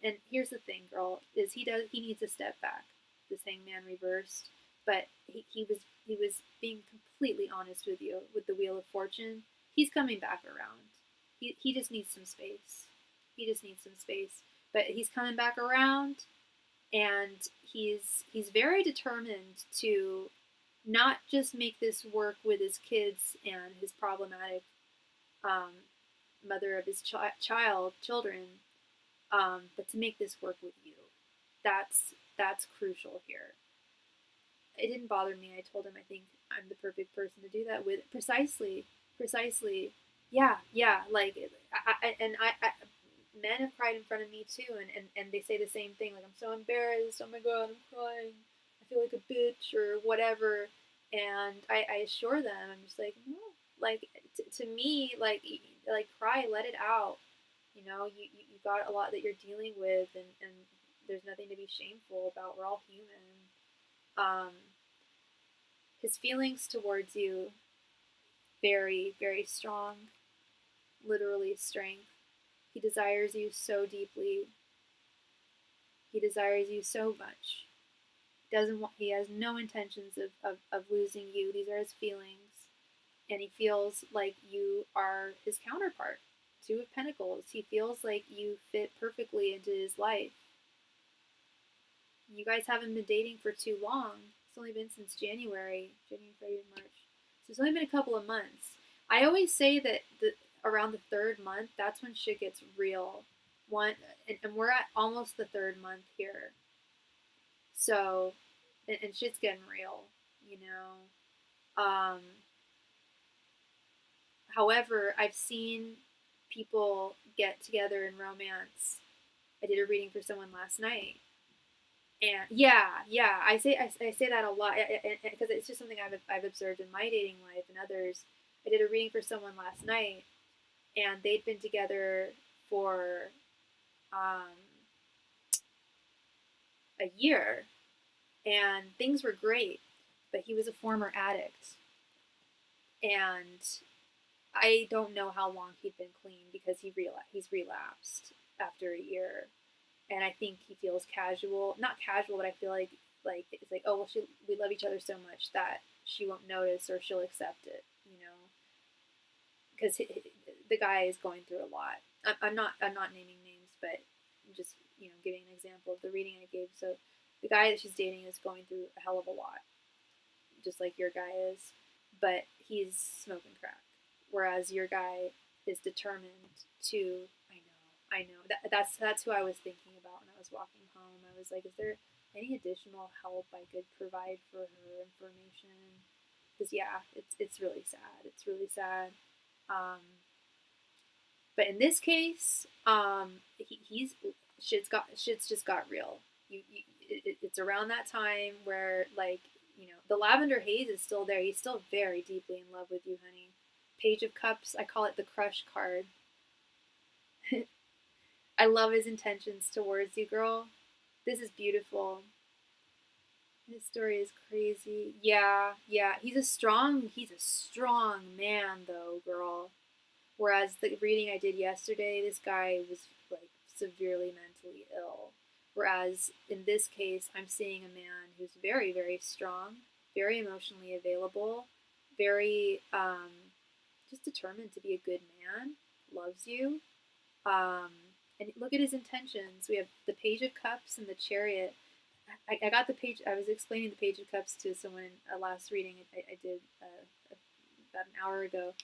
And here's the thing, girl, is he needs to step back. This Hangman reversed, but he was being completely honest with you with the Wheel of Fortune. He's coming back around. He just needs some space. He just needs some space. But he's coming back around, and he's very determined to not just make this work with his kids and his problematic um, mother of his children, but to make this work with you. That's crucial here. It didn't bother me. I told him I think I'm the perfect person to do that with. Precisely. Yeah. Like, I men have cried in front of me too, and they say the same thing. Like, I'm so embarrassed. Oh my god, I'm crying. I feel like a bitch or whatever. And I assure them, I'm just like, no. Like, to me, like cry, let it out. You know, you got a lot that you're dealing with, and there's nothing to be shameful about. We're all human. Um, his feelings towards you, very, very strong, literally strength. He desires you so deeply. He desires you so much. He has no intentions of losing you. These are his feelings. And he feels like you are his counterpart. Two of Pentacles. He feels like you fit perfectly into his life. You guys haven't been dating for too long. It's only been since January, February, March. So it's only been a couple of months. I always say that around the third month, that's when shit gets real. And we're at almost the third month here. So, and shit's getting real, you know. However, I've seen people get together in romance. I did a reading for someone last night. And yeah, I say that a lot because it's just something I've observed in my dating life and others. I did a reading for someone last night, and they'd been together for um, a year, and things were great. But he was a former addict, and I don't know how long he'd been clean because he's relapsed after a year. And I think he feels not casual, but I feel like it's like, oh well, we love each other so much that she won't notice or she'll accept it, you know, because the guy is going through a lot. I'm not naming names, but I'm just, you know, giving an example of the reading I gave. So the guy that she's dating is going through a hell of a lot, just like your guy is, but he's smoking crack, whereas your guy is determined to. I know. That's who I was thinking about when I was walking home. I was like, is there any additional help I could provide for her information? Because yeah, it's really sad. It's really sad. But in this case, he's shit's just got real. It's around that time where, like, the lavender haze is still there. He's still very deeply in love with you, honey. Page of Cups, I call it the crush card. I love his intentions towards you, girl. This is beautiful. His story is crazy. Yeah, yeah. He's a strong man though, girl. Whereas the reading I did yesterday, this guy was like severely mentally ill. Whereas in this case, I'm seeing a man who's very, very strong, very emotionally available, very just determined to be a good man, loves you. Um, and look at his intentions. We have the Page of Cups and the Chariot. I got the page. I was explaining the Page of Cups to someone in a last reading I did about an hour ago.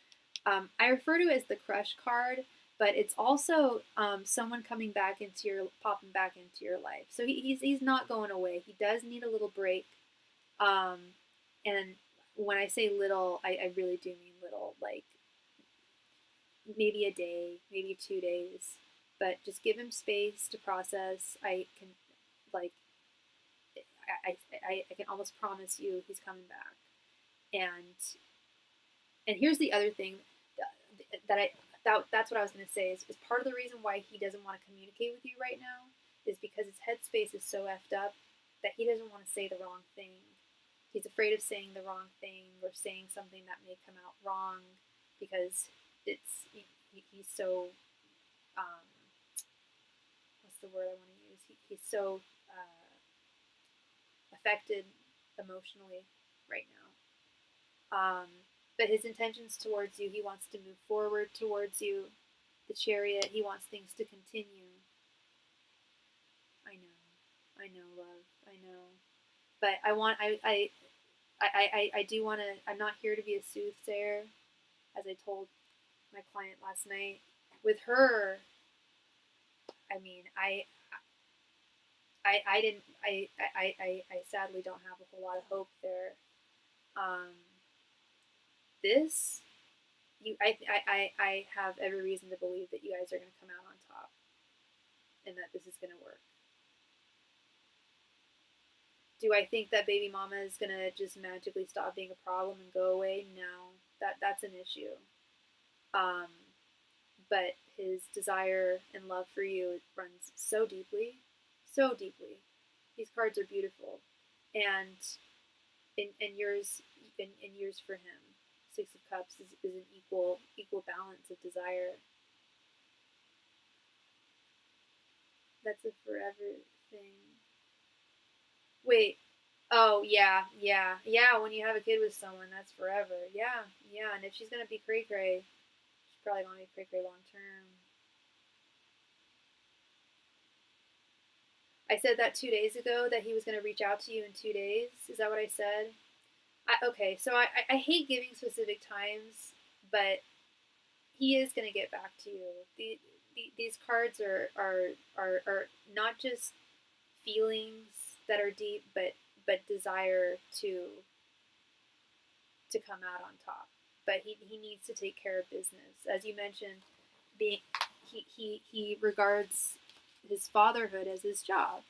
I refer to it as the crush card, but it's also someone popping back into your life. So he's not going away. He does need a little break. And when I say little, I really do mean little, like maybe a day, maybe 2 days. But just give him space to process. I can, like, I can almost promise you he's coming back. And here's the other thing that's what I was going to say is part of the reason why he doesn't want to communicate with you right now is because his headspace is so effed up that he doesn't want to say the wrong thing. He's afraid of saying the wrong thing or saying something that may come out wrong because he's so what's the word I want to use? He's so affected emotionally right now. But his intentions towards you, he wants to move forward towards you. The Chariot, he wants things to continue. I know, love. I know. But I do want to. I'm not here to be a soothsayer, as I told my client last night. With her, I mean, I didn't. I sadly don't have a whole lot of hope there. This, I have every reason to believe that you guys are going to come out on top, and that this is going to work. Do I think that baby mama is going to just magically stop being a problem and go away? No, that's an issue. But his desire and love for you runs so deeply, so deeply. These cards are beautiful, and yours for him. Six of Cups is an equal balance of desire. That's a forever thing. Wait. Oh, yeah. When you have a kid with someone, that's forever. Yeah. And if she's gonna be cray-cray, she's probably gonna be cray-cray long term. I said that 2 days ago that he was gonna reach out to you in 2 days. Is that what I said? Okay, so I hate giving specific times, but he is gonna get back to you. These cards are not just feelings that are deep, but desire to come out on top. But he needs to take care of business, as you mentioned. He regards his fatherhood as his job.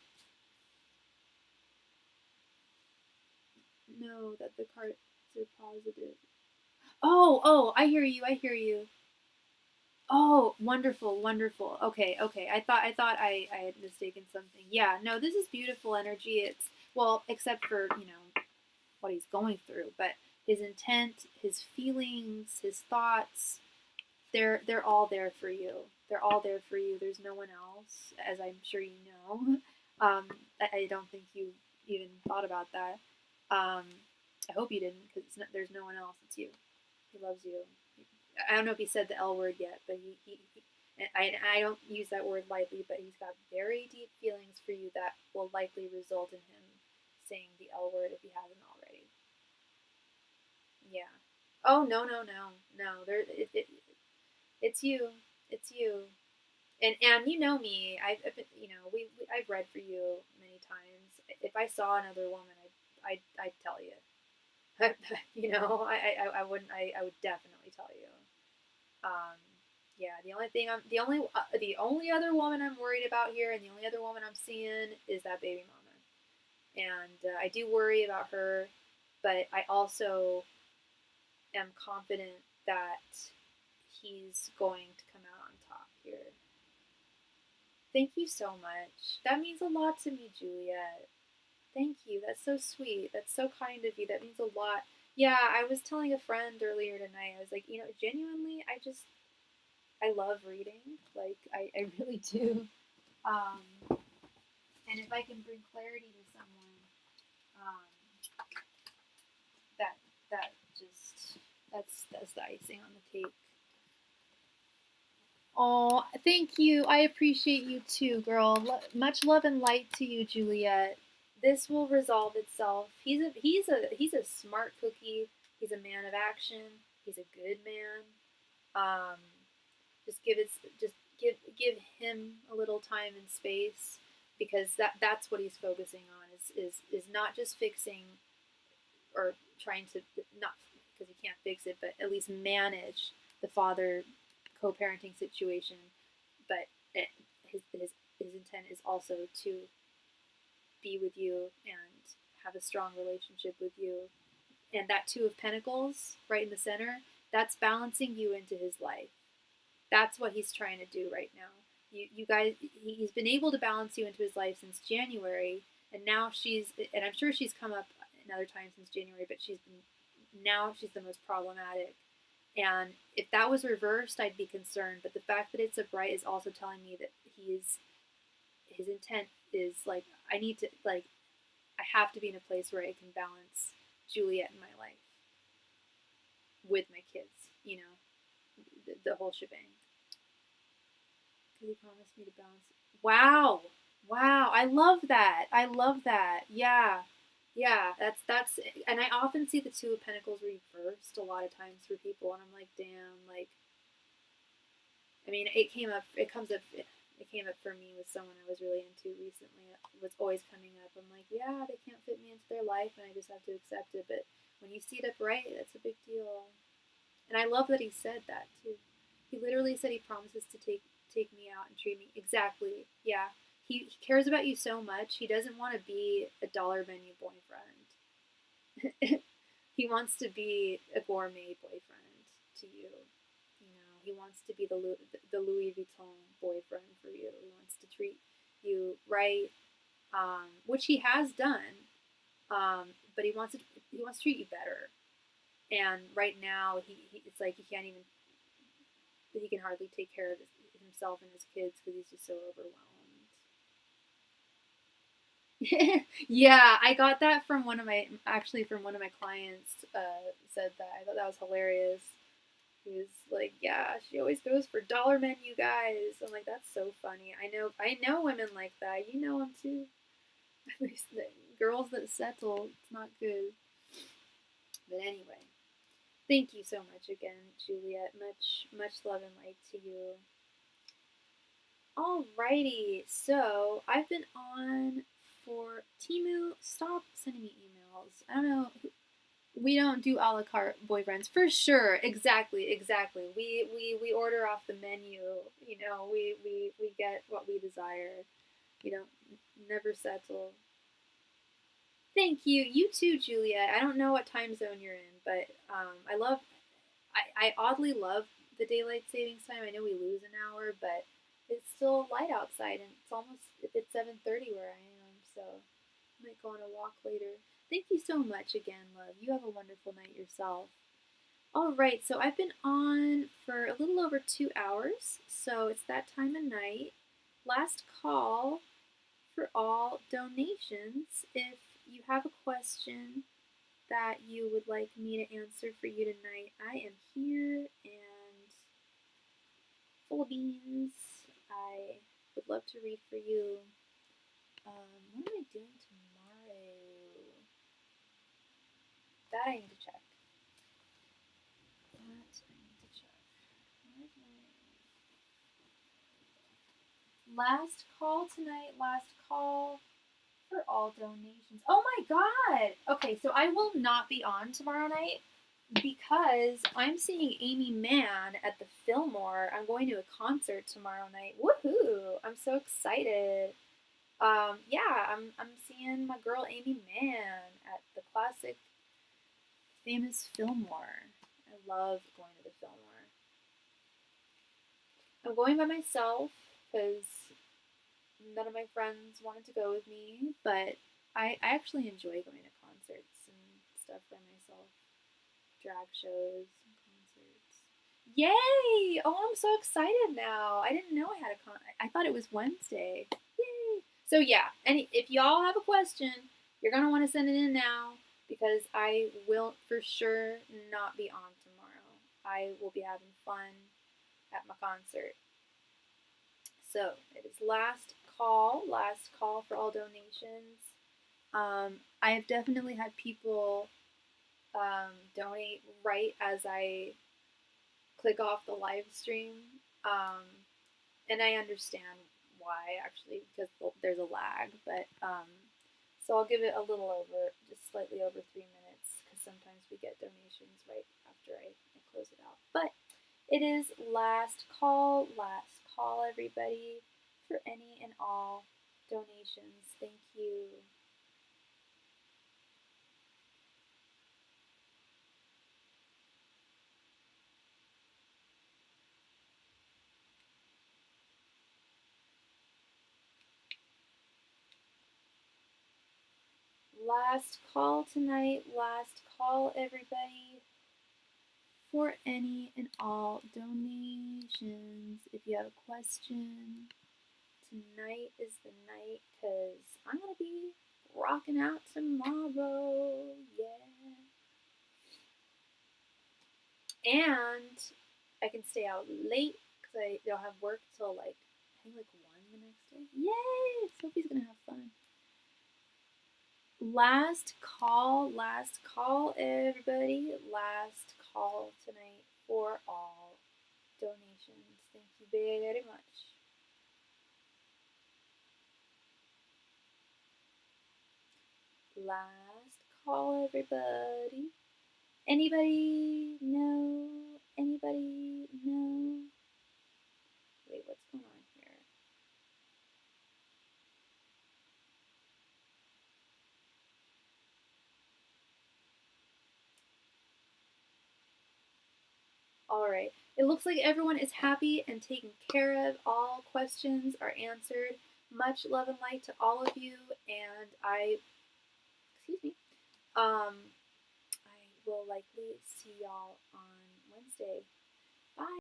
No, that the cards are positive. Oh, I hear you. Oh, wonderful. Okay. I thought I had mistaken something. Yeah, no, this is beautiful energy. It's, well, except for, what he's going through, but his intent, his feelings, his thoughts, they're all there for you. They're all there for you. There's no one else, as I'm sure you know. I don't think you even thought about that. I hope you didn't, because there's no one else. It's you. He loves you. I don't know if he said the L word yet, but I don't use that word lightly, but he's got very deep feelings for you that will likely result in him saying the L word if he hasn't already. Yeah. Oh, no. It's you. It's you. And you know me. I've read for you many times. If I saw another woman, I'd tell you. You know, I wouldn't. I would definitely tell you. Um, yeah, the only other woman I'm worried about here, and the only other woman I'm seeing is that baby mama. And I do worry about her, but I also am confident that he's going to come out on top here. Thank you so much. That means a lot to me, Juliet. Thank you. That's so sweet. That's so kind of you. That means a lot. Yeah, I was telling a friend earlier tonight, I was like, genuinely, I love reading. Like, I really do. And if I can bring clarity to someone, um, that, that just, that's the icing on the cake. Oh, thank you. I appreciate you too, girl. Much love and light to you, Juliet. This will resolve itself. He's a smart cookie. He's a man of action. He's a good man. Um, just give him a little time and space, because that's what he's focusing on, is not just fixing, or trying to, not because he can't fix it, but at least manage the father co-parenting situation. But his intent is also to be with you and have a strong relationship with you. And that Two of Pentacles right in the center, that's balancing you into his life. That's what he's trying to do right now. You guys, he's been able to balance you into his life since January, and now and I'm sure she's come up another time since January, but now she's the most problematic. And if that was reversed, I'd be concerned. But the fact that it's upright is also telling me that his intent is like, I have to be in a place where I can balance Juliet in my life with my kids, the whole shebang. Because he promised me to balance. Wow. Wow. I love that. I love that. Yeah. Yeah, that's and I often see the Two of Pentacles reversed a lot of times for people, and I'm like, damn, like, I mean, it came up for me with someone I was really into recently. It was always coming up. I'm like, yeah, they can't fit me into their life, and I just have to accept it. But when you see it upright, that's a big deal. And I love that he said that too. He literally said he promises to take me out and treat me exactly. Yeah, he cares about you so much. He doesn't want to be a dollar menu boyfriend. He wants to be a gourmet boyfriend to you. He wants to be the Louis Vuitton boyfriend for you. He wants to treat you right, which he has done. But he wants to treat you better. And right now, it's like he can hardly take care of himself and his kids because he's just so overwhelmed. Yeah, I got that from one of my clients. Said that. I thought that was hilarious. He was like, "Yeah, she always goes for dollar menu guys." I'm like, "That's so funny." I know women like that. You know them too. At least the girls that settle, it's not good. But anyway, thank you so much again, Juliet. Much love and light to you. Alrighty, so I've been on for Temu. Stop sending me emails. I don't know. We don't do a la carte boyfriends for sure. Exactly. We order off the menu. We get what we desire. We don't never settle. Thank you. You too, Juliet. I don't know what time zone you're in, but I oddly love the daylight savings time. I know we lose an hour, but it's still light outside, and it's 7:30 where I am, so I might go on a walk later. Thank you so much again, love. You have a wonderful night yourself. All right, so I've been on for a little over 2 hours, so it's that time of night. Last call for all donations. If you have a question that you would like me to answer for you tonight, I am here and full of beans. I would love to read for you. What am I doing tomorrow? That I need to check. Last call tonight. Last call for all donations. Oh my god! Okay, so I will not be on tomorrow night because I'm seeing Amy Mann at the Fillmore. I'm going to a concert tomorrow night. Woohoo! I'm so excited. Yeah, I'm seeing my girl Amy Mann at the classic, famous Fillmore. I love going to the Fillmore. I'm going by myself because none of my friends wanted to go with me, but I actually enjoy going to concerts and stuff by myself. Drag shows and concerts. Yay! Oh, I'm so excited now. I didn't know I had a I thought it was Wednesday. Yay! So yeah, if y'all have a question, you're gonna want to send it in now because I will for sure not be on tomorrow. I will be having fun at my concert. So it is last call for all donations. I have definitely had people donate right as I click off the live stream, and I understand why actually because there's a lag. But so I'll give it a little over, just slightly over 3 minutes, because sometimes we get donations right after I close it out. But it is last call, everybody, for any and all donations. Thank you. Last call tonight, last call, everybody, for any and all donations. If you have a question, tonight is the night because I'm going to be rocking out tomorrow. Yeah. And I can stay out late because I don't have work till like, I think like 1 the next day. Yay! Sophie's going to have fun. Last call, everybody. Last call tonight for all donations. Thank you very, very much. Last call, everybody. Anybody know? Anybody know? Wait, what's going on here? Alright, it looks like everyone is happy and taken care of. All questions are answered. Much love and light to all of you, and I will likely see y'all